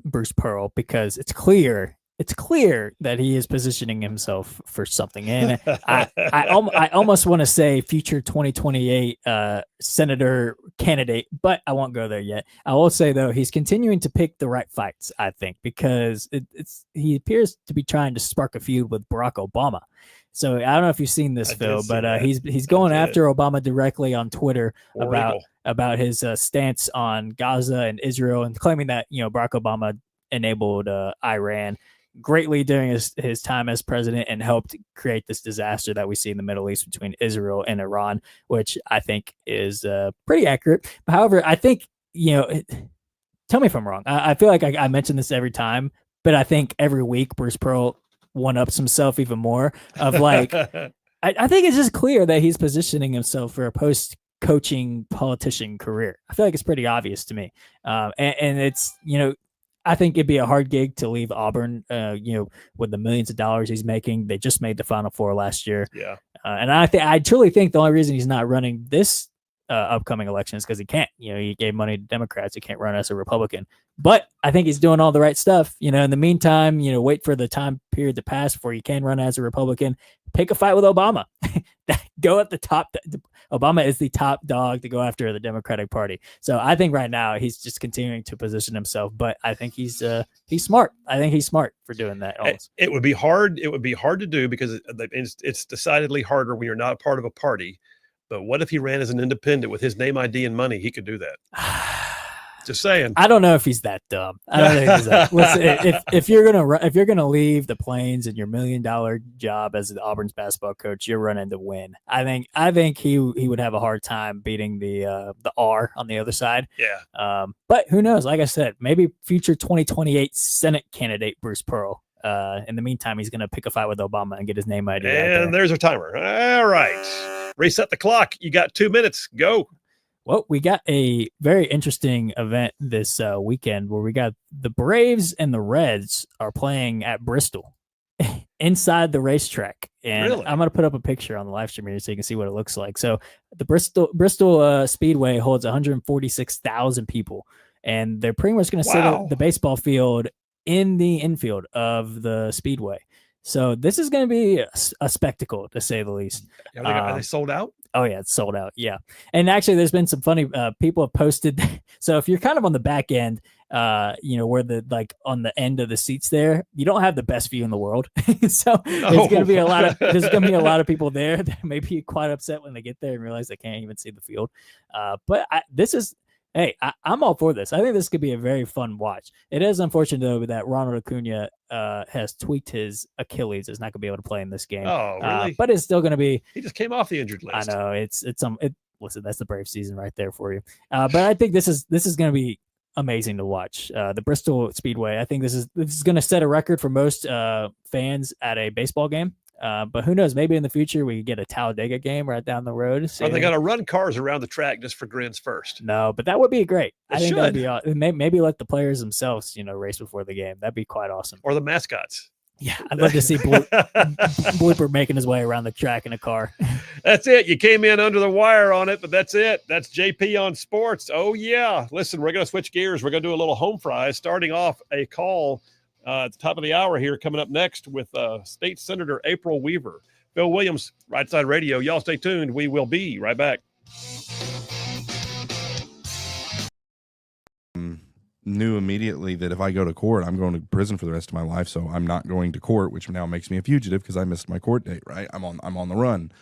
Bruce Pearl because it's clear it's clear that he is positioning himself for something. And I almost want to say future 2028 senator candidate, but I won't go there yet. I will say, though, he's continuing to pick the right fights, I think, because he appears to be trying to spark a feud with Barack Obama. So I don't know if you've seen this, Phil, but he's going after Obama directly on Twitter about his stance on Gaza and Israel, and claiming that, Barack Obama enabled Iran greatly during his time as president and helped create this disaster that we see in the Middle East between Israel and Iran, which I think is pretty accurate. But however, I think, tell me if I'm wrong. I feel like I mention this every time, but I think every week Bruce Pearl one-ups himself even more of like, I think it's just clear that he's positioning himself for a post-coaching politician career. I feel like it's pretty obvious to me. And it's, I think it'd be a hard gig to leave Auburn, with the millions of dollars he's making. They just made the Final Four last year. Yeah. And I truly think the only reason he's not running this upcoming election is because he can't. He gave money to Democrats. He can't run as a Republican. But I think he's doing all the right stuff. In the meantime, wait for the time period to pass before you can run as a Republican. Pick a fight with Obama. Go at the top. Obama is the top dog to go after the Democratic Party. So I think right now he's just continuing to position himself. But I think he's smart. I think he's smart for doing that. Almost. It would be hard. It would be hard to do because it's decidedly harder when you're not a part of a party. But what if he ran as an independent with his name, ID, and money? He could do that. Just saying. I don't know if he's that dumb. I don't think he's that. Listen, if you're gonna leave the Plains and your $1 million job as the Auburn's basketball coach, you're running to win. I think he would have a hard time beating the R on the other side. Yeah. But who knows? Like I said, maybe future 2028 Senate candidate Bruce Pearl. In the meantime, he's going to pick a fight with Obama and get his name ID. And there's our timer. All right. Reset the clock. You got 2 minutes. Go. Well, we got a very interesting event this weekend where we got the Braves and the Reds are playing at Bristol inside the racetrack. And really? I'm going to put up a picture on the live stream here so you can see what it looks like. So the Bristol Speedway holds 146,000 people, and they're pretty much going to set the baseball field in the infield of the Speedway. So this is going to be a spectacle, to say the least. Are they sold out? Oh, yeah, it's sold out. Yeah. And actually, there's been some funny people have posted. So if you're kind of on the back end, where on the end of the seats there, you don't have the best view in the world. So there's going to be a lot of people there that may be quite upset when they get there and realize they can't even see the field. But I'm all for this. I think this could be a very fun watch. It is unfortunate, though, that Ronald Acuna has tweaked his Achilles. Is not going to be able to play in this game. Oh, really? But it's still going to be. He just came off the injured list. I know listen, that's the Brave season right there for you. But I think this is going to be amazing to watch. The Bristol Speedway. I think this is going to set a record for most fans at a baseball game. But who knows? Maybe in the future we could get a Talladega game right down the road. Are they going to run cars around the track just for grins first? No, but that would be great. I think that would be awesome. Maybe let the players themselves, race before the game. That'd be quite awesome. Or the mascots. Yeah, I'd love to see Blooper making his way around the track in a car. That's it. You came in under the wire on it, but that's it. That's JP on sports. Oh, yeah. Listen, we're going to switch gears. We're going to do a little home fries, starting off a call at the top of the hour here, coming up next with State Senator April Weaver. Phil Williams, Rightside Radio. Y'all stay tuned. We will be right back. Knew immediately that if I go to court, I'm going to prison for the rest of my life. So I'm not going to court, which now makes me a fugitive because I missed my court date. Right? I'm on the run.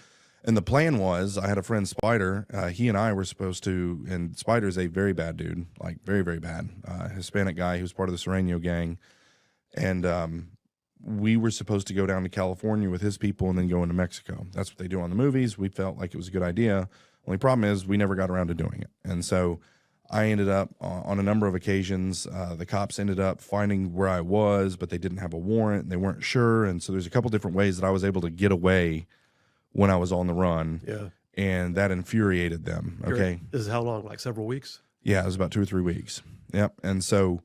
And the plan was, I had a friend, Spider. He and I were supposed to, and Spider's a very bad dude, like very, very bad, Hispanic guy who's part of the Sereno gang. And we were supposed to go down to California with his people and then go into Mexico. That's what they do on the movies. We felt like it was a good idea. Only problem is we never got around to doing it. And so I ended up on a number of occasions, the cops ended up finding where I was, but they didn't have a warrant and they weren't sure. And so there's a couple different ways that I was able to get away when I was on the run. Yeah. And that infuriated them. Okay. This is how long? Like several weeks? Yeah, it was about 2 or 3 weeks. Yep. And so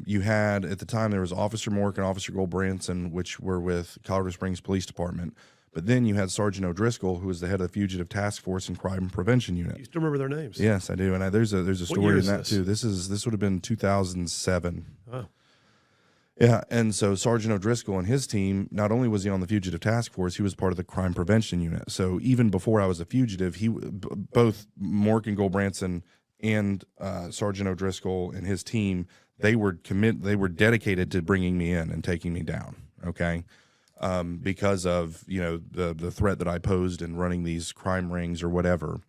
you had, at the time, there was Officer Mork and Officer Goldbranson, which were with Colorado Springs Police Department. But then you had Sergeant O'Driscoll, who was the head of the Fugitive Task Force and Crime Prevention Unit. You still remember their names? Yes, I do. And there's a story in that too. This would have been 2007. Oh. Yeah, and so Sergeant O'Driscoll and his team, not only was he on the fugitive task force, he was part of the crime prevention unit. So even before I was a fugitive, both Morgan Goldbranson and Sergeant O'Driscoll and his team, they were dedicated to bringing me in and taking me down. Okay, because of the threat that I posed in running these crime rings or whatever,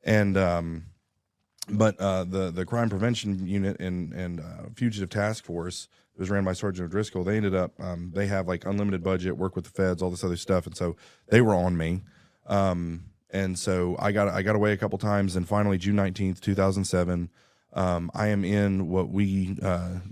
and but the crime prevention unit and fugitive task force. It was ran by Sergeant O'Driscoll. They ended up, they have like unlimited budget, work with the feds, all this other stuff. And so they were on me. And so I got away a couple times. And finally, June 19th, 2007, I am in what we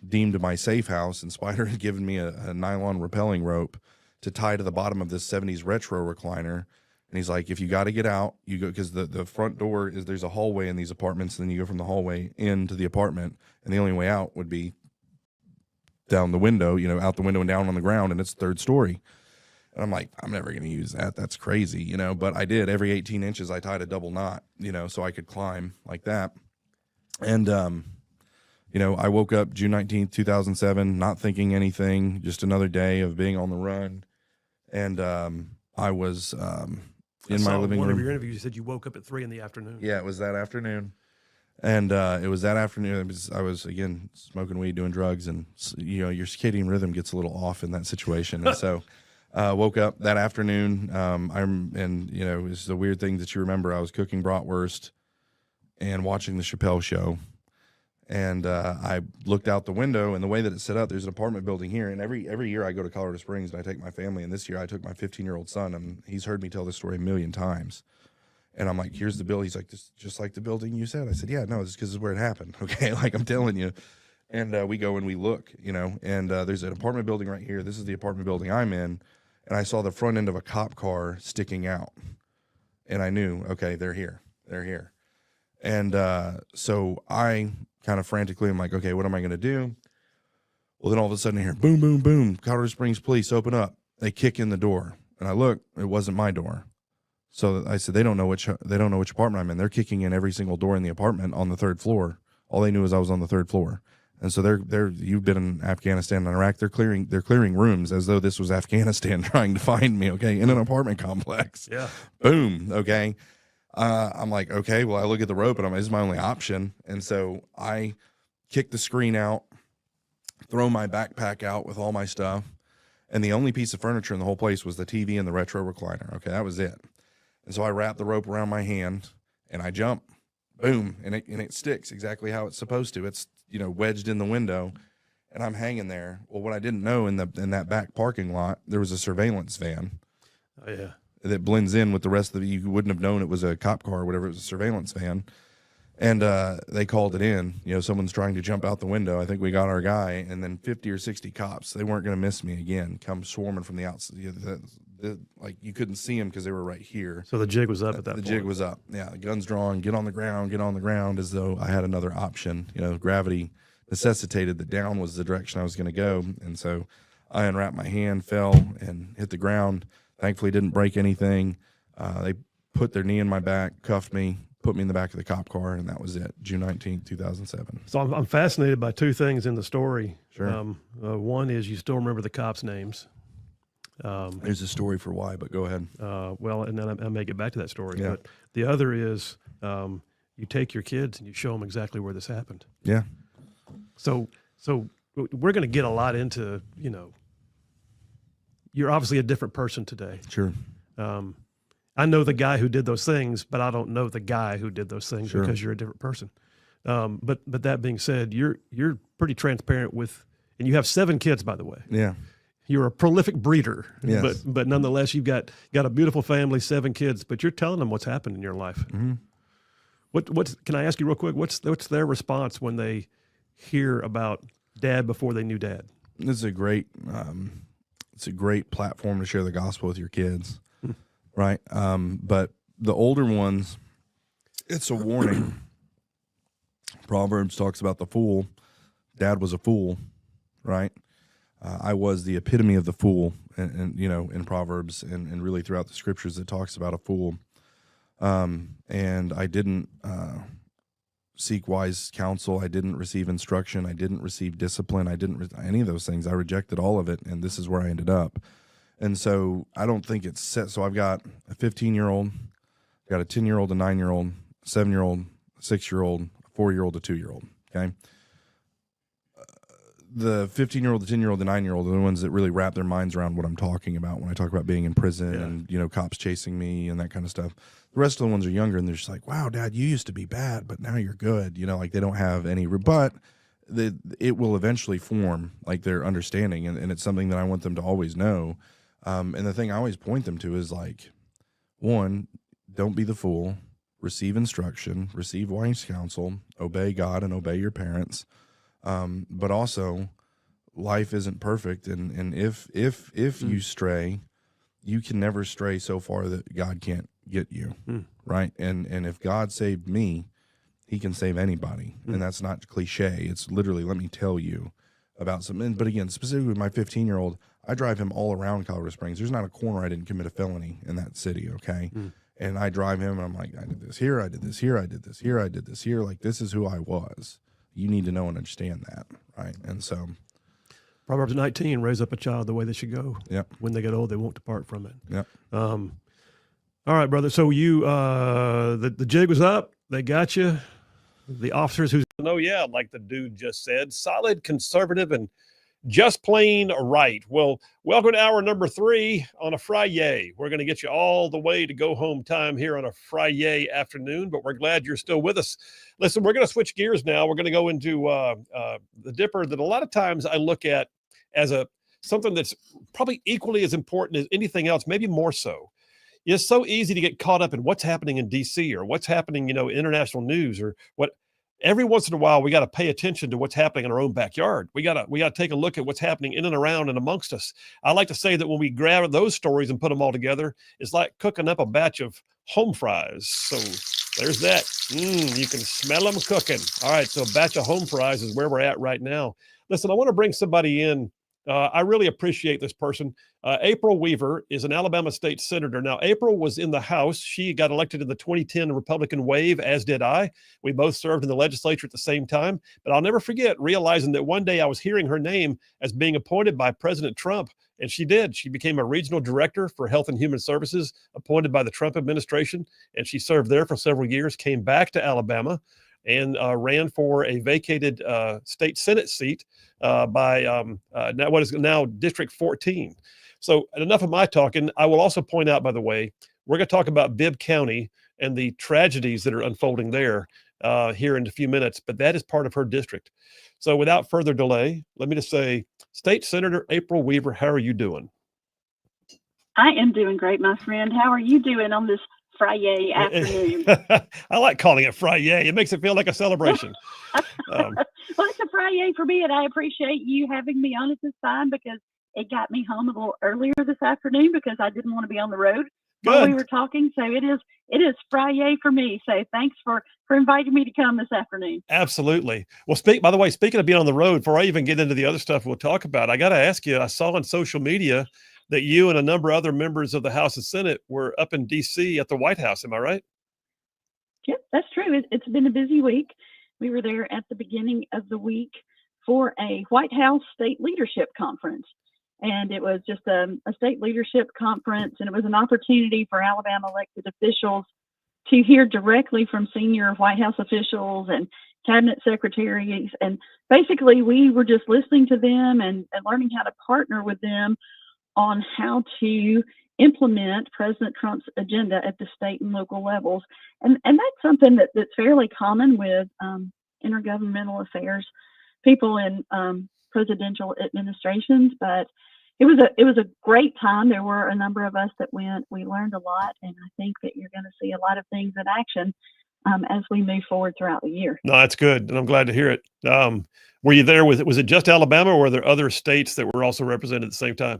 deemed my safe house. And Spider had given me a nylon rappelling rope to tie to the bottom of this 70s retro recliner. And he's like, if you got to get out, you go, because the front door is, there's a hallway in these apartments. And then you go from the hallway into the apartment. And the only way out would be down the window, out the window and down on the ground, and it's third story. And I'm like, I'm never going to use that. That's crazy, but I did. Every 18 inches, I tied a double knot, so I could climb like that. And, I woke up June 19th, 2007, not thinking anything, just another day of being on the run. And I was in my living room. One of your interviews, you said you woke up at 3 p.m. Yeah, it was that afternoon. And it was that afternoon. I was again smoking weed, doing drugs, and your circadian rhythm gets a little off in that situation. And so, woke up that afternoon. It's the weird thing that you remember. I was cooking bratwurst and watching the Chappelle Show, and I looked out the window. And the way that it's set up, there's an apartment building here. And every year I go to Colorado Springs and I take my family. And this year I took my 15-year-old son, and he's heard me tell this story a million times. And I'm like, here's the bill. He's like, this just like the building you said. I said, yeah, no, it's because it's where it happened. Okay, like I'm telling you. And we go and we look, and there's an apartment building right here. This is the apartment building I'm in. And I saw the front end of a cop car sticking out. And I knew, okay, they're here. They're here. And so I kind of frantically, I'm like, okay, what am I going to do? Well, then all of a sudden I hear, boom, boom, boom. Colorado Springs police open up. They kick in the door. And I look, it wasn't my door. So I said, they don't know which apartment I'm in. They're kicking in every single door in the apartment on the third floor. All they knew is I was on the third floor. And so you've been in Afghanistan and Iraq. They're clearing rooms as though this was Afghanistan trying to find me. Okay. In an apartment complex. Yeah. Boom. Okay. I'm like, okay, well, I look at the rope and this is my only option. And so I kick the screen out, throw my backpack out with all my stuff. And the only piece of furniture in the whole place was the TV and the retro recliner. Okay. That was it. And so I wrap the rope around my hand and I jump, boom, and it sticks exactly how it's supposed to. It's, wedged in the window, and I'm hanging there. Well, what I didn't know in that back parking lot, there was a surveillance van. Oh yeah. That blends in with the rest of you wouldn't have known it was a cop car or whatever. It was a surveillance van. And they called it in. Someone's trying to jump out the window. I think we got our guy, and then 50 or 60 cops. They weren't going to miss me again. Come swarming from the outside. Like you couldn't see them because they were right here. So the jig was up at that point. The jig was up. Yeah, the gun's drawn. Get on the ground, as though I had another option. Gravity necessitated that down was the direction I was going to go, and so I unwrapped my hand, fell, and hit the ground. Thankfully, didn't break anything. They put their knee in my back, cuffed me, put me in the back of the cop car, and that was it. June 19th, 2007. So I'm fascinated by two things in the story. Sure. One is you still remember the cops' names. There's a story for why, but go ahead. Well, and then I may get back to that story. Yeah. But the other is you take your kids and you show them exactly where this happened. Yeah. So we're going to get a lot into, you're obviously a different person today. Sure. I know the guy who did those things, but I don't know the guy who did those things. Sure. Because you're a different person. But that being said, you're pretty transparent with, and you have 7 kids, by the way. Yeah. You're a prolific breeder, yes. but nonetheless, you've got a beautiful family, 7 kids, but you're telling them what's happened in your life. Mm-hmm. What can I ask you real quick? What's their response when they hear about Dad before they knew Dad? This is a great platform to share the gospel with your kids, right? But the older ones, it's a warning. Proverbs talks about the fool. Dad was a fool, right? I was the epitome of the fool, and in Proverbs and really throughout the scriptures it talks about a fool. And I didn't seek wise counsel. I didn't receive instruction. I didn't receive discipline. I didn't any of those things. I rejected all of it, and this is where I ended up. And so I don't think it's set. So I've got a 15-year-old, got a 10-year-old, a 9-year-old, a 7-year-old, a 6-year-old, a 4-year-old, a 2-year-old. Okay. The 15-year-old, the 10-year-old, the 9-year-old are the ones that really wrap their minds around what I'm talking about when I talk about being in prison and, cops chasing me and that kind of stuff. The rest of the ones are younger, and they're just like, wow, Dad, you used to be bad, but now you're good. Like they don't have any, but it will eventually form like their understanding. And it's something that I want them to always know. And the thing I always point them to is like, one, don't be the fool, receive instruction, receive wise counsel, obey God and obey your parents. But also life isn't perfect. And if you stray, you can never stray so far that God can't get you. Right. And if God saved me, he can save anybody. And that's not cliche. It's literally, let me tell you about something. But again, specifically my 15-year-old, I drive him all around Colorado Springs. There's not a corner I didn't commit a felony in that city. Okay. And I drive him and I'm like, I did this here. I did this here. I did this here. I did this here. Like, this is who I was. You need to know and understand that. Right. And so Proverbs 19, raise up a child the way they should go. Yep. When they get old, they won't depart from it. Yep. All right, brother. So you, the jig was up. They got you. The officers who, like the dude just said, solid, conservative, and just plain right. Well, welcome to hour number 3 on a Friday. We're going to get you all the way to go home time here on a Friday afternoon, but we're glad you're still with us. Listen, we're going to switch gears now. We're going to go into the Dipper that a lot of times I look at as something that's probably equally as important as anything else, maybe more so. It's so easy to get caught up in what's happening in DC or what's happening, international news or what. Every once in a while, we got to pay attention to what's happening in our own backyard. We got to take a look at what's happening in and around and amongst us. I like to say that when we grab those stories and put them all together, it's like cooking up a batch of home fries. So there's that. You can smell them cooking. All right, so a batch of home fries is where we're at right now. Listen, I want to bring somebody in. I really appreciate this person. April Weaver is an Alabama state senator. Now, April was in the House. She got elected in the 2010 Republican wave, as did I. We both served in the legislature at the same time. But I'll never forget realizing that one day I was hearing her name as being appointed by President Trump. And she did. She became a regional director for Health and Human Services, appointed by the Trump administration. And she served there for several years, came back to Alabama, and ran for a vacated state Senate seat by now what is now District 14. So enough of my talking. I will also point out, by the way, we're going to talk about Bibb County and the tragedies that are unfolding there here in a few minutes, but that is part of her district. So without further delay, let me just say, State Senator April Weaver, how are you doing? I am doing great, my friend. How are you doing on this Friday afternoon? I like calling it Friday. It makes it feel like a celebration. Well, it's a Friday for me, and I appreciate you having me on at this time because it got me home a little earlier this afternoon because I didn't want to be on the road while we were talking. So it is Friday for me. So thanks for inviting me to come this afternoon. Absolutely. Well, by the way, speaking of being on the road, before I even get into the other stuff we'll talk about, I got to ask you, I saw on social media that you and a number of other members of the House and Senate were up in D.C. at the White House. Am I right? Yep, that's true. It's been a busy week. We were there at the beginning of the week for a White House State Leadership Conference. And it was just a state leadership conference, and it was an opportunity for Alabama elected officials to hear directly from senior White House officials and cabinet secretaries. And basically, we were just listening to them and learning how to partner with them on how to implement President Trump's agenda at the state and local levels. And that's something that's fairly common with intergovernmental affairs people in presidential administrations. But it was a great time. There were a number of us that went. We learned a lot, and I think that you're going to see a lot of things in action as we move forward throughout the year. No, that's good, and I'm glad to hear it. Were you there? Was it just Alabama, or were there other states that were also represented at the same time?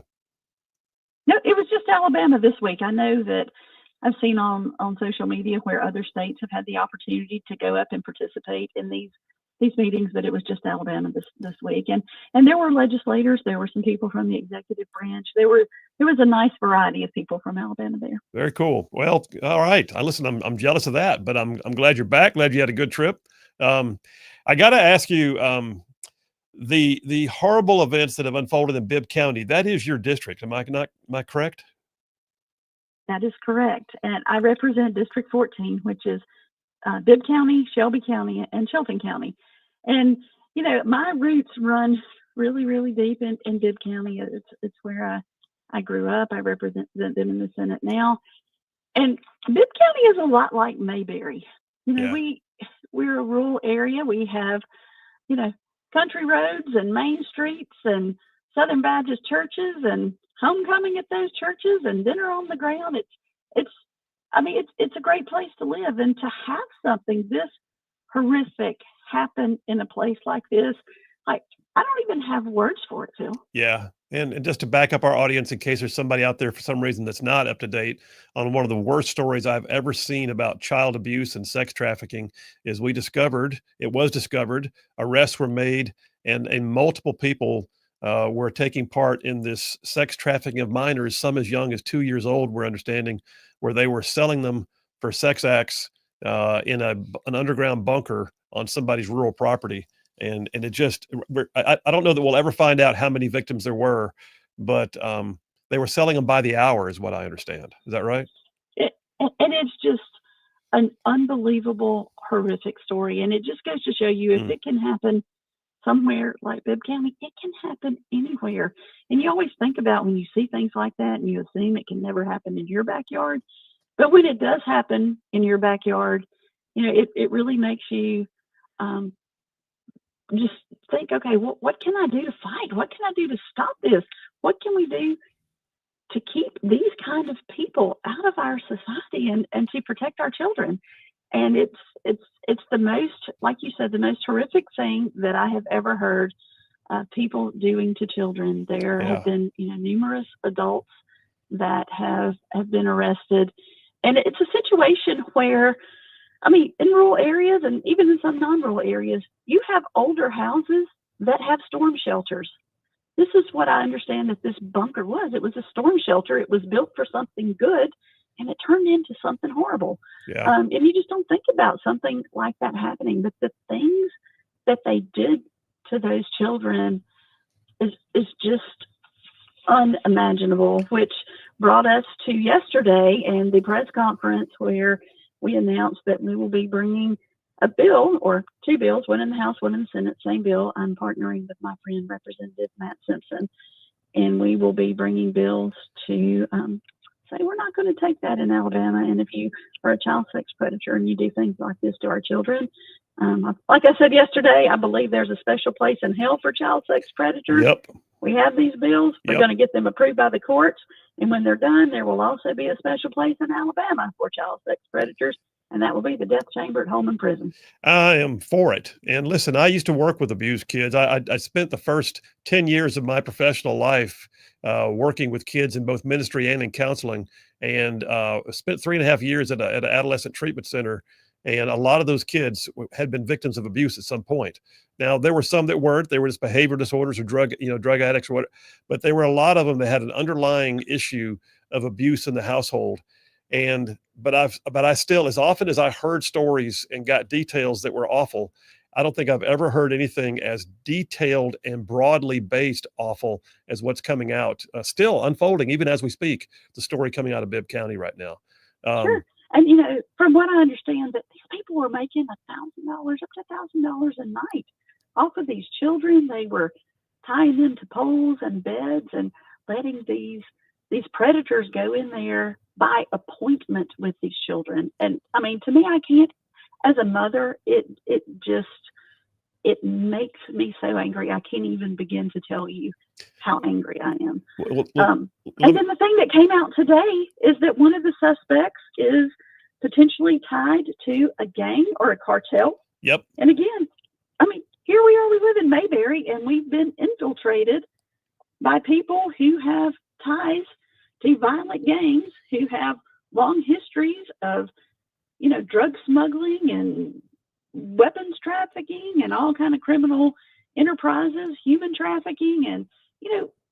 No, it was just Alabama this week. I know that I've seen on social media where other states have had the opportunity to go up and participate in these meetings, but it was just Alabama this week. And there were legislators, there were some people from the executive branch. There was a nice variety of people from Alabama there. Very cool. Well, all right. Listen, I'm jealous of that, but I'm glad you're back. Glad you had a good trip. I got to ask you, the horrible events that have unfolded in Bibb County, that is your district. Am I correct? That is correct. And I represent District 14, which is Bibb County, Shelby County, and Shelton County. And, my roots run really, really deep in Bibb County. It's where I grew up. I represent them in the Senate now. And Bibb County is a lot like Mayberry. We're a rural area. We have, country roads and main streets and Southern Baptist churches and homecoming at those churches and dinner on the ground. It's a great place to live. And to have something this horrific happen in a place like this, I don't even have words for it, Phil. Yeah. And just to back up our audience, in case there's somebody out there for some reason that's not up to date on one of the worst stories I've ever seen about child abuse and sex trafficking, is it was discovered, arrests were made, and multiple people were taking part in this sex trafficking of minors, some as young as 2 years old, we're understanding, where they were selling them for sex acts in an underground bunker on somebody's rural property. And it just, I don't know that we'll ever find out how many victims there were, but they were selling them by the hour is what I understand. Is that right? And it's just an unbelievable, horrific story. And it just goes to show you, if it can happen somewhere like Bibb County, it can happen anywhere. And you always think about when you see things like that and you assume it can never happen in your backyard. But when it does happen in your backyard, it really makes you just think, okay, what can I do to fight? What can I do to stop this? What can we do to keep these kind of people out of our society and to protect our children? And it's the most, like you said, the most horrific thing that I have ever heard people doing to children. There have been, numerous adults that have been arrested. And it's a situation where, in rural areas and even in some non-rural areas, you have older houses that have storm shelters. This is what I understand that this bunker was. It was a storm shelter. It was built for something good, and it turned into something horrible. Yeah. And you just don't think about something like that happening. But the things that they did to those children is just unimaginable, which brought us to yesterday and the press conference where we announced that we will be bringing a bill, or two bills, one in the House, one in the Senate, same bill. I'm partnering with my friend, Representative Matt Simpson, and we will be bringing bills to say we're not going to take that in Alabama. And if you are a child sex predator and you do things like this to our children, like I said yesterday, I believe there's a special place in hell for child sex predators. Yep. We have these bills. We're going to get them approved by the courts. And when they're done, there will also be a special place in Alabama for child sex predators. And that will be the death chamber at Holman Prison. I am for it. And listen, I used to work with abused kids. I spent the first 10 years of my professional life working with kids in both ministry and in counseling, and spent 3.5 years at an adolescent treatment center. And a lot of those kids had been victims of abuse at some point. Now, there were some that weren't. They were just behavior disorders or drug addicts or whatever. But there were a lot of them that had an underlying issue of abuse in the household. But I still, as often as I heard stories and got details that were awful, I don't think I've ever heard anything as detailed and broadly based awful as what's coming out, still unfolding, even as we speak, the story coming out of Bibb County right now. Sure. And, from what I understand, that these people were making $1,000, up to $1,000 a night off of these children. They were tying them to poles and beds and letting these predators go in there by appointment with these children. And to me, I can't, as a mother, it makes me so angry. I can't even begin to tell you how angry I am. And then the thing that came out today is that one of the suspects is potentially tied to a gang or a cartel. Yep. And again, here we are, we live in Mayberry, and we've been infiltrated by people who have ties to violent gangs, who have long histories of, drug smuggling and weapons trafficking and all kind of criminal enterprises, human trafficking. And,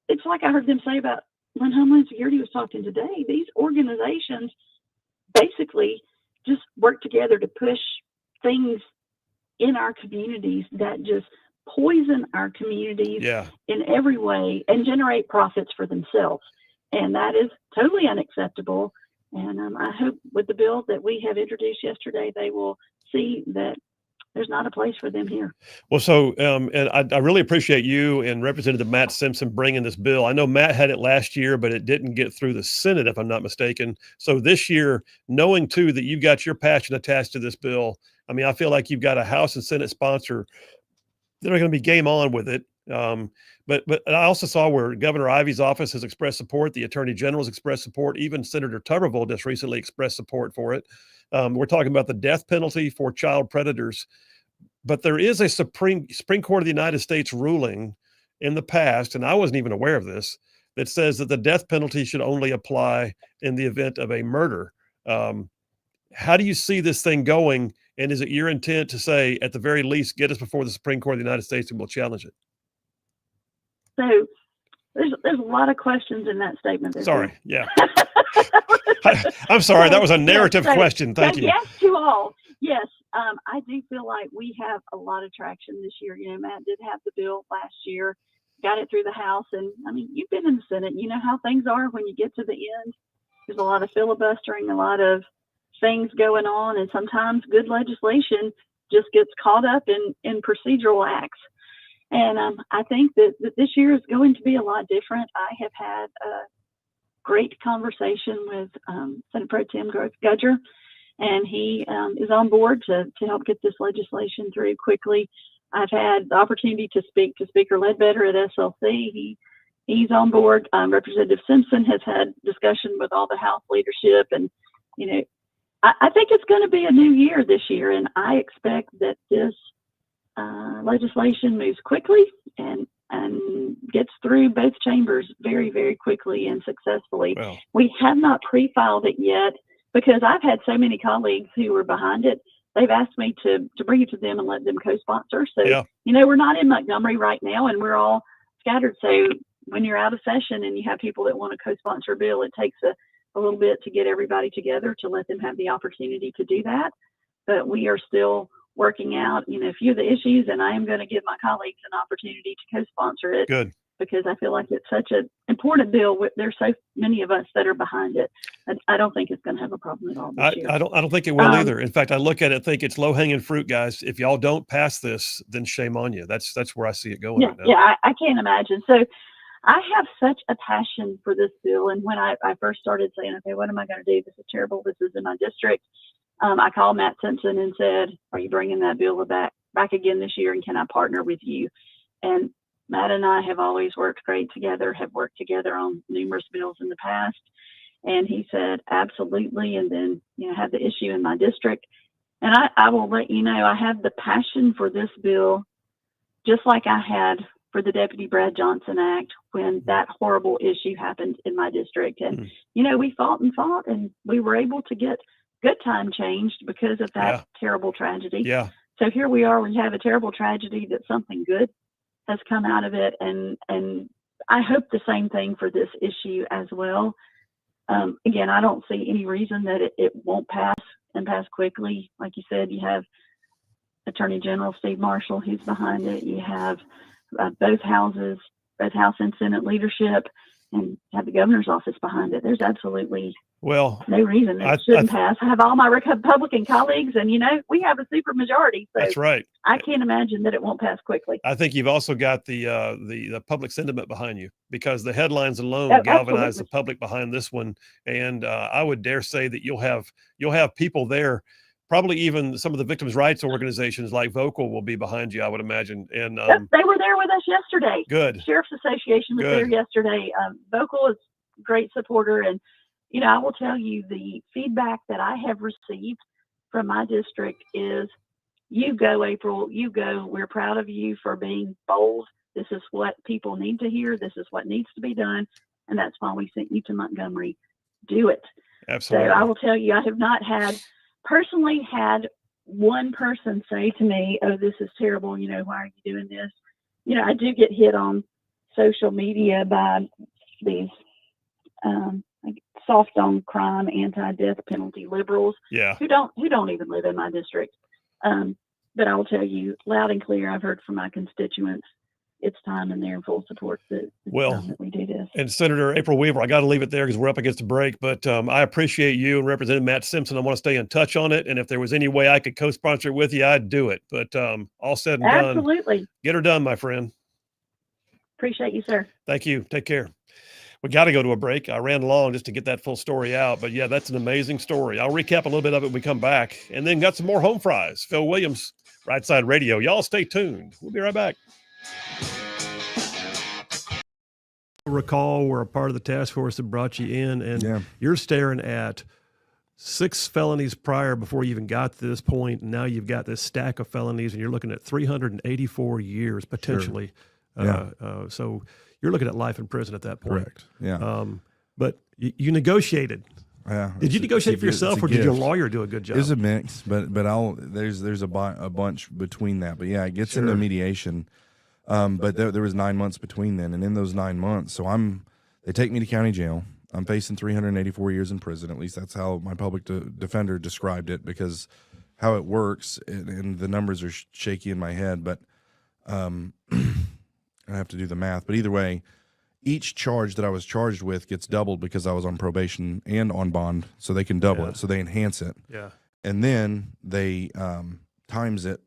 it's like I heard them say about when Homeland Security was talking today, these organizations basically just work together to push things in our communities that just poison our communities Yeah. in every way and generate profits for themselves. And that is totally unacceptable. And I hope with the bill that we have introduced yesterday, they will see that there's not a place for them here. Well, so, and I really appreciate you and Representative Matt Simpson bringing this bill. I know Matt had it last year, but it didn't get through the Senate, if I'm not mistaken. So this year, knowing too that you've got your passion attached to this bill, I mean, I feel like you've got a House and Senate sponsor that are going to be game on with it. But I also saw where Governor Ivey's office has expressed support. The Attorney General's expressed support. Even Senator Tuberville just recently expressed support for it. We're talking about the death penalty for child predators. But there is a Supreme Court of the United States ruling in the past, and I wasn't even aware of this, that says that the death penalty should only apply in the event of a murder. How do you see this thing going? And is it your intent to say, at the very least, get us before the Supreme Court of the United States and we'll challenge it? So there's a lot of questions in that statement. Sorry. Yeah. I'm sorry. That was a narrative question. Thank you. Yes, to all. Yes. I do feel like we have a lot of traction this year. You know, Matt did have the bill last year, got it through the House. And I mean, you've been in the Senate. You know how things are when you get to the end. There's a lot of filibustering, a lot of things going on. And sometimes good legislation just gets caught up in procedural acts. And I think that this year is going to be a lot different. I have had a great conversation with Senate Pro Tem Gudger, and he is on board to help get this legislation through quickly. I've had the opportunity to speak to Speaker Ledbetter at SLC. He's on board. Representative Simpson has had discussion with all the House leadership, and you know, I think it's going to be a new year this year, and I expect that this legislation moves quickly and gets through both chambers very, very quickly and successfully. Well, we have not pre-filed it yet because I've had so many colleagues who were behind it. They've asked me to bring it to them and let them co-sponsor. So, yeah. You know, we're not in Montgomery right now and we're all scattered. So when you're out of session and you have people that want to co-sponsor a bill, it takes a little bit to get everybody together to let them have the opportunity to do that. But we are still working out, you know, a few of the issues, and I am going to give my colleagues an opportunity to co-sponsor it. Good. Because I feel like it's such an important bill. There's so many of us that are behind it. I don't think it's going to have a problem at all this year. I don't think it will either. In fact, I look at it, think it's low hanging fruit, guys. If y'all don't pass this, then shame on you. That's where I see it going right now. Yeah, I can't imagine. So I have such a passion for this bill. And when I first started saying, okay, what am I going to do? This is terrible. This is in my district. I called Matt Simpson and said, are you bringing that bill back again this year? And can I partner with you? And Matt and I have always worked great together, have worked together on numerous bills in the past. And he said, absolutely. And then, you know, had the issue in my district. And I will let you know, I have the passion for this bill, just like I had for the Deputy Brad Johnson Act when that horrible issue happened in my district. And, you know, we fought and we were able to get good time changed because of that terrible tragedy. Yeah. So here we are, we have a terrible tragedy that something good has come out of it. And I hope the same thing for this issue as well. Again, I don't see any reason that it won't pass and pass quickly. Like you said, you have Attorney General Steve Marshall, who's behind it. You have both House and Senate leadership, and have the governor's office behind it. There's absolutely no reason it shouldn't pass. I have all my Republican colleagues, and, you know, we have a super majority. So that's right. I can't imagine that it won't pass quickly. I think you've also got the public sentiment behind you, because the headlines alone galvanize the public behind this one. And I would dare say that you'll have people there. Probably even some of the victims' rights organizations like Vocal will be behind you, I would imagine. And they were there with us yesterday. Good. Sheriff's Association was there yesterday. Vocal is a great supporter. And, you know, I will tell you the feedback that I have received from my district is, you go, April, you go. We're proud of you for being bold. This is what people need to hear. This is what needs to be done. And that's why we sent you to Montgomery. Do it. Absolutely. So I will tell you, I have not personally had one person say to me, oh, this is terrible. You know, why are you doing this? You know, I do get hit on social media by these like soft on crime, anti-death penalty liberals who don't even live in my district. but I'll tell you loud and clear, I've heard from my constituents, it's time, and they're in full support that it's time that we do this. And Senator April Weaver, I got to leave it there because we're up against the break, but I appreciate you and Representative Matt Simpson. I want to stay in touch on it. And if there was any way I could co-sponsor it with you, I'd do it. But all said and done, absolutely, get her done, my friend. Appreciate you, sir. Thank you. Take care. We got to go to a break. I ran long just to get that full story out, but yeah, that's an amazing story. I'll recap a little bit of it when we come back, and then got some more home fries. Phil Williams, Rightside Radio. Y'all stay tuned. We'll be right back. Recall we're a part of the task force that brought you in, and you're staring at 6 felonies prior before you even got to this point, and now you've got this stack of felonies, and you're looking at 384 years potentially. Sure. So you're looking at life in prison at that point. Correct. Yeah. But you negotiated. Yeah. Did you negotiate for yourself, or did your lawyer do a good job? It's a mix, but there's a bunch between that. But yeah, it gets into mediation. But there was 9 months between then, and in those 9 months, they take me to county jail. I'm facing 384 years in prison. At least that's how my public defender described it, because how it works, and the numbers are shaky in my head, but I have to do the math. But either way, each charge that I was charged with gets doubled because I was on probation and on bond, so they can double it, so they enhance it. Yeah. And then they times it.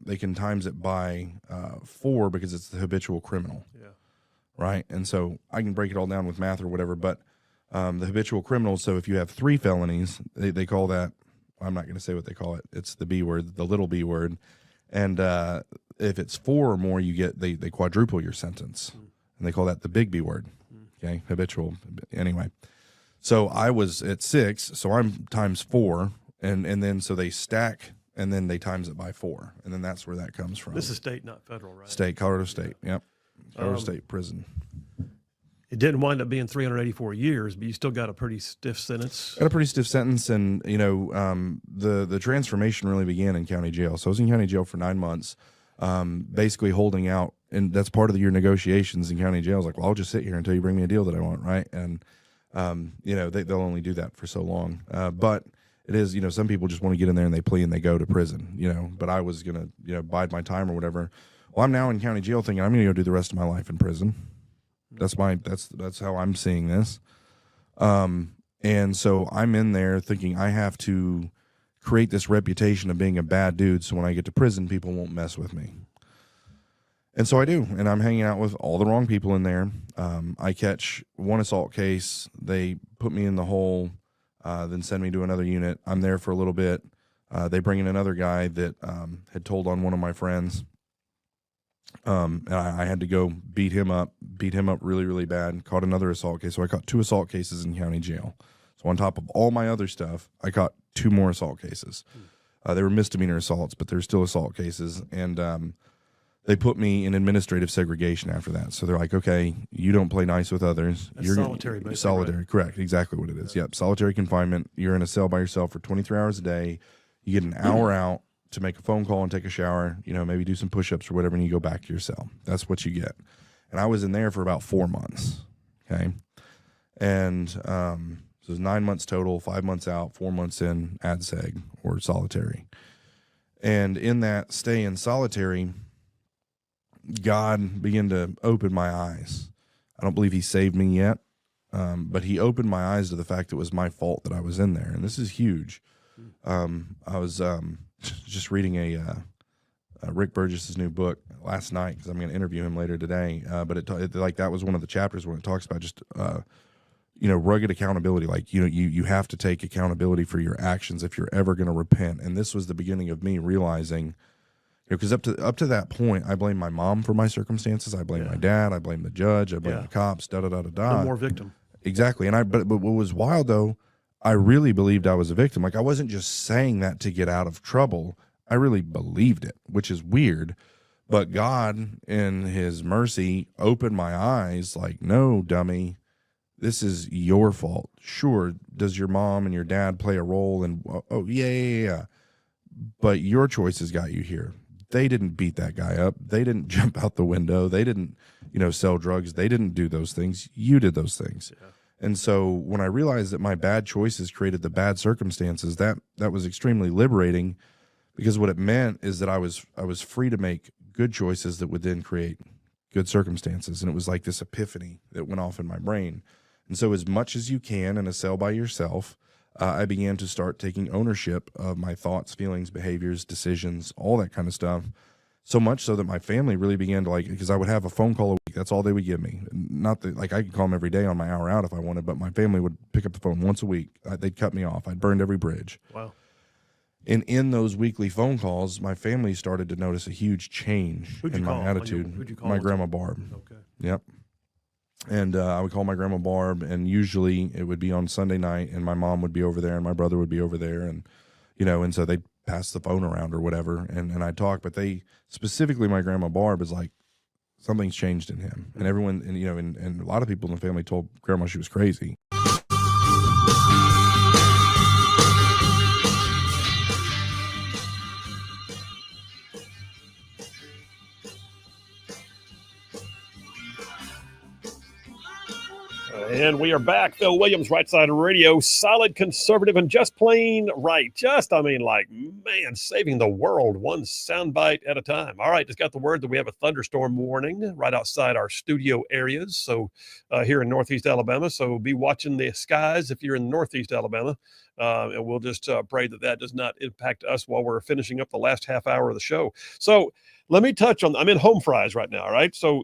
They can times it by 4 because it's the habitual criminal. Yeah. Right. And so I can break it all down with math or whatever, but the habitual criminal. So if you have 3 felonies, they call that. I'm not going to say what they call it. It's the B word, the little B word. And if it's 4 or more, they quadruple your sentence, and they call that the big B word. Okay, habitual. Anyway, so I was at 6, so I'm times 4, and then so they stack, and then they times it by 4, and then that's where that comes from. This is state, not federal, right? State, Colorado State. Yep, Colorado State prison. It didn't wind up being 384 years, but you still got a pretty stiff sentence. Got a pretty stiff sentence, and the transformation really began in county jail. So I was in county jail for 9 months, basically holding out, and that's part of your negotiations in county jail. I was like, well, I'll just sit here until you bring me a deal that I want, right? And they'll only do that for so long. But it is, some people just want to get in there and they plea and they go to prison, but I was gonna, bide my time or whatever. Well, I'm now in county jail thinking I'm gonna go do the rest of my life in prison. That's how I'm seeing this. And so I'm in there thinking I have to create this reputation of being a bad dude, so when I get to prison, people won't mess with me. And so I do, and I'm hanging out with all the wrong people in there. I catch one assault case. They put me in the hole, then send me to another unit. I'm there for a little bit. They bring in another guy that had told on one of my friends. And I had to go beat him up really, really bad. Caught another assault case. So I caught 2 assault cases in county jail. So on top of all my other stuff, I caught 2 more assault cases. They were misdemeanor assaults, but they're still assault cases. And they put me in administrative segregation after that. So they're like, okay, you don't play nice with others. That's solitary, basically. Solitary, right? Correct. Exactly what it is. Yep. Solitary confinement. You're in a cell by yourself for 23 hours a day. You get an hour out to make a phone call and take a shower, maybe do some push-ups or whatever, and you go back to your cell. That's what you get. And I was in there for about 4 months, okay? And so it was 9 months total, 5 months out, 4 months in ADSEG or solitary. And in that stay in solitary, God began to open my eyes. I don't believe he saved me yet, but he opened my eyes to the fact it was my fault that I was in there. And this is huge. I was just reading Rick Burgess's new book last night because I'm going to interview him later today. But that was one of the chapters when it talks about just rugged accountability. Like you have to take accountability for your actions if you're ever going to repent. And this was the beginning of me realizing, because up to that point, I blame my mom for my circumstances. I blame my dad. I blame the judge. I blame the cops. No more victim. Exactly. And but what was wild though, I really believed I was a victim. Like I wasn't just saying that to get out of trouble. I really believed it, which is weird. But God, in his mercy, opened my eyes like, no, dummy, this is your fault. Sure, does your mom and your dad play a role? And oh, yeah. But your choices got you here. They didn't beat that guy up. They didn't jump out the window. They didn't, sell drugs. They didn't do those things. You did those things. Yeah. And so when I realized that my bad choices created the bad circumstances, that was extremely liberating, because what it meant is that I was free to make good choices that would then create good circumstances. And it was like this epiphany that went off in my brain. And so as much as you can in a cell by yourself, I began to start taking ownership of my thoughts, feelings, behaviors, decisions, all that kind of stuff. So much so that my family really began to because I would have a phone call a week. That's all they would give me. Not that I could call them every day on my hour out if I wanted, but my family would pick up the phone once a week. They'd cut me off. I'd burned every bridge. Wow. And in those weekly phone calls, my family started to notice a huge change in my attitude. Who'd you call? My grandma Barb. Okay. Yep. And I would call my grandma Barb, and usually it would be on Sunday night, and my mom would be over there, and my brother would be over there, and and so they'd pass the phone around or whatever, and I'd talk. But they specifically, my grandma Barb is like, something's changed in him, and everyone, and a lot of people in the family told grandma she was crazy. And we are back. Phil Williams, Rightside Radio, solid conservative and just plain right. Saving the world one soundbite at a time. All right, just got the word that we have a thunderstorm warning right outside our studio areas. So here in Northeast Alabama. So be watching the skies if you're in Northeast Alabama. And we'll just pray that does not impact us while we're finishing up the last half hour of the show. So let me touch on, I'm in home fries right now, all right? So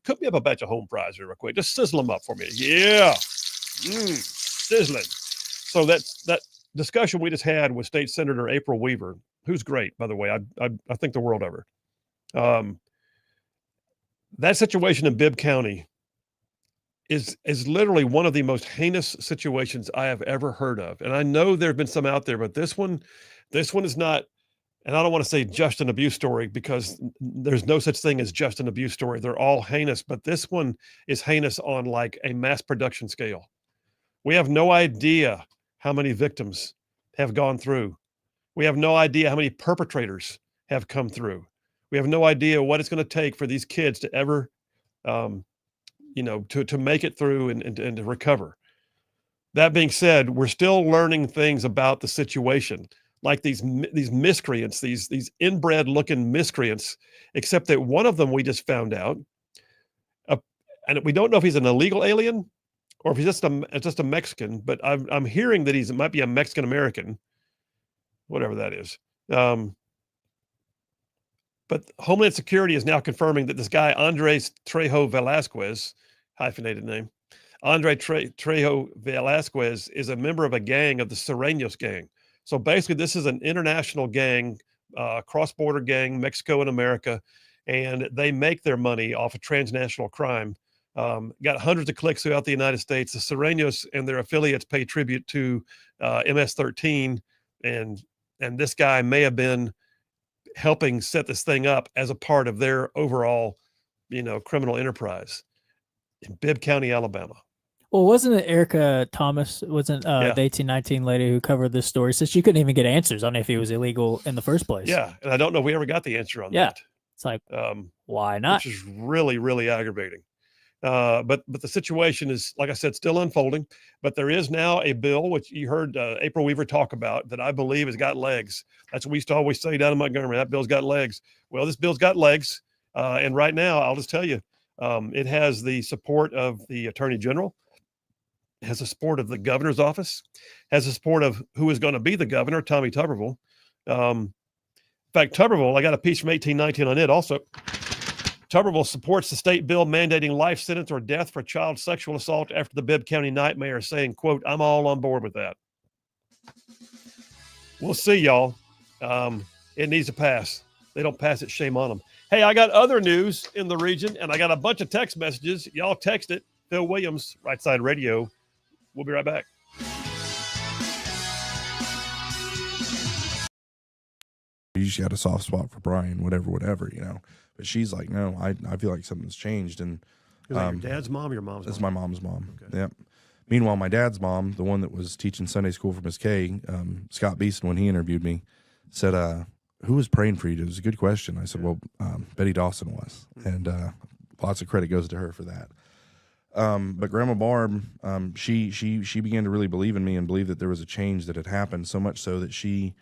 cook me up a batch of home fries here real quick. Just sizzle them up for me. Yeah. Sizzling. So that discussion we just had with State Senator April Weaver, who's great, by the way. I think the world of her. That situation in Bibb County is literally one of the most heinous situations I have ever heard of. And I know there have been some out there, but this one is not. And I don't want to say just an abuse story because there's no such thing as just an abuse story. They're all heinous, but this one is heinous on like a mass production scale. We have no idea how many victims have gone through. We have no idea how many perpetrators have come through. We have no idea what it's going to take for these kids to ever, to make it through and to recover. That being said, we're still learning things about the situation. Like these miscreants, these inbred looking miscreants, except that one of them we just found out, and we don't know if he's an illegal alien or if he's just a Mexican. But I'm hearing that it might be a Mexican American, whatever that is. But Homeland Security is now confirming that this guy Andres Trejo Velasquez, hyphenated name, Andre Trejo Velasquez is a member of a gang of the Sureños gang. So basically, this is an international gang, cross-border gang, Mexico and America, and they make their money off of transnational crime. Got hundreds of clicks throughout the United States. The Sureños and their affiliates pay tribute to MS-13, and this guy may have been helping set this thing up as a part of their overall, criminal enterprise in Bibb County, Alabama. Well, wasn't it Erica Thomas? Wasn't the 1819 lady who covered this story? Said she couldn't even get answers on if he was illegal in the first place. Yeah, and I don't know if we ever got the answer on that. It's like, why not? Which is really, really aggravating. But the situation is, like I said, still unfolding. But there is now a bill, which you heard April Weaver talk about, that I believe has got legs. That's what we used to always say down in Montgomery. That bill's got legs. Well, this bill's got legs. And right now, I'll just tell you, it has the support of the Attorney General, has the support of the governor's office, has the support of who is going to be the governor, Tommy Tuberville. In fact, Tuberville, I got a piece from 1819 on it also. Tuberville supports the state bill mandating life sentence or death for child sexual assault after the Bibb County nightmare, saying, quote, I'm all on board with that. We'll see, y'all. It needs to pass. They don't pass it, shame on them. Hey, I got other news in the region, and I got a bunch of text messages. Y'all text it. Phil Williams, Rightside Radio. We'll be right back. You just got a soft spot for Brian, whatever, But she's like, no, I feel like something's changed. And is that your dad's mom or your mom's mom? That's my mom's mom. Okay. Yep. Meanwhile, my dad's mom, the one that was teaching Sunday school for Miss K, Scott Beeson, when he interviewed me, said, who was praying for you? It was a good question. I said, well, Betty Dawson was. And lots of credit goes to her for that. But Grandma Barb, she began to really believe in me and believe that there was a change that had happened, so much so that she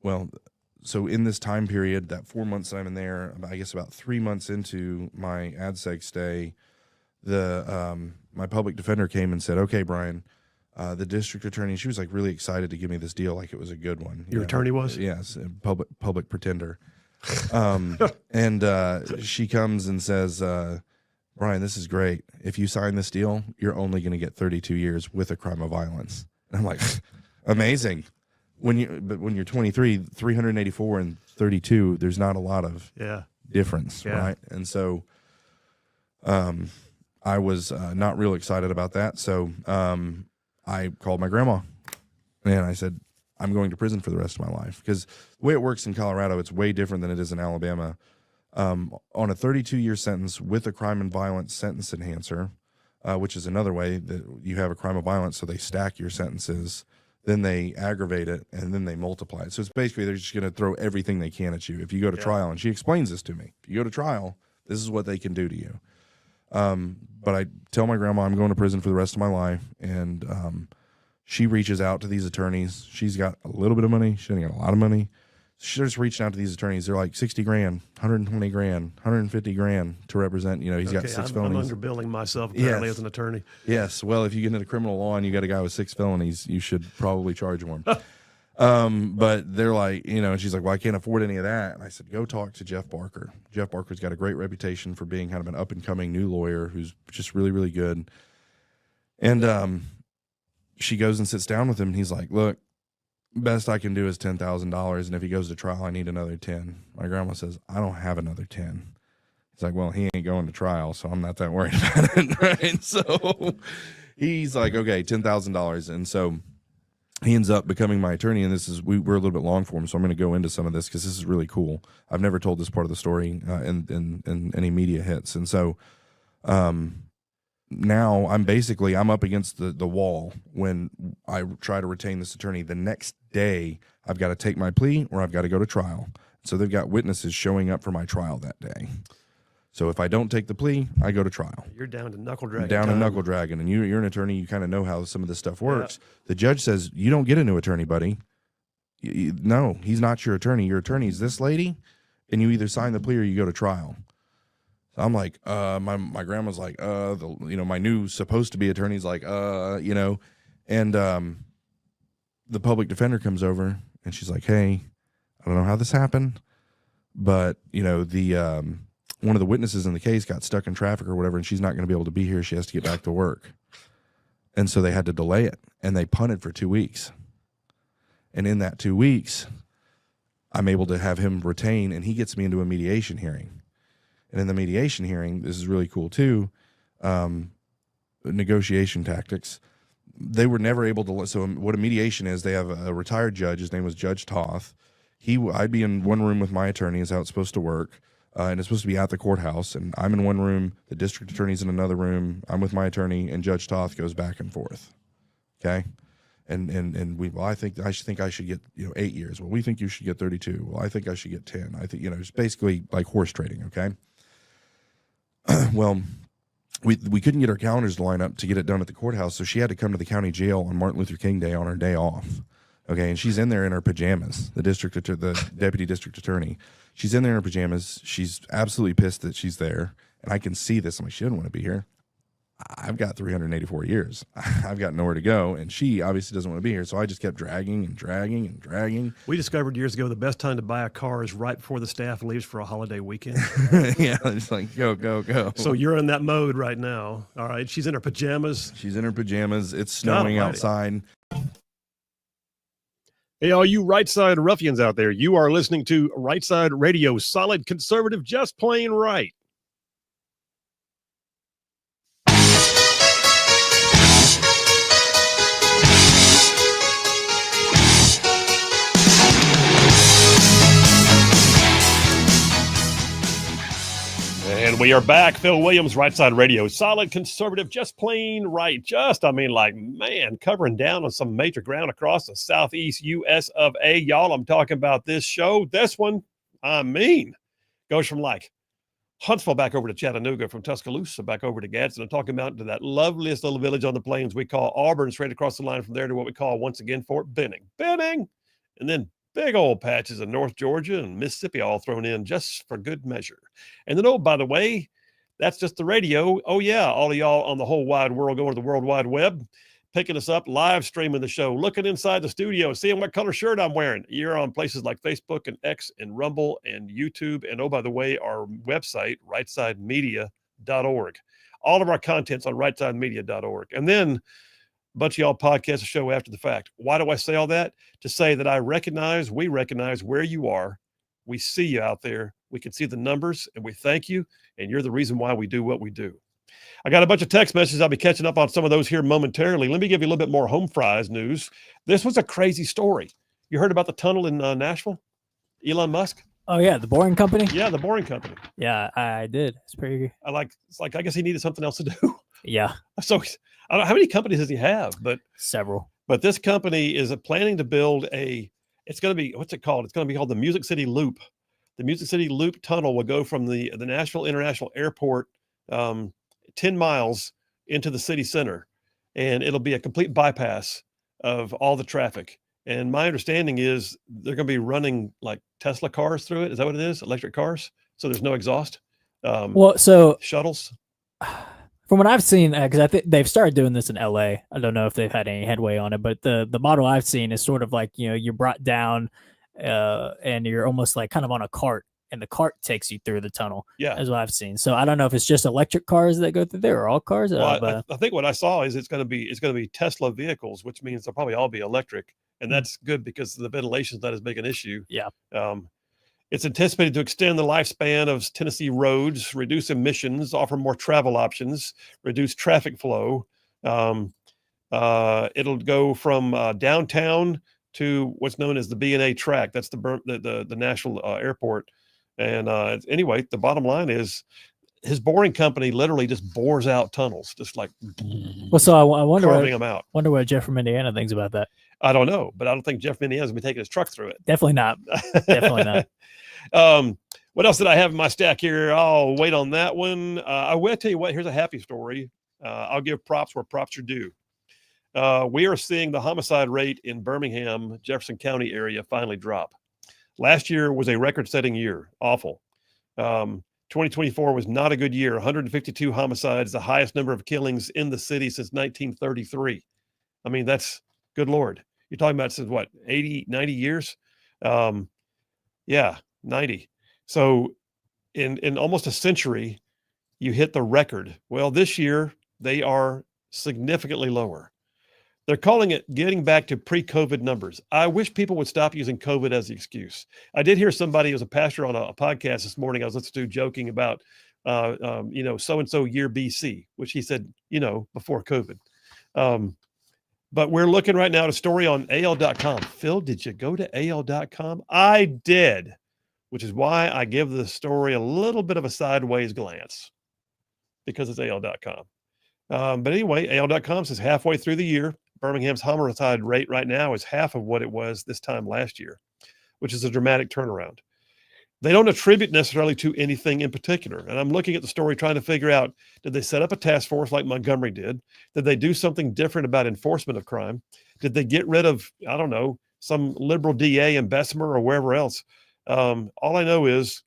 well, so in this time period, that 4 months I'm in there, I guess about 3 months into my ADSEG stay, my public defender came and said, "Okay, Brian, the district attorney," she was like really excited to give me this deal, like it was a good one. Your attorney was? Yes, a public pretender. And she comes and says, "Brian, this is great. If you sign this deal, you're only going to get 32 years with a crime of violence." And I'm like, amazing. When you're 23, 384 and 32, there's not a lot of difference, right? And so, I was not real excited about that. So I called my grandma and I said, "I'm going to prison for the rest of my life." Because the way it works in Colorado, it's way different than it is in Alabama. On a 32-year sentence with a crime and violence sentence enhancer, which is another way that you have a crime of violence, so they stack your sentences, then they aggravate it, and then they multiply it. So it's basically they're just going to throw everything they can at you if you go to trial. And she explains this to me. If you go to trial, this is what they can do to you. But I tell my grandma I'm going to prison for the rest of my life, and she reaches out to these attorneys. She's got a little bit of money. She doesn't got a lot of money. She just reached out to these attorneys. They're like 60 grand, 120 grand, 150 grand to represent. He's got 6 felonies. I'm underbilling myself apparently as an attorney. Yes. Well, if you get into criminal law and you got a guy with 6 felonies, you should probably charge more. But they're like, and she's like, "Well, I can't afford any of that." And I said, "Go talk to Jeff Barker. Jeff Barker's got a great reputation for being kind of an up and coming new lawyer who's just really, really good." And she goes and sits down with him, and he's like, "Look, best I can do is $10,000. And if he goes to trial, I need another 10. My grandma says, "I don't have another 10. He's like, "Well, he ain't going to trial, so I'm not that worried about it." Right. So he's like, "Okay, $10,000. And so he ends up becoming my attorney. And we're a little bit long for him. So I'm going to go into some of this because this is really cool. I've never told this part of the story in any media hits. And so, now I'm up against the wall when I try to retain this attorney. The next day, I've got to take my plea or I've got to go to trial. So they've got witnesses showing up for my trial that day. So if I don't take the plea, I go to trial. You're down to knuckle dragging. And you're an attorney. You kind of know how some of this stuff works. Yeah. The judge says, "You don't get a new attorney, buddy. No, he's not your attorney. Your attorney is this lady, and you either sign the plea or you go to trial." So I'm like, my grandma's like, my new supposed to be attorney's like, and the public defender comes over and she's like, "Hey, I don't know how this happened, but one of the witnesses in the case got stuck in traffic or whatever, and she's not going to be able to be here. She has to get back to work." And so they had to delay it, and they punted for 2 weeks. And in that 2 weeks, I'm able to have him retain, and he gets me into a mediation hearing. And in the mediation hearing, this is really cool too, negotiation tactics. They were never able to. So what a mediation is, they have a retired judge. His name was Judge Toth. I'd be in one room with my attorney, is how it's supposed to work. And it's supposed to be at the courthouse. And I'm in one room, the district attorney's in another room. I'm with my attorney, and Judge Toth goes back and forth. Okay. I think I should get 8 years. Well, we think you should get 32. Well, I think I should get 10. I think it's basically like horse trading. Okay. Well, we couldn't get our calendars to line up to get it done at the courthouse, so she had to come to the county jail on Martin Luther King Day on her day off. Okay, and she's in there in her pajamas. The deputy district attorney, she's in there in her pajamas. She's absolutely pissed that she's there, and I can see this. I'm like, she doesn't want to be here. I've got 384 years. I've got nowhere to go, and she obviously doesn't want to be here. So I just kept dragging and dragging and dragging. We discovered years ago the best time to buy a car is right before the staff leaves for a holiday weekend. Yeah, it's like go, go, go. So you're in that mode right now. All right, she's in her pajamas. It's snowing outside. Hey, all you Rightside ruffians out there, you are listening to Rightside Radio, solid conservative, just plain right. And we are back. Phil Williams, Rightside Radio, solid conservative, just plain right. Covering down on some major ground across the southeast U.S. of A. Y'all, I'm talking about this show. This one, goes from like Huntsville back over to Chattanooga, from Tuscaloosa back over to Gadsden. I'm talking about to that loveliest little village on the plains we call Auburn, straight across the line from there to what we call, once again, Fort Benning. And then Big old patches of North Georgia and Mississippi all thrown in just for good measure. And then, oh, by the way, that's just the radio. Oh, yeah, all of y'all on the whole wide world going to the World Wide Web, picking us up, live streaming the show, looking inside the studio, seeing what color shirt I'm wearing. You're on places like Facebook and X and Rumble and YouTube. And, oh, by the way, our website, rightsidemedia.org. All of our content's on rightsidemedia.org. And then a bunch of y'all podcast a show after the fact. Why do I say all that? To say that we recognize where you are. We see you out there. We can see the numbers, and we thank you. And you're the reason why we do what we do. I got a bunch of text messages. I'll be catching up on some of those here momentarily. Let me give you a little bit more home fries news. This was a crazy story. You heard about the tunnel in Nashville? Elon Musk? Oh yeah, the Boring Company. Yeah, the Boring Company. Yeah, I did. It's pretty. It's like I guess he needed something else to do. Yeah. So I don't know how many companies does he have, but several. But this company is planning to build it's going to be, what's it called? It's going to be called the Music City Loop. The Music City Loop tunnel will go from the Nashville International Airport 10 miles into the city center. And it'll be a complete bypass of all the traffic. And my understanding is they're going to be running like Tesla cars through it. Is that what it is? Electric cars? So there's no exhaust? So shuttles? From what I've seen, because I think they've started doing this in LA. I don't know if they've had any headway on it, but the model I've seen is sort of like, you're brought down and you're almost like kind of on a cart, and the cart takes you through the tunnel. Yeah. As what I've seen. So I don't know if it's just electric cars that go through there or all cars. Well, I think what I saw is it's going to be Tesla vehicles, which means they'll probably all be electric. And that's good because the ventilation is not as big an issue. Yeah. It's anticipated to extend the lifespan of Tennessee roads, reduce emissions, offer more travel options, reduce traffic flow. It'll go from downtown to what's known as the B&A track. That's the Nashville airport. And anyway, the bottom line is his boring company literally just bores out tunnels, just like so I wonder carving them out. Wonder what Jeff from Indiana thinks about that. I don't know, but I don't think Jeff from Indiana's gonna be taking his truck through it. Definitely not. Definitely not. What else did I have in my stack here? I'll wait on that one. I will tell you what, here's a happy story. I'll give props where props are due. We are seeing the homicide rate in Birmingham, Jefferson County area finally drop. Last year was a record-setting year. Awful. 2024 was not a good year. 152 homicides, the highest number of killings in the city since 1933. I mean, that's good Lord. You're talking about since what, 80, 90 years? Yeah, 90. So in almost a century, you hit the record. Well, this year, they are significantly lower. They're calling it getting back to pre-COVID numbers. I wish people would stop using COVID as the excuse. I did hear somebody who was a pastor on a podcast this morning I was listening to joking about, so-and-so year BC, which he said, before COVID. But we're looking right now at a story on AL.com. Phil, did you go to AL.com? I did, which is why I give the story a little bit of a sideways glance because it's AL.com. But anyway, AL.com says halfway through the year, Birmingham's homicide rate right now is half of what it was this time last year, which is a dramatic turnaround. They don't attribute necessarily to anything in particular. And I'm looking at the story trying to figure out, did they set up a task force like Montgomery did? Did they do something different about enforcement of crime? Did they get rid of, I don't know, some liberal DA in Bessemer or wherever else? All I know is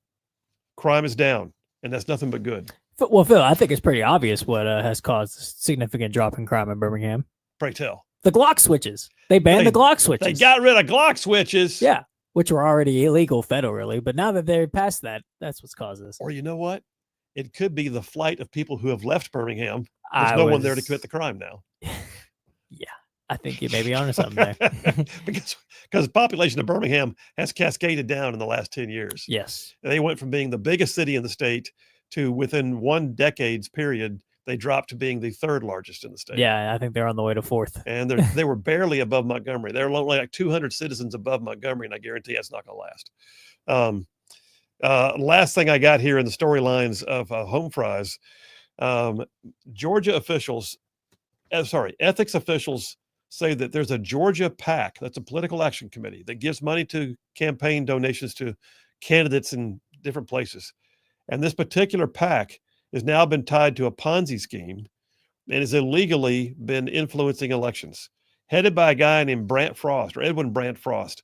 crime is down, and that's nothing but good. Well, Phil, I think it's pretty obvious what has caused a significant drop in crime in Birmingham. Pray tell. The Glock switches. They banned the Glock switches. They got rid of Glock switches. Yeah, which were already illegal federally. But now that they're past that, that's what's caused this. Or you know what? It could be the flight of people who have left Birmingham. There's no one there to commit the crime now. Yeah, I think you may be onto something there. because the population of Birmingham has cascaded down in the last 10 years. Yes. They went from being the biggest city in the state to within one decade's period, they dropped to being the third largest in the state. Yeah, I think they're on the way to fourth. And they were barely above Montgomery. They're only like 200 citizens above Montgomery, and I guarantee that's not going to last. Last thing I got here in the storylines of home fries, ethics officials say that there's a Georgia PAC, that's a political action committee, that gives money to campaign donations to candidates in different places. And this particular PAC has now been tied to a Ponzi scheme and has illegally been influencing elections, headed by a guy named Edwin Brandt Frost.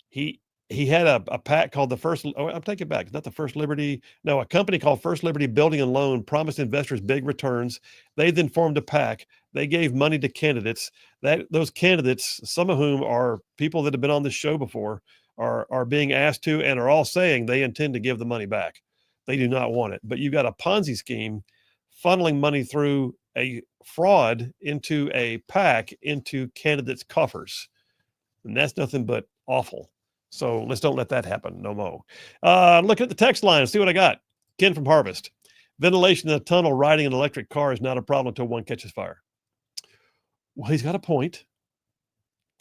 he had a pack called the First. Oh, I'm taking it back. It's not the First Liberty. No, a company called First Liberty Building and Loan promised investors big returns. They then formed a pack. They gave money to candidates. Those candidates, some of whom are people that have been on this show before, are being asked to and are all saying they intend to give the money back. They do not want it. But you've got a Ponzi scheme funneling money through a fraud into a pack into candidates' coffers. And that's nothing but awful. So let's don't let that happen no more. Look at the text line and see what I got. Ken from Harvest. Ventilation in a tunnel riding an electric car is not a problem until one catches fire. Well, he's got a point.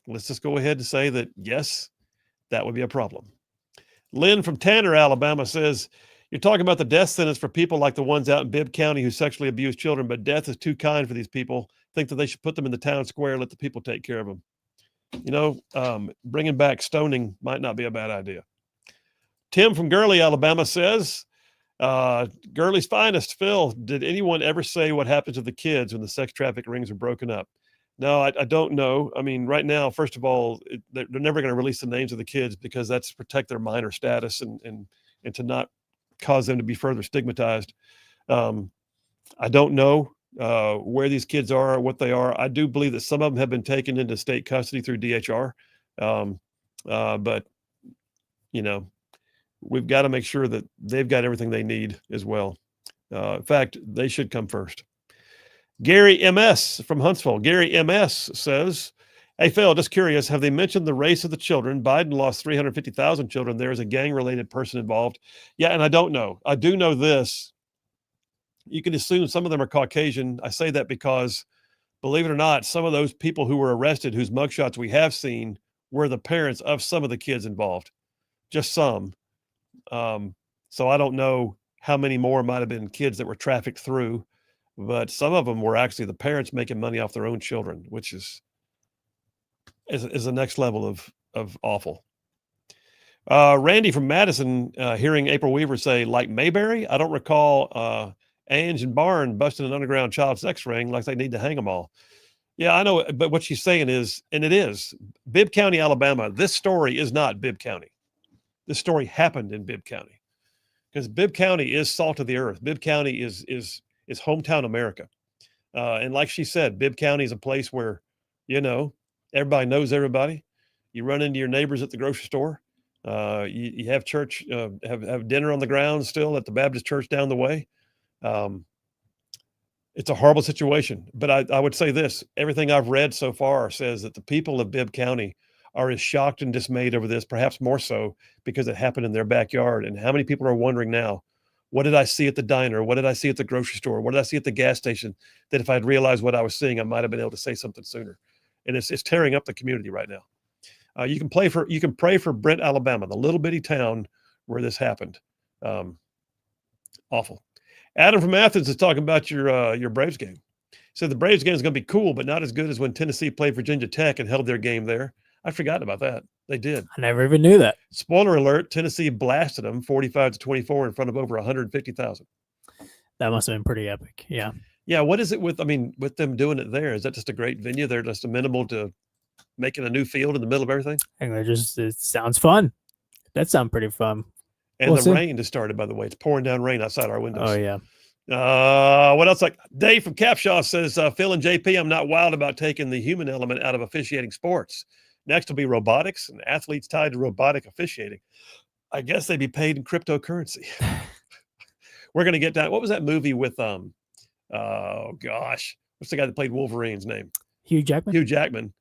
Let's just go ahead and say that, yes, that would be a problem. Lynn from Tanner, Alabama says, you're talking about the death sentence for people like the ones out in Bibb County who sexually abuse children, but death is too kind for these people. Think that they should put them in the town square, let the people take care of them. Bringing back stoning might not be a bad idea. Tim from Gurley, Alabama says, Gurley's finest. Phil, did anyone ever say what happens to the kids when the sex traffic rings are broken up? No, I don't know. I mean, right now, first of all, they're never going to release the names of the kids because that's to protect their minor status and to not cause them to be further stigmatized. I don't know where these kids are, what they are. I do believe that some of them have been taken into state custody through DHR. But, we've got to make sure that they've got everything they need as well. In fact, they should come first. Gary MS from Huntsville. Gary MS says, hey, Phil, just curious, have they mentioned the race of the children? Biden lost 350,000 children. There is a gang-related person involved. Yeah, and I don't know. I do know this. You can assume some of them are Caucasian. I say that because, believe it or not, some of those people who were arrested, whose mugshots we have seen, were the parents of some of the kids involved. Just some. So I don't know how many more might have been kids that were trafficked through, but some of them were actually the parents making money off their own children, which is the next level of awful. Randy from Madison, hearing April Weaver say, like Mayberry, I don't recall Ange and Barn busting an underground child sex ring like they need to hang them all. Yeah, I know, but what she's saying is, and it is, Bibb County, Alabama, this story is not Bibb County. This story happened in Bibb County because Bibb County is salt of the earth. Bibb County is hometown America. And like she said, Bibb County is a place where, everybody knows everybody. You run into your neighbors at the grocery store. You have church, have dinner on the ground still at the Baptist church down the way. It's a horrible situation, but I would say this, everything I've read so far says that the people of Bibb County are as shocked and dismayed over this, perhaps more so because it happened in their backyard. And how many people are wondering now, what did I see at the diner? What did I see at the grocery store? What did I see at the gas station that if I'd realized what I was seeing, I might have been able to say something sooner? And it's tearing up the community right now. You can pray for Brent, Alabama, the little bitty town where this happened. Awful. Adam from Athens is talking about your Braves game. He said the Braves game is going to be cool, but not as good as when Tennessee played Virginia Tech and held their game there. I'd forgotten about that. They did. I never even knew that. Spoiler alert, Tennessee blasted them 45-24 in front of over 150,000. That must have been pretty epic. Yeah. Yeah. What is it with them doing it there? Is that just a great venue? They're just amenable to making a new field in the middle of everything? I think it sounds fun. That sounds pretty fun. And the rain just started, by the way. It's pouring down rain outside our windows. Oh, yeah. What else? Like Dave from Capshaw says, Phil and JP, I'm not wild about taking the human element out of officiating sports. Next will be robotics and athletes tied to robotic officiating. I guess they'd be paid in cryptocurrency. We're going to get down. What was that movie with, oh gosh, what's the guy that played Wolverine's name? Hugh Jackman. Hugh Jackman.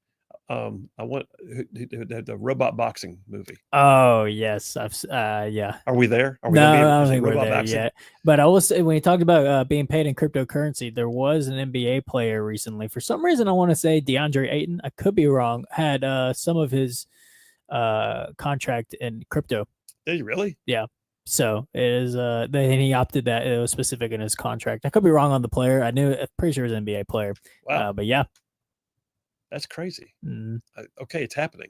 I want the robot boxing movie. Oh yes, yeah. Are we there? No, I don't think we're there yet. But I will say, when you talked about being paid in cryptocurrency, there was an NBA player recently. For some reason, I want to say DeAndre Ayton. I could be wrong. Had some of his contract in crypto. Did you really? Yeah. So it is. Then he opted that it was specific in his contract. I could be wrong on the player. I'm pretty sure it was an NBA player. Wow. But yeah. That's crazy. Mm. Okay, it's happening.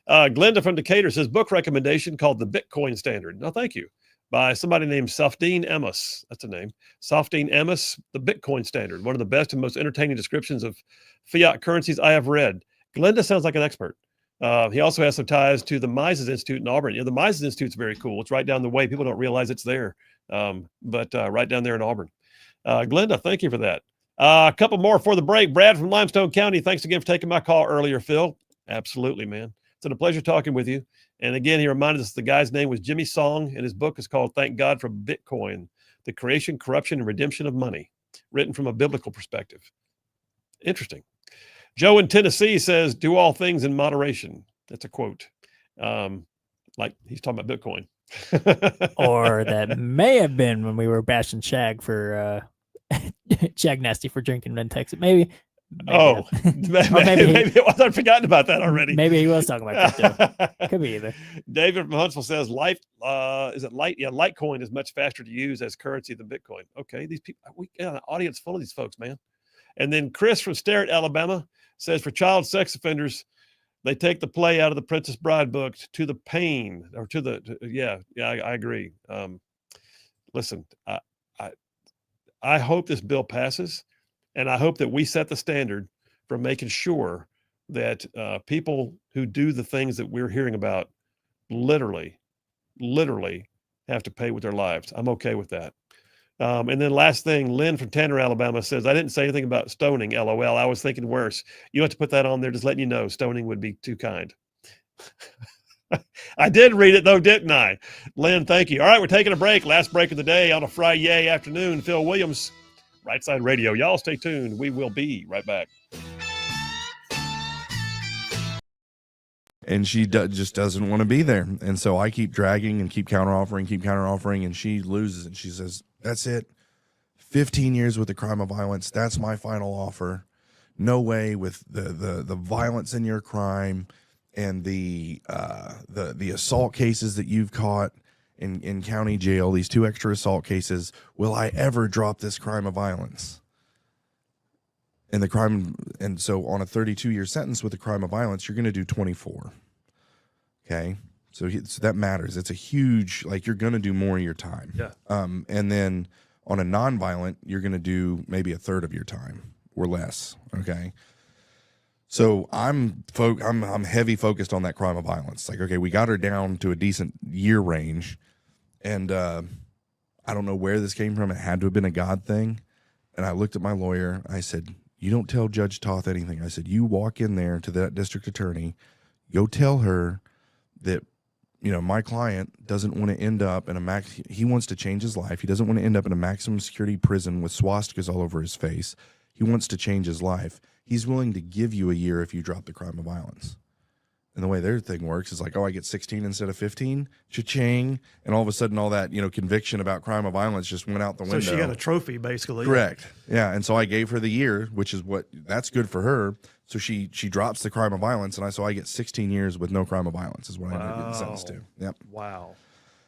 Glenda from Decatur says, book recommendation called The Bitcoin Standard. No, thank you. By somebody named Safdeen Amos. That's a name. Safdeen Amos, The Bitcoin Standard. One of the best and most entertaining descriptions of fiat currencies I have read. Glenda sounds like an expert. He also has some ties to the Mises Institute in Auburn. The Mises Institute's very cool. It's right down the way. People don't realize it's there, but right down there in Auburn. Glenda, thank you for that. A couple more for the break. Brad from Limestone County, thanks again for taking my call earlier, Phil. Absolutely, man. It's been a pleasure talking with you. And again, he reminded us the guy's name was Jimmy Song, and his book is called Thank God for Bitcoin, The Creation, Corruption, and Redemption of Money, written from a biblical perspective. Interesting. Joe in Tennessee says, do all things in moderation. That's a quote. Like he's talking about Bitcoin. Or that may have been when we were bashing Shag for Shag Nasty for drinking in Texas. Maybe maybe it was. I've forgotten about that already. Maybe he was talking about crypto. Could be either. David from Huntsville says, is it Light? Yeah, Litecoin is much faster to use as currency than Bitcoin. Okay, these people, we got an audience full of these folks, man. And then Chris from Sterrett, Alabama says, for child sex offenders, they take the play out of the Princess Bride book to the pain or to the, I agree. Listen, I hope this bill passes, and I hope that we set the standard for making sure that people who do the things that we're hearing about literally have to pay with their lives. I'm okay with that. And then last thing, Lynn from Tanner, Alabama says, I didn't say anything about stoning, LOL. I was thinking worse. You have to put that on there, just letting you know stoning would be too kind. I did read it though, didn't I? Lynn, thank you. All right, we're taking a break. Last break of the day on a Friday afternoon. Phil Williams, Rightside Radio. Y'all stay tuned. We will be right back. And she just doesn't want to be there. And so I keep dragging and keep counteroffering, and she loses. And she says, that's it. 15 years with the crime of violence. That's my final offer. No way with the violence in your crime and the assault cases that you've caught in county jail, these 2 extra assault cases, will I ever drop this crime of violence? And so on a 32-year sentence with a crime of violence, you're going to do 24. Okay, so that matters. It's a huge, like, you're going to do more of your time. Yeah. And then on a nonviolent, you're going to do maybe a third of your time or less. Okay. So I'm heavy focused on that crime of violence. Like, okay, we got her down to a decent year range, and I don't know where this came from. It had to have been a God thing. And I looked at my lawyer. I said, you don't tell Judge Toth anything. I said, you walk in there to that district attorney, go tell her that, my client doesn't want to end up in he wants to change his life. He doesn't want to end up in a maximum security prison with swastikas all over his face. He wants to change his life. He's willing to give you a year if you drop the crime of violence. And the way their thing works is like, oh, I get 16 instead of 15, cha-ching. And all of a sudden, all that, conviction about crime of violence just went out the window. So she got a trophy, basically. Correct. Yeah. And so I gave her the year, which is that's good for her. So she drops the crime of violence, and I get 16 years with no crime of violence is what I ended up getting sentenced to. Yep. Wow.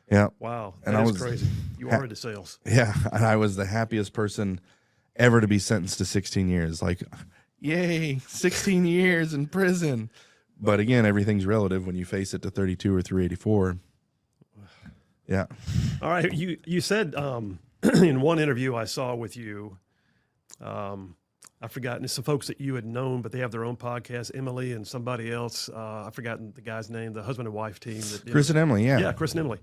Yeah. Wow. And that I is was crazy. You are into sales. Yeah. And I was the happiest person ever to be sentenced to 16 years. Like, yay, 16 years in prison. But again, everything's relative when you face it to 32 or 384. Yeah. All right. You said in one interview I saw with you, I've forgotten, it's some folks that you had known, but they have their own podcast, Emily and somebody else. I've forgotten the guy's name, the husband and wife team. Chris and Emily, yeah. Yeah, Chris and Emily.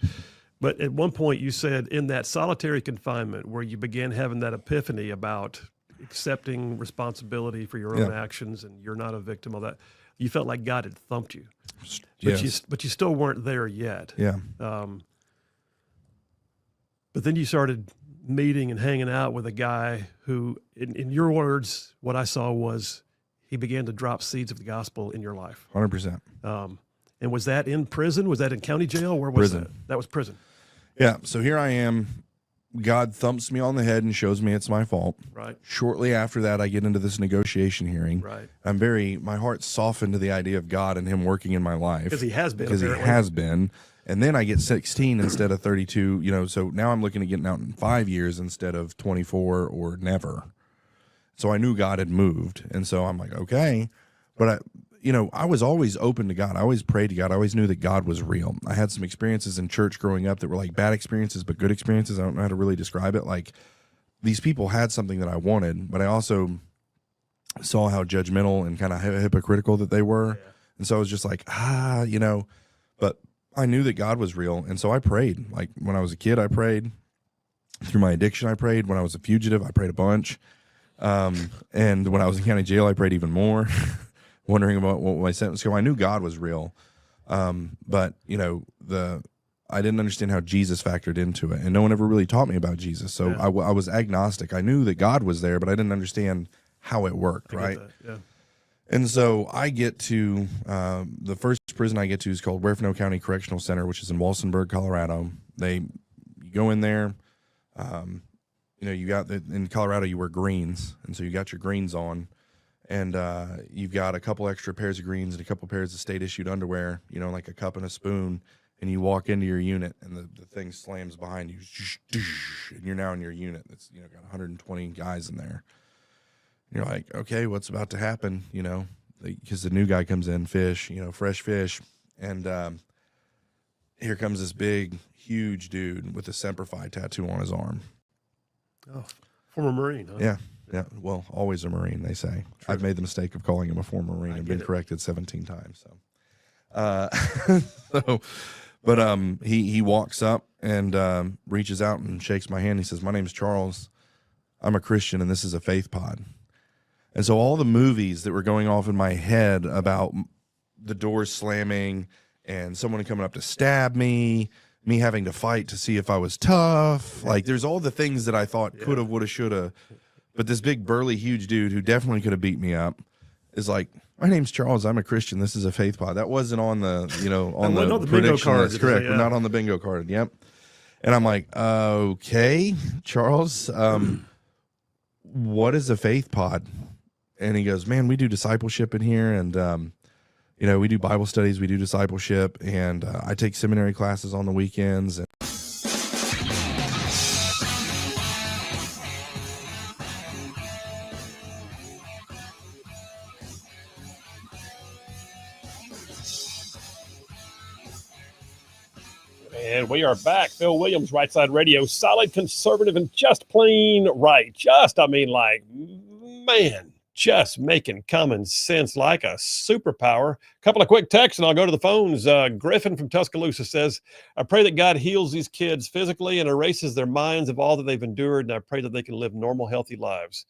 But at one point you said in that solitary confinement where you began having that epiphany about accepting responsibility for your own actions and you're not a victim of that, you felt like God had thumped you. But you still weren't there yet. Yeah. But then you started meeting and hanging out with a guy who, in your words, what I saw was he began to drop seeds of the gospel in your life. 100%. And was that in prison? Was that in county jail? Where was prison. That? That was prison. Yeah. So here I am. God thumps me on the head and shows me it's my fault. Right. Shortly after that, I get into this negotiation hearing. Right. My heart's softened to the idea of God and him working in my life. Because he has been. Because he has been. And then I get 16 instead of 32, so now I'm looking at getting out in 5 years instead of 24 or never. So I knew God had moved. And so I'm like, okay. But I was always open to God. I always prayed to God. I always knew that God was real. I had some experiences in church growing up that were like bad experiences, but good experiences. I don't know how to really describe it. Like, these people had something that I wanted, but I also saw how judgmental and kind of hypocritical that they were. And so I was just like, but I knew that God was real. And so I prayed. Like when I was a kid, I prayed. Through my addiction, I prayed. When I was a fugitive, I prayed a bunch. And when I was in county jail, I prayed even more, wondering about what my sentence was. I knew God was real. But I didn't understand how Jesus factored into it, and no one ever really taught me about Jesus. So I was agnostic. I knew that God was there, but I didn't understand how it worked, right? Yeah. And so I get to the first prison I get to is called Huerfano County Correctional Center, which is in Walsenburg, Colorado. You go in there, you got in Colorado you wear greens, and so you got your greens on, and you've got a couple extra pairs of greens and a couple pairs of state issued underwear, like a cup and a spoon. And you walk into your unit, and the thing slams behind you, and you're now in your unit. That's got 120 guys in there. And you're like, okay, what's about to happen? Because the new guy comes in, fish, fresh fish, and here comes this big, huge dude with a Semper Fi tattoo on his arm. Oh, former Marine, huh? Yeah. Well, always a Marine, they say. True. I've made the mistake of calling him a former Marine and been corrected 17 times. So. But he walks up and reaches out and shakes my hand. He says, "My name's Charles. I'm a Christian, and this is a faith pod." And so all the movies that were going off in my head about the doors slamming and someone coming up to stab me having to fight to see if I was tough, like there's all the things that I thought could have, would have, should have. But this big, burly, huge dude who definitely could have beat me up is like, "My name's Charles. I'm a Christian. This is a faith pod." That wasn't on the, on the bingo card. That's correct. We're not on the bingo card. Yep. And I'm like, okay, Charles, what is a faith pod? And he goes, "Man, we do discipleship in here. And, we do Bible studies. We do discipleship. And I take seminary classes on the weekends." And And we are back. Phil Williams, Rightside Radio, solid, conservative, and just plain right. Just making common sense like a superpower. Couple of quick texts, and I'll go to the phones. Griffin from Tuscaloosa says, "I pray that God heals these kids physically and erases their minds of all that they've endured, and I pray that they can live normal, healthy lives."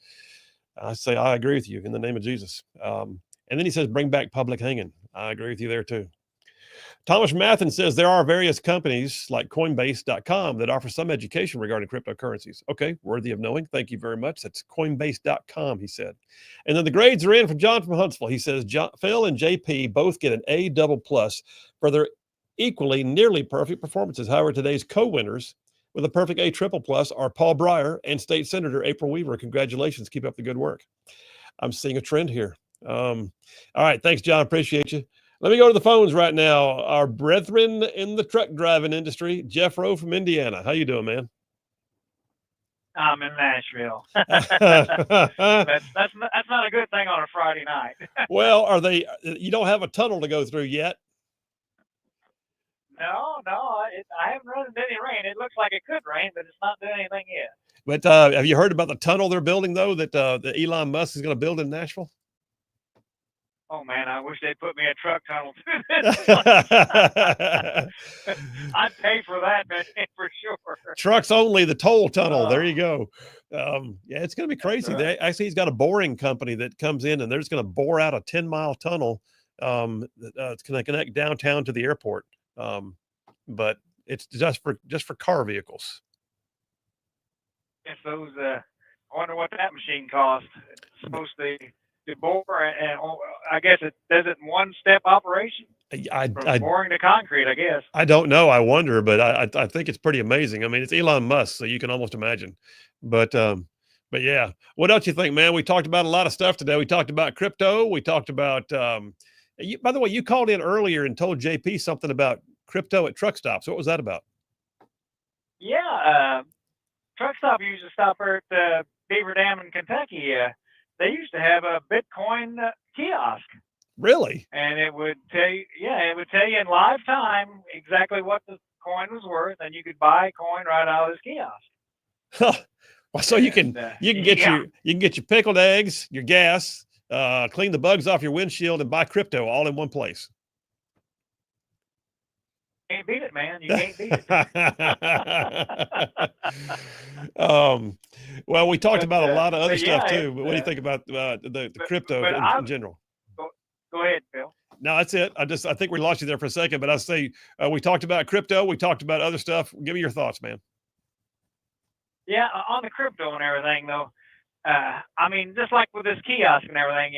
I say, I agree with you in the name of Jesus. And then he says, "Bring back public hanging." I agree with you there too. Thomas Mathen says there are various companies like Coinbase.com that offer some education regarding cryptocurrencies. Okay, worthy of knowing. Thank you very much. That's Coinbase.com, he said. And then the grades are in from John from Huntsville. He says Phil and JP both get an A++ for their equally nearly perfect performances. However, today's co-winners with a perfect A++ are Paul Breyer and State Senator April Weaver. Congratulations. Keep up the good work. I'm seeing a trend here. All right. Thanks, John. Appreciate you. Let me go to the phones right now. Our brethren in the truck driving industry, Jeff Rowe from Indiana. How you doing, man? I'm in Nashville. that's not a good thing on a Friday night. Well, you don't have a tunnel to go through yet? No, I haven't run into any rain. It looks like it could rain, but it's not doing anything yet. But have you heard about the tunnel they're building, though, that Elon Musk is going to build in Nashville? Oh, man, I wish they'd put me a truck tunnel through this. I'd pay for that, man, for sure. Trucks only, the toll tunnel. There you go. Yeah, it's going to be crazy. Right. Actually, he's got a boring company that comes in, and they're just going to bore out a 10-mile tunnel. It's going to connect downtown to the airport. But it's just for car vehicles. Yes, those. I wonder what that machine costs. It's supposed to bore, and I guess it does it in one-step operation. From boring to concrete, I guess. I don't know. I wonder, but I think it's pretty amazing. I mean, it's Elon Musk, so you can almost imagine. But yeah, what else you think, man? We talked about a lot of stuff today. We talked about crypto. We talked about. By the way, you called in earlier and told JP something about crypto at truck stops. What was that about? Yeah, truck stop used to stop here at Beaver Dam in Kentucky. They used to have a Bitcoin kiosk. Really? And it would tell you, in live time exactly what the coin was worth, and you could buy a coin right out of this kiosk. Well, so you can get your pickled eggs, your gas, clean the bugs off your windshield, and buy crypto all in one place. Can't beat it, man. You can't beat it. Well, we talked But, about a lot of other stuff yeah, too. But what do you think about the crypto in general? Go ahead, Phil. No, that's it. I think we lost you there for a second, but I say we talked about crypto. We talked about other stuff. Give me your thoughts, man. Yeah, on the crypto and everything, though. I mean, just like with this kiosk and everything,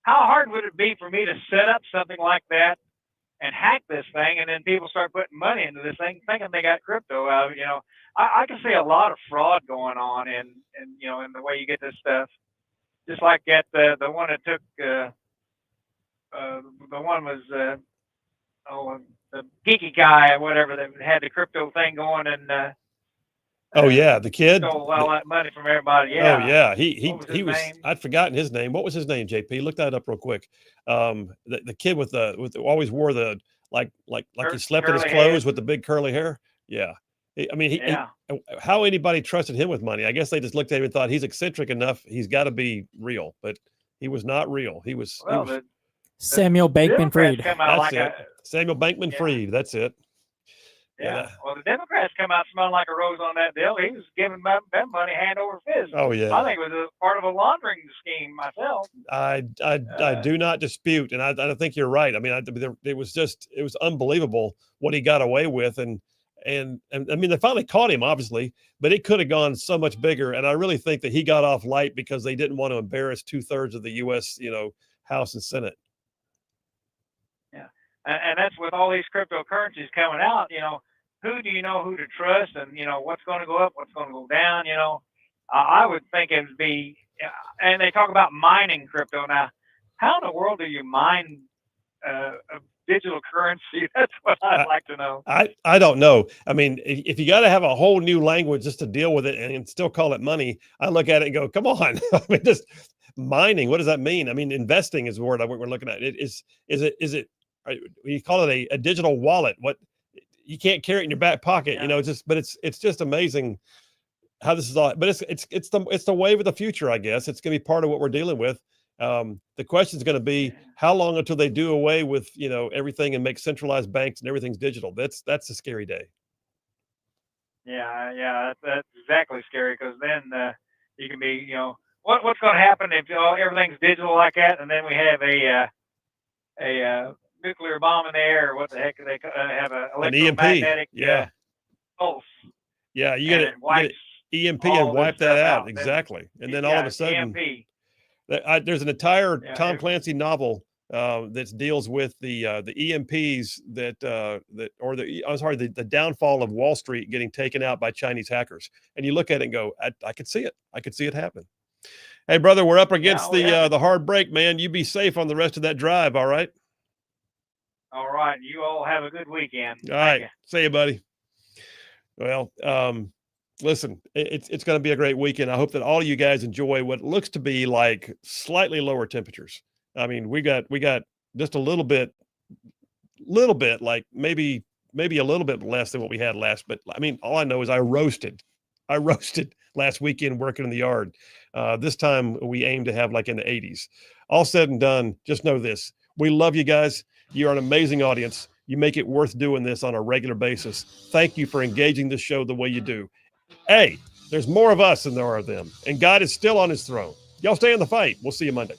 how hard would it be for me to set up something like that and hack this thing, and then people start putting money into this thing, thinking they got crypto out of it? I can see a lot of fraud going on in the way you get this stuff. Just like at the one that took, the one was, the geeky guy or whatever that had the crypto thing going, and oh yeah, the kid stole all that money from everybody. Yeah. Oh yeah, he was. Name? I'd forgotten his name. What was his name? JP, look that up real quick. The kid with always wore the like he slept in his clothes with the big curly hair. Yeah, I mean how anybody trusted him with money? I guess they just looked at him and thought he's eccentric enough. He's got to be real, but he was not real. He was. Samuel Bankman-Fried. That's it. Samuel Bankman-Fried. That's it. Yeah. Well, the Democrats come out smelling like a rose on that deal. He was giving them money hand over fist. Oh yeah. I think it was a part of a laundering scheme myself. I do not dispute, and I think you're right. I mean, it was unbelievable what he got away with, and I mean they finally caught him, obviously, but it could have gone so much bigger. And I really think that he got off light because they didn't want to embarrass 2/3 of the U.S. House and Senate. And that's with all these cryptocurrencies coming out, who do you know who to trust, and, what's going to go up, what's going to go down, I would think it would be, and they talk about mining crypto. Now, how in the world do you mine a digital currency? That's what I'd like to know. I don't know. I mean, if you got to have a whole new language just to deal with it and still call it money, I look at it and go, come on. I mean, just mining, what does that mean? I mean, investing is the word we're looking at. Is it, you call it a digital wallet? What, you can't carry it in your back pocket, but it's just amazing how this is all. But it's the wave of the future, I guess. It's going to be part of what we're dealing with. The question is going to be how long until they do away with everything and make centralized banks and everything's digital. That's a scary day. Yeah, that's exactly scary, because then you can be what's going to happen if everything's digital like that, and then we have a nuclear bomb in the air, or what the heck they have an electromagnetic pulse. Yeah, you get it. EMP and wipe that out. Exactly. And then all of a sudden, there's an entire Tom Clancy novel that deals with the EMPs the downfall of Wall Street getting taken out by Chinese hackers. And you look at it and go, I could see it. I could see it happen. Hey, brother, we're up against the hard break, man. You be safe on the rest of that drive. All right. All right. You all have a good weekend. All right. See you, buddy. Well, listen, it's going to be a great weekend. I hope that all of you guys enjoy what looks to be like slightly lower temperatures. I mean, we got just a little bit, like maybe a little bit less than what we had last. But I mean, all I know is I roasted last weekend working in the yard. This time we aim to have like in the 80s. All said and done, just know this: we love you guys. You're an amazing audience. You make it worth doing this on a regular basis. Thank you for engaging this show the way you do. Hey, there's more of us than there are of them, and God is still on his throne. Y'all stay in the fight. We'll see you Monday.